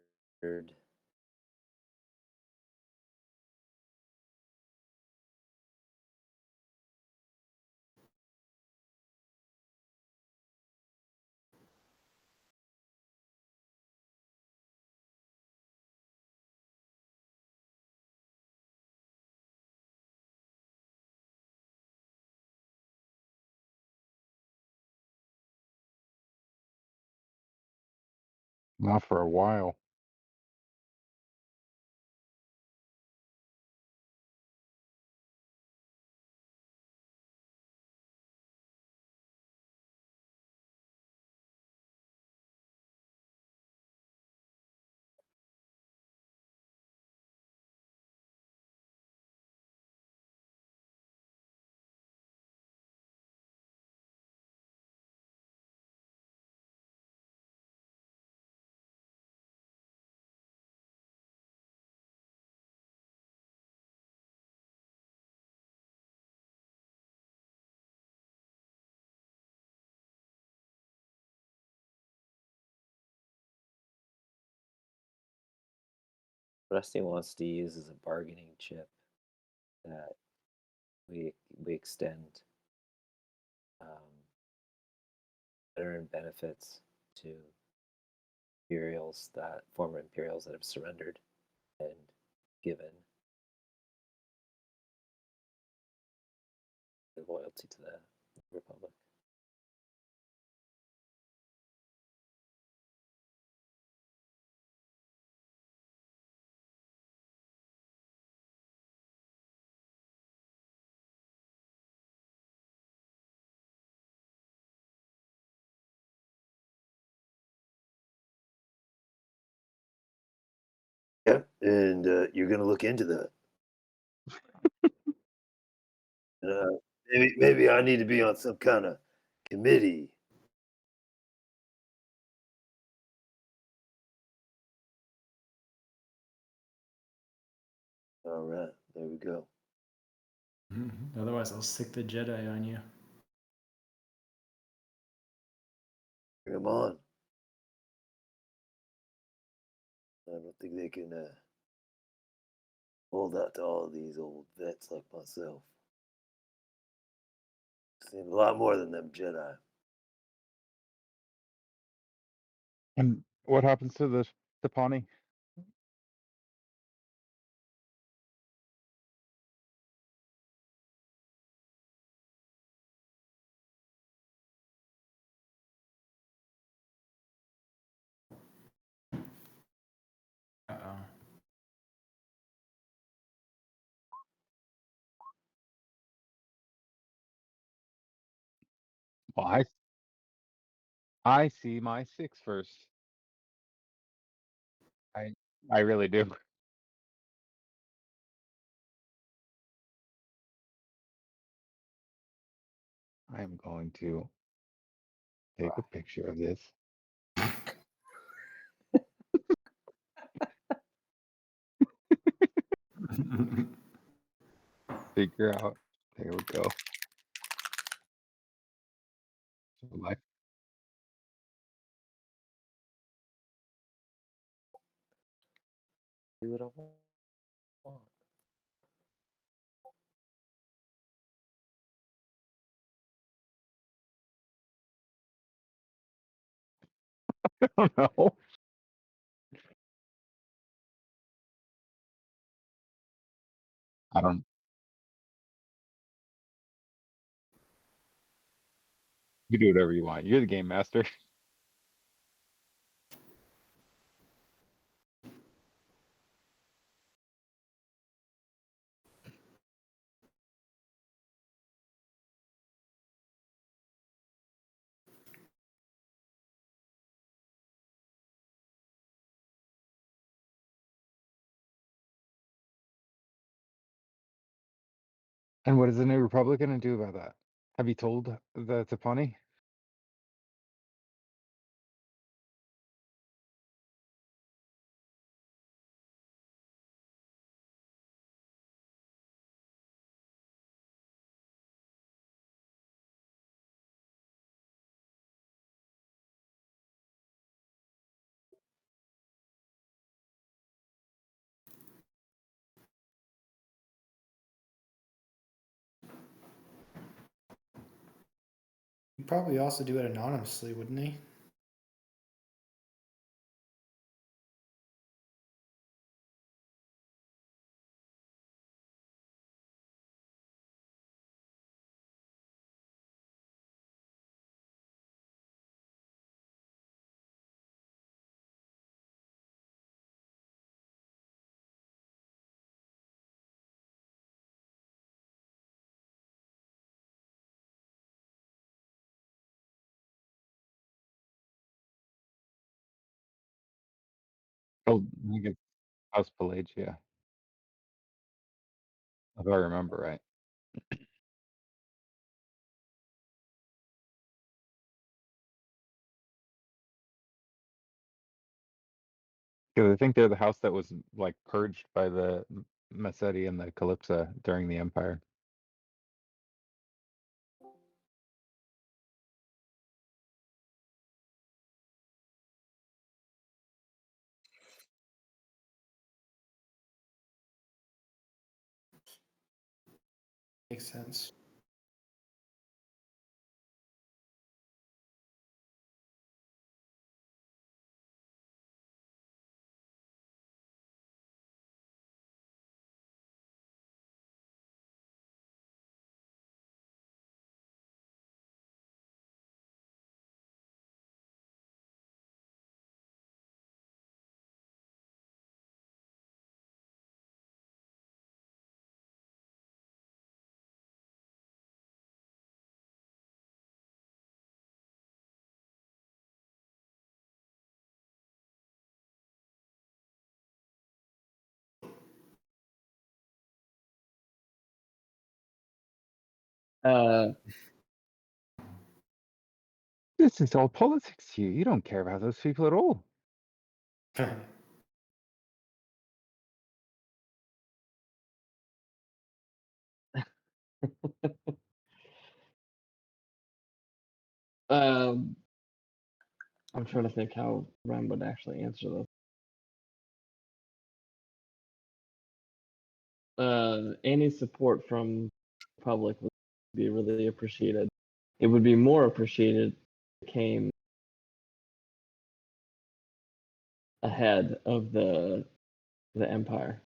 Not for a while. Rusty wants to use as a bargaining chip that we extend um, veteran benefits to former Imperials that have surrendered and given their loyalty to the Republic. Yeah, and you're going to look into that. Maybe I need to be on some kind of committee All right, there we go. Otherwise, I'll sick the Jedi on you. Bring 'em on. I don't think they can hold out to all these old vets like myself. Seen a lot more than them Jedi. And what happens to the Pawnee? Uh-oh. Well, I see my 6 first. I really do. I'm going to take a picture of this. Figure out. There we go. So like, Do what I want. I don't know. I don't. You do whatever you want. You're the game master. And what is the New Republic going to do about that? Have you told the Tapani? He'd probably also do it anonymously, wouldn't he? Oh, I think it's House Pelagia, if I remember right. Because I think they're the house that was like purged by the Massetti and the Calypsa during the Empire. Makes sense. Uh, This is all politics to you. You don't care about those people at all. I'm trying to think how Rem would actually answer this. Any support from the public would be really appreciated. It would be more appreciated if it came ahead of the Empire.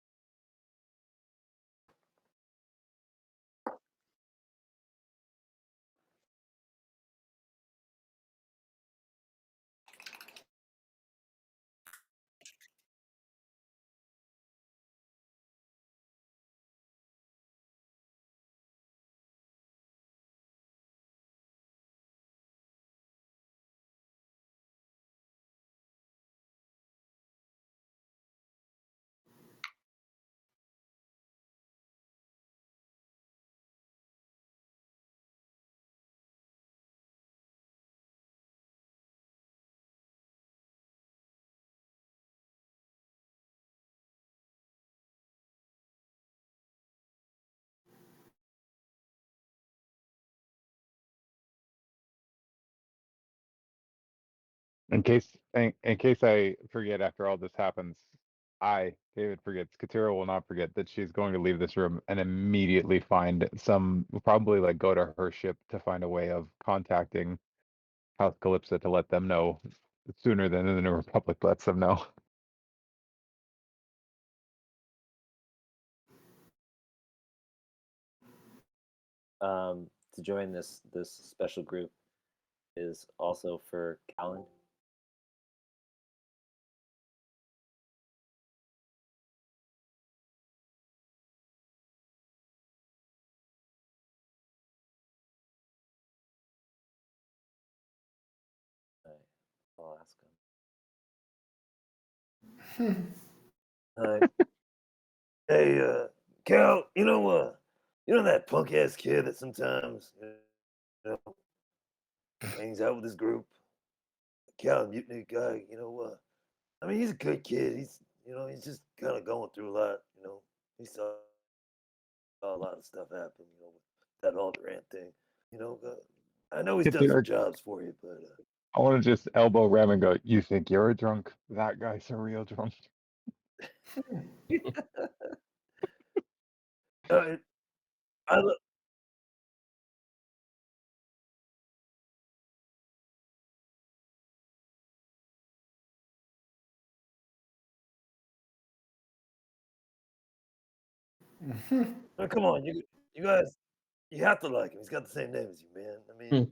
In case I forget after all this happens, David, forgets. Katira will not forget that she's going to leave this room and immediately find probably like go to her ship to find a way of contacting House Calypso to let them know sooner than the New Republic lets them know. To join this special group is also for Callan. I'll ask him. Hey, Cal, you know that punk ass kid that sometimes hangs out with his group? Cal, mutiny guy, I mean, he's a good kid. He's just kind of going through a lot, He saw a lot of stuff happen, with that Alderaan thing. I know he's done some jobs for you, but I want to just elbow Rem and go, "You think you're a drunk? That guy's a real drunk." I look. Oh, come on, you guys, you have to like him. He's got the same name as you, man. I mean,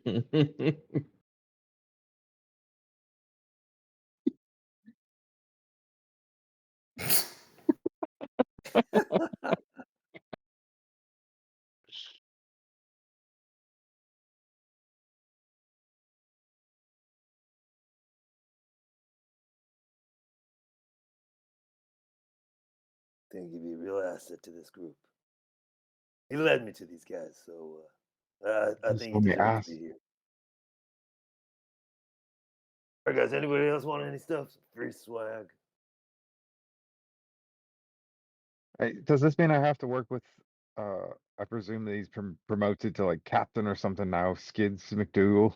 I think he'd be a real asset to this group. He led me to these guys, so I Just think let he me deserves ask. to be here. All right, guys. Anybody else want any stuff? Some free swag. Hey, does this mean I have to work with? I presume that he's promoted to like captain or something now. Skids McDougal.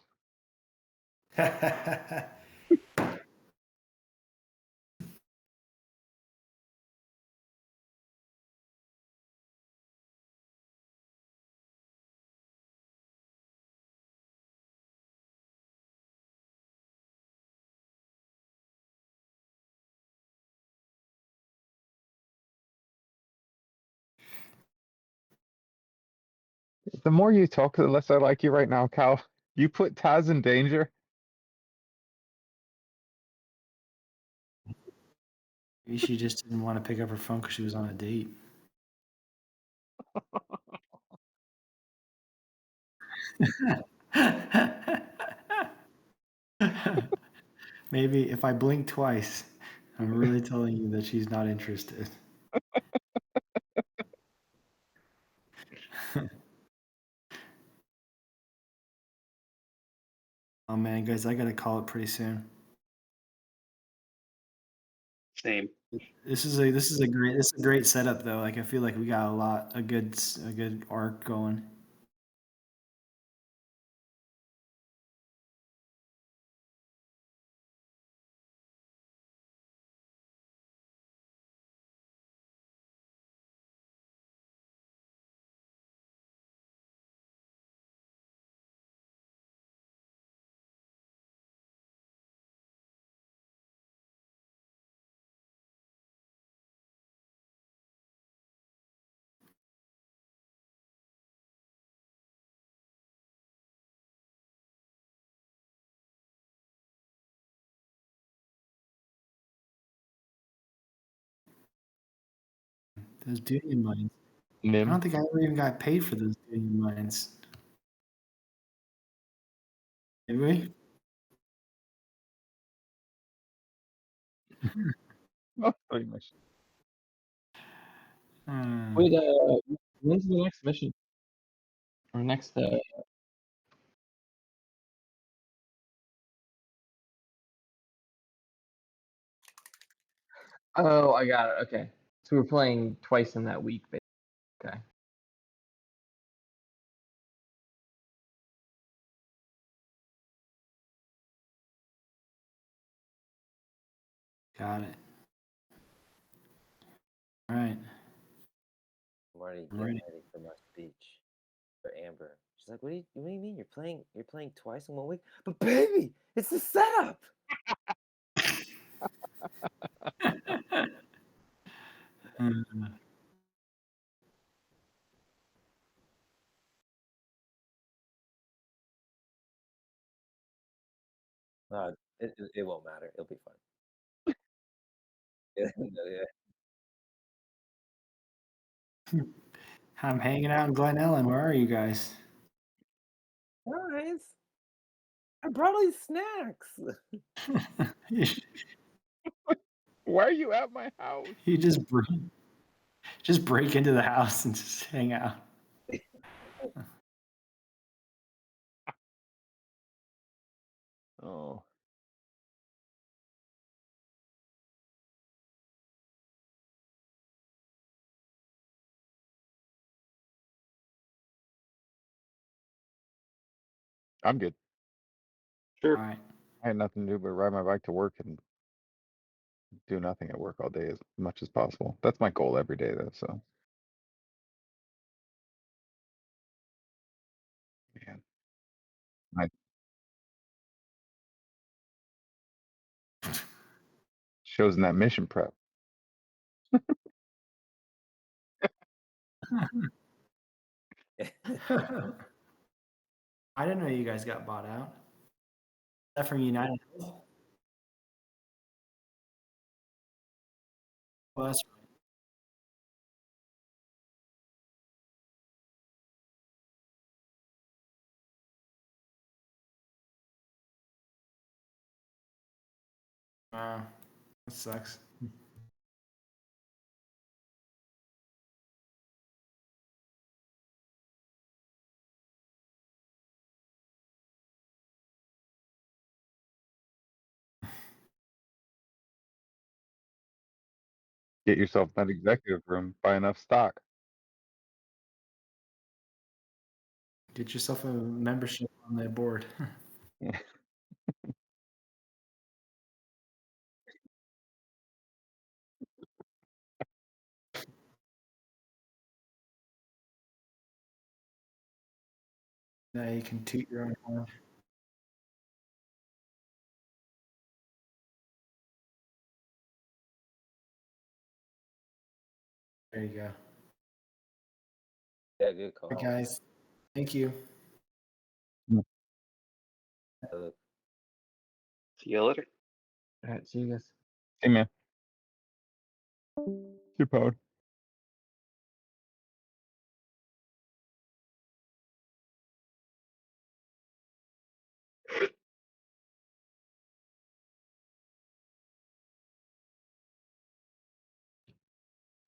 The more you talk, the less I like you right now, Cal. You put Taz in danger. Maybe she just didn't want to pick up her phone because she was on a date. Maybe if I blink twice, I'm really telling you that she's not interested. Oh man, guys, I gotta call it pretty soon. Same. This is a great setup though. Like I feel like we got a good arc going. Those Dunian mines. I Nim. don't think I ever even got paid for those Dunian mines. Did we? Oh, pretty much. Wait, when's the next mission? Or next? Oh, I got it. Okay, so we're playing twice in that week. Okay. Got it. All right. I'm already I'm getting ready. ready for my speech for Amber. She's like, what do you mean? You're playing twice in 1 week? But baby, it's the setup. It won't matter. It'll be fun. Yeah, yeah. I'm hanging out in Glen Ellen. Where are you guys? Guys, I brought all these snacks. Why are you at my house? You just break into the house and just hang out. Oh. I'm good. Sure. All right. I had nothing to do but ride my bike to work and do nothing at work all day as much as possible. That's my goal every day, though. So, man, I shows in that mission prep. I didn't know you guys got bought out. Is that from United Health? Well, that's right. Wow. That sucks. Get yourself that executive room. Buy enough stock. Get yourself a membership on their board. Now you can toot your own horn. There you go. Yeah, good call. All right, guys. Thank you. See you later. All right, see you guys. Hey, man. Your power.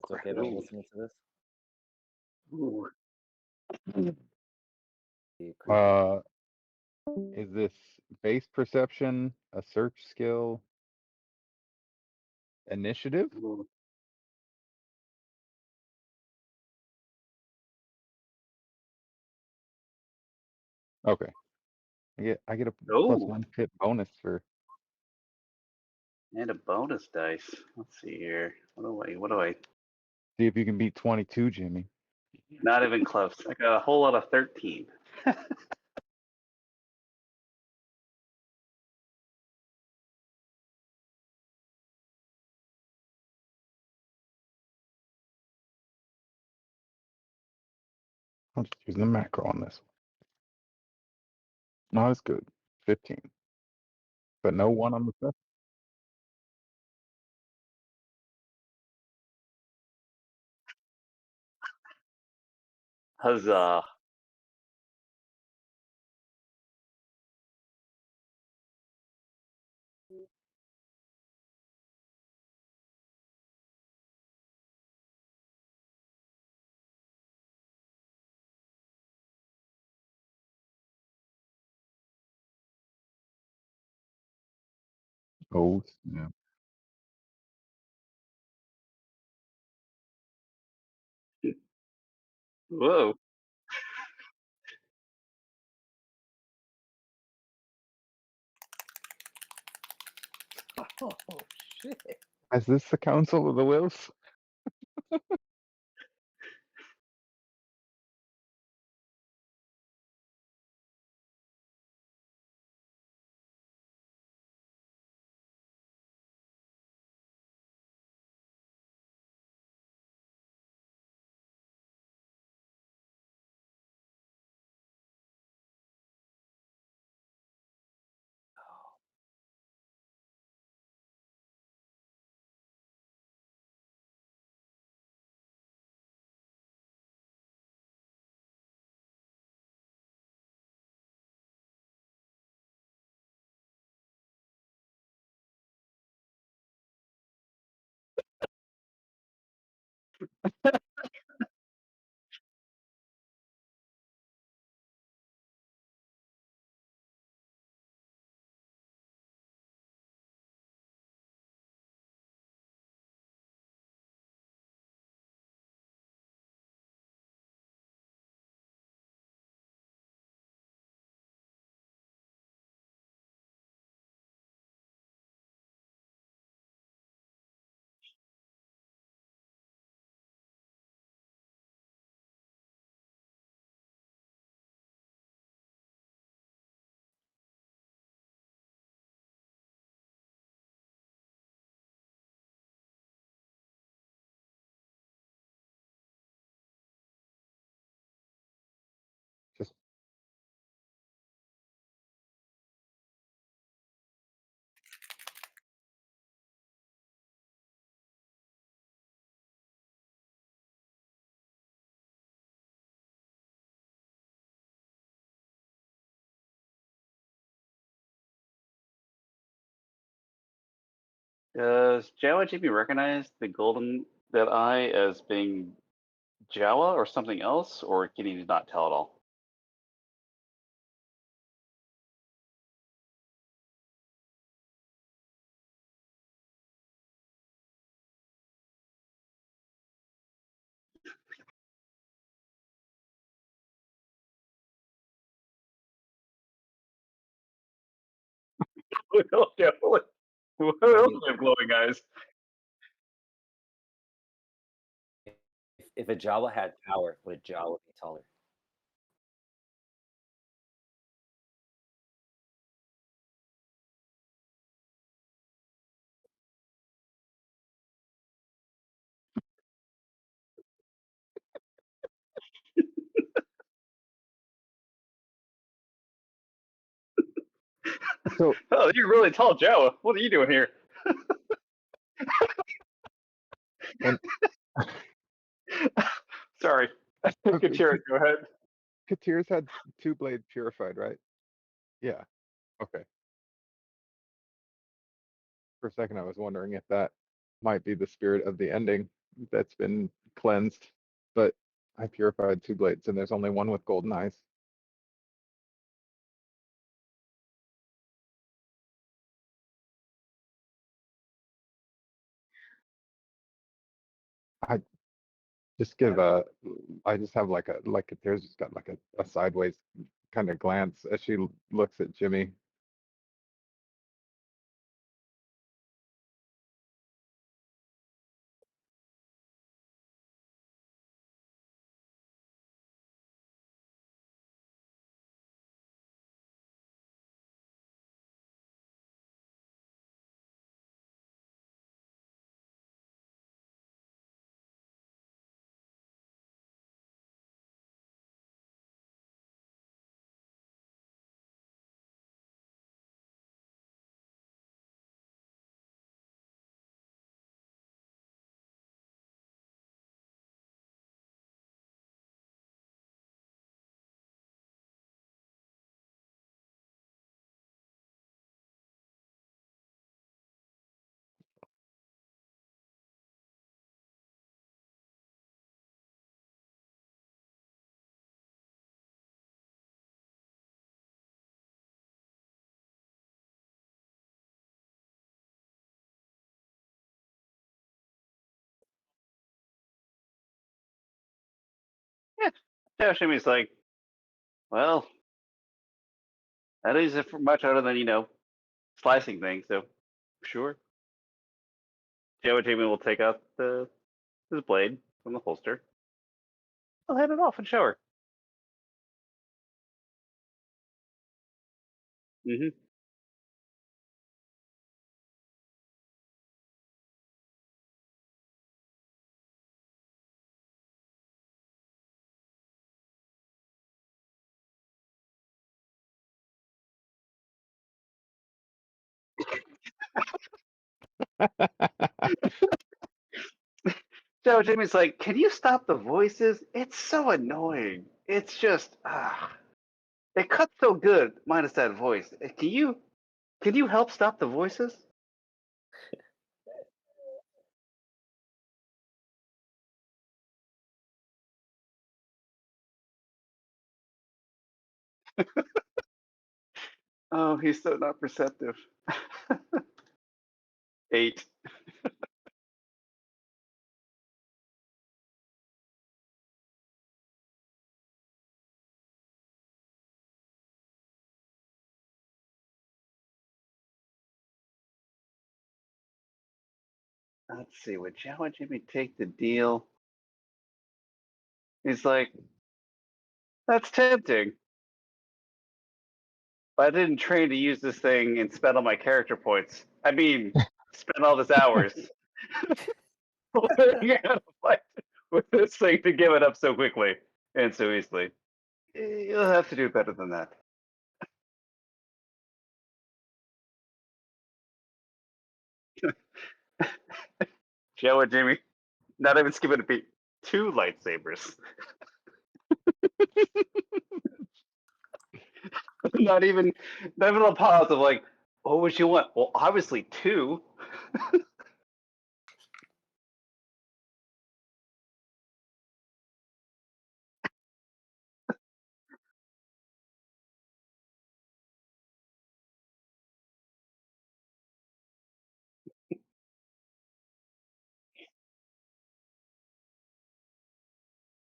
It's okay that I'm listening to this. Ooh. Be creepy. Is this base perception, a search skill, initiative? Ooh. Okay. I get a Oh, +1 pip bonus for. and a bonus dice. Let's see here. What do I? See if you can beat 22, Jimmy. Not even close. I got a whole lot of 13. I'm just using the macro on this one. Not as good. 15. But no one on the stuff. Huzzah! Oh, yeah. Whoa! Oh shit! Is this the Council of the Wills? Just Does Jawa JP recognize the golden that eye as being Jawa or something else, or can he not tell at all? What else do you have glowing eyes? If a Jawa had power, would a Jawa be taller? so Oh, you're really tall, Jawa. What are you doing here? and Sorry. Katira, go ahead. Katir's had two blade purified, right? Yeah. Okay. For a second, I was wondering if that might be the spirit of the ending that's been cleansed, but I purified two blades, and there's only one with golden eyes. I just give a, I just have like Katir's just got like a sideways kind of glance as she looks at Jimmy. Jimmy's like, well, that is much other than slicing things. So, sure. Jimmy will take out his blade from the holster. I'll hand it off and show her. Mm-hmm. Jimmy's like, can you stop the voices? It's so annoying. It's just, it cuts so good, minus that voice. Can you help stop the voices? Oh, he's so not perceptive. 8. Let's see, would Jawa Jimmy take the deal? He's like, that's tempting. But I didn't train to use this thing and spend all my character points. I mean, spend all this hours learning how to fight with this thing to give it up so quickly and so easily. You'll have to do better than that. Jawa Jimmy, not even skipping a beat. 2 lightsabers. not even a pause of like, what would you want? Well, obviously 2.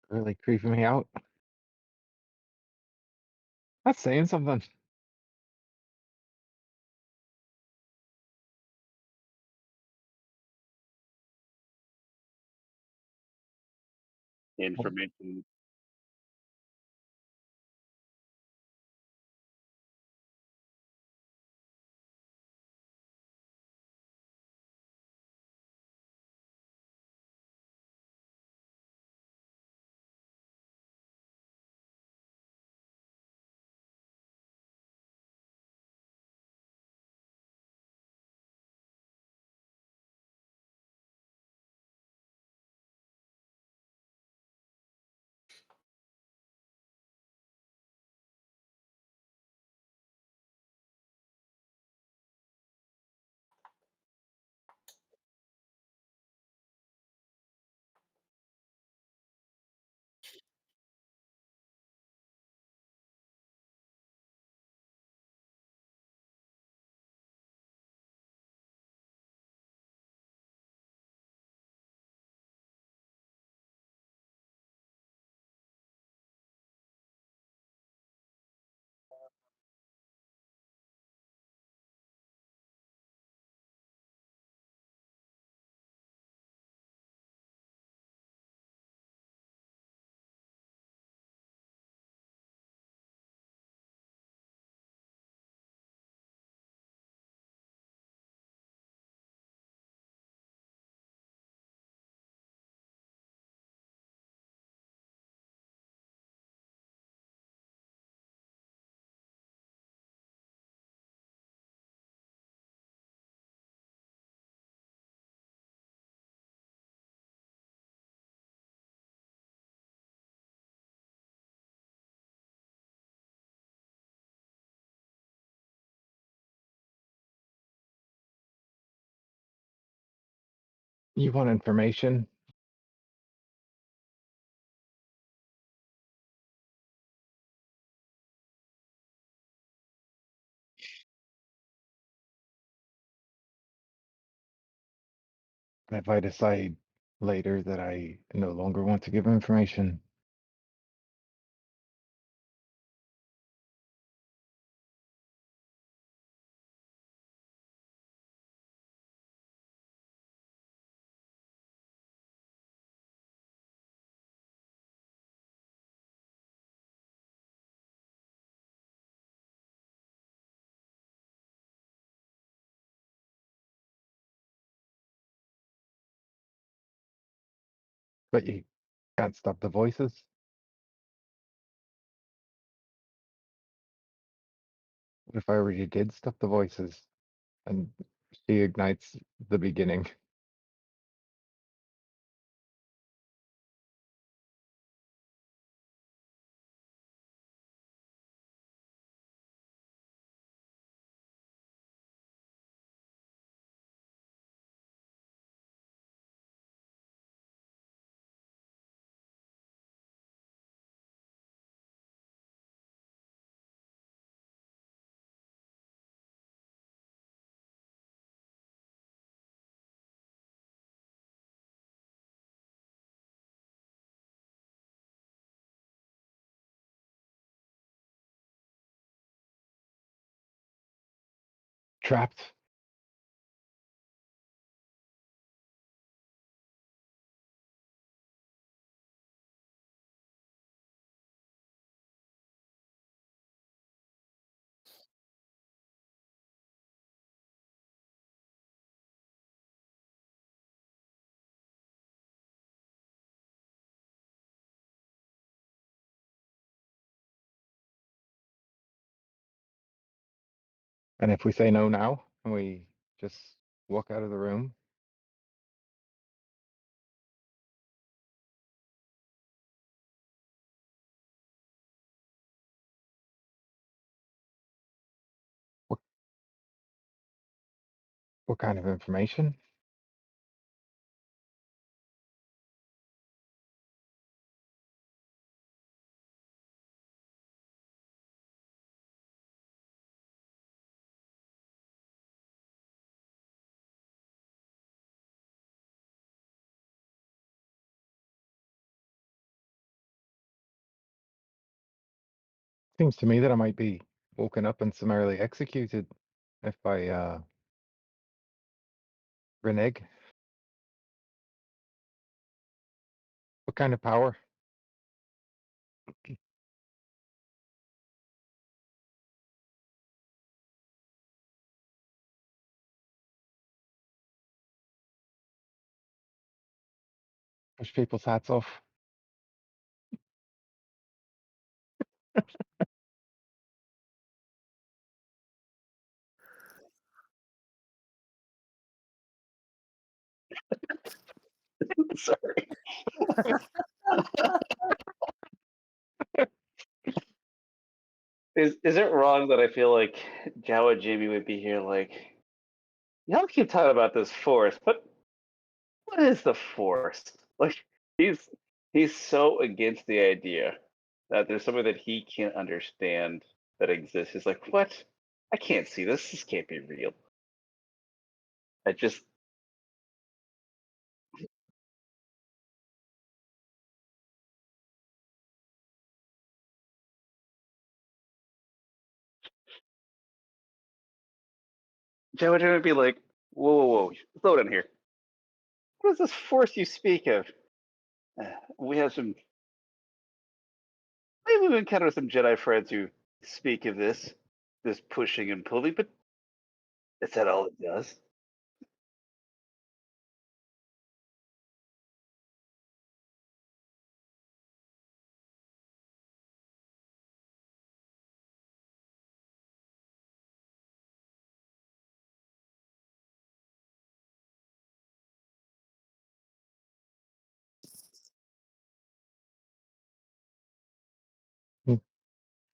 Really creeping me out. That's saying something. Information. You want information? If I decide later that I no longer want to give information, But you can't stop the voices. What if I already did stop the voices and she ignites the beginning? Trapped. And if we say no now, and we just walk out of the room, what what kind of information? Seems to me that I might be woken up and summarily executed if I renege. What kind of power? Push people's hats off. Sorry. Is it wrong that I feel like Jawa Jamie would be here like, y'all keep talking about this force, but what is the force? Like he's he's so against the idea that there's something that he can't understand that exists. He's like, what? I can't see this. This can't be real. I just Jawa Jamie would be like, whoa, whoa, whoa, slow down here. What is this force you speak of? We have some. We've encountered some Jedi friends who speak of this pushing and pulling, but is that all it does?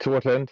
To what end?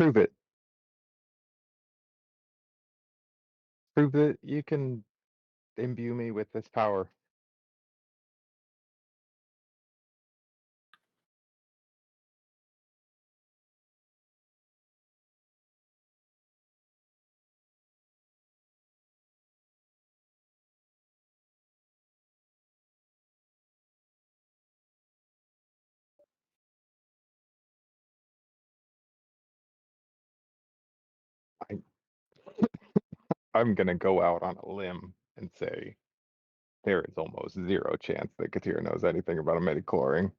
Prove it. Prove that you can imbue me with this power. I'm gonna go out on a limb and say there is almost zero chance that Katira knows anything about a midichlorian.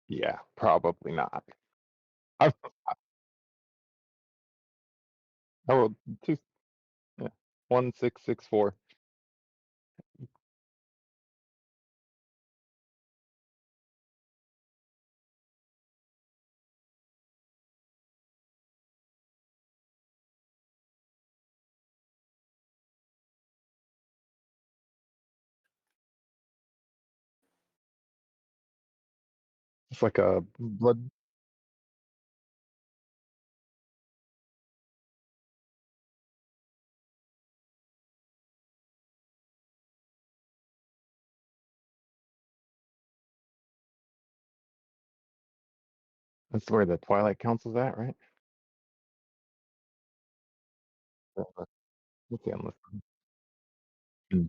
Yeah, probably not. I rolled two, yeah, 1, 6, 6, 4. It's like a blood. That's where the Twilight Council's at, right? What's the endless? Hmm.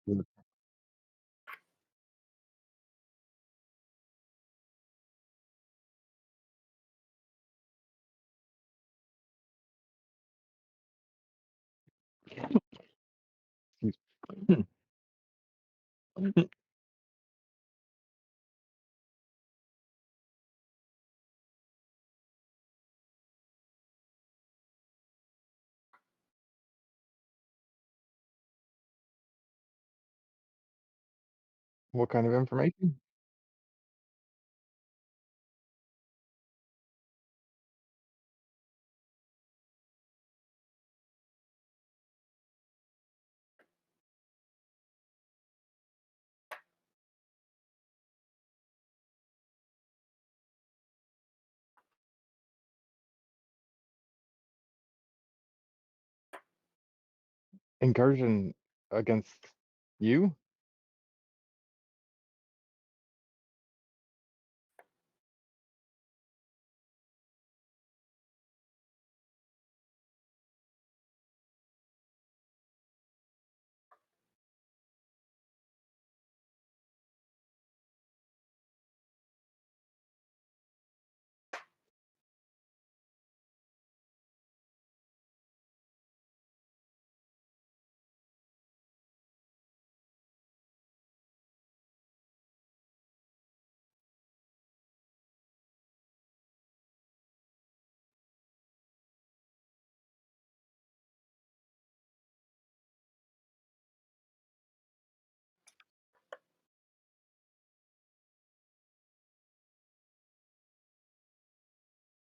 Excuse me. What kind of information? Incursion against you?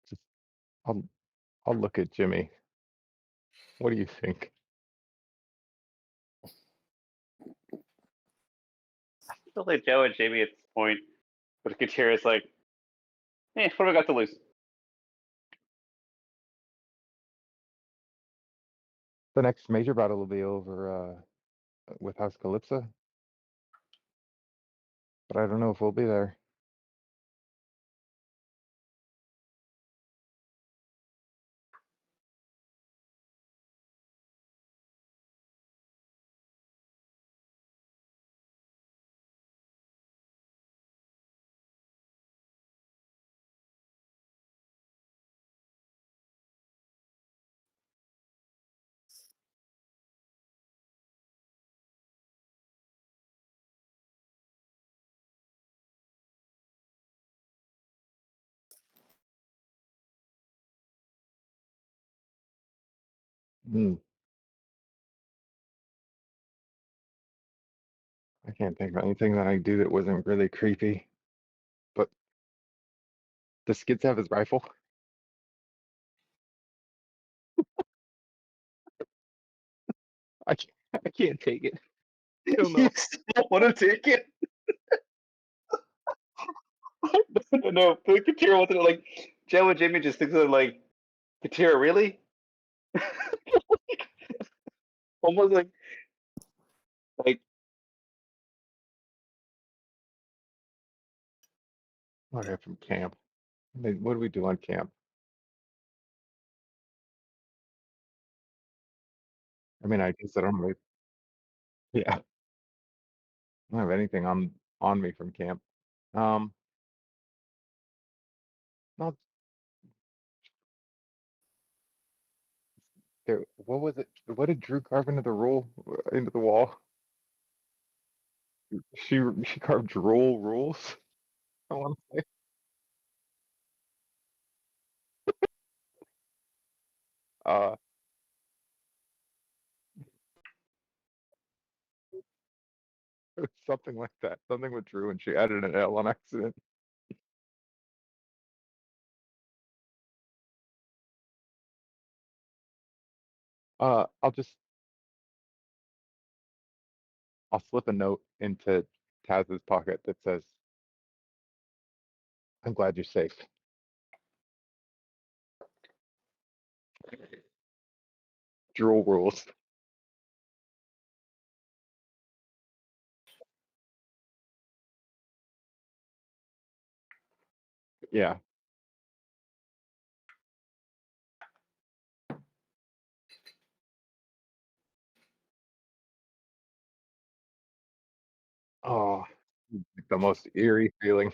Just, I'll I'll look at Jimmy. What do you think? I feel like Joe and Jamie at this point, but Katira is like, what have I got to lose? The next major battle will be over with House Calypso, but I don't know if we'll be there. Hmm. I can't think of anything that I do that wasn't really creepy. But does Skids have his rifle? I can't take it. I don't You know. still want to take it? No. But Katira wants to like Joe and Jimmy just thinks of like Katira, really? Almost like Okay, from camp. What do we do on camp? I mean, I guess I don't really. Yeah, I don't have anything on me from camp. Um, not there. What was it? What did Drew carve into the into the wall? She carved droll rules. I want to say. Uh, it was something like that. Something with Drew, and she added an L on accident. Uh, I'll just I'll slip a note into Taz's pocket that says, "I'm glad you're safe." Drool rules. Yeah. Oh, the most eerie feeling.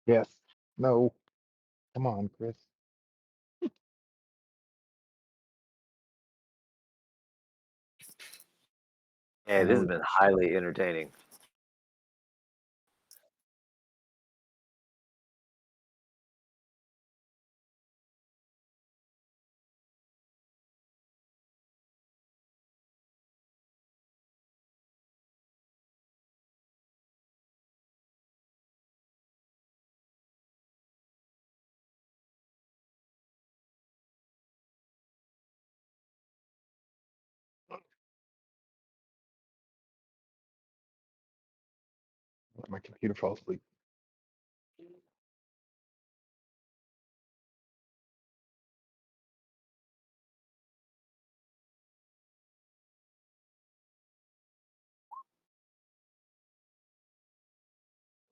Yes. No. Come on, Chris. Yeah, this has No. been highly entertaining. Let my computer fall asleep.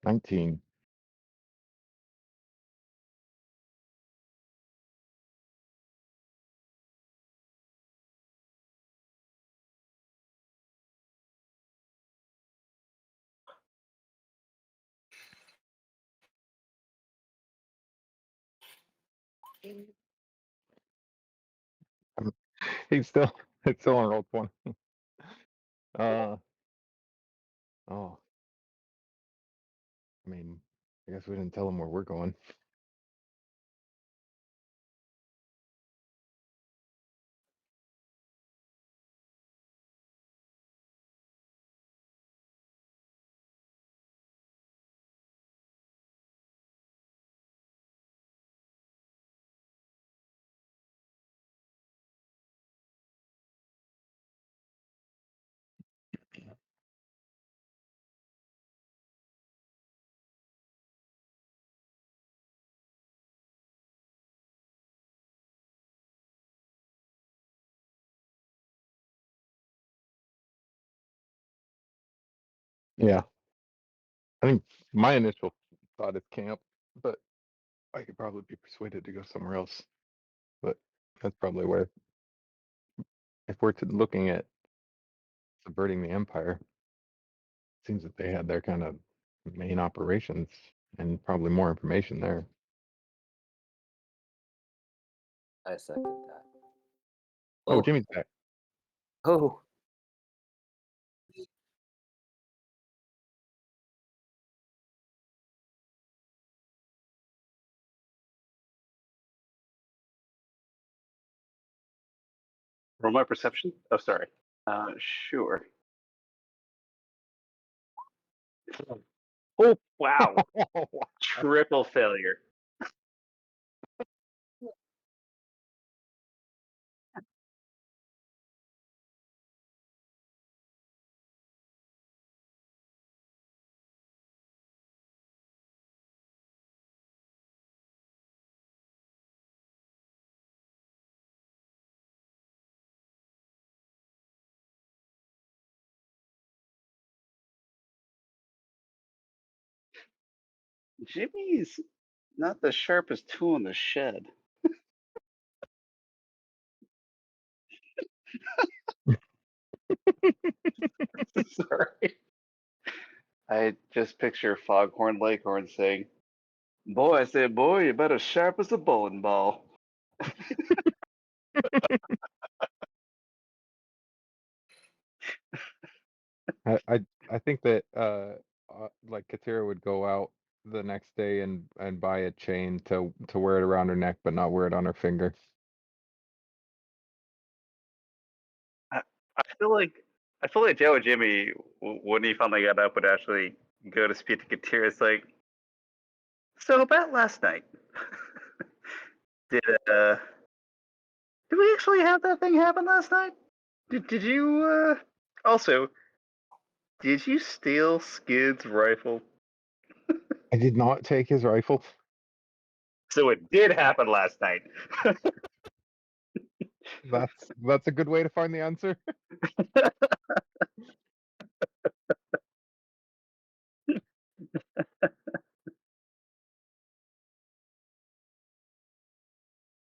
$19. He's still it's still on roll 20. Uh oh. I mean, I guess we didn't tell him where we're going. Yeah. I think my initial thought is camp, but I could probably be persuaded to go somewhere else. But that's probably where if we're looking at subverting the empire, it seems that they had their kind of main operations and probably more information there. I second that. Oh, Oh, Jimmy's back. oh, Roll my perception. Oh, sorry. Sure. Oh, wow. Triple failure. Jimmy's not the sharpest tool in the shed. Sorry. I just picture Foghorn Leghorn saying, "Boy, I said, boy, you're about as sharp as a bowling ball." I think that like Katira would go out the next day and buy a chain to wear it around her neck, but not wear it on her finger. I feel like Joe and Jimmy, when he finally got up, would actually go to speak to Katira. It's like, so about last night, did did we actually have that thing happen last night? Did you also did you steal Skid's rifle? I did not take his rifle. So it did happen last night. That's a good way to find the answer.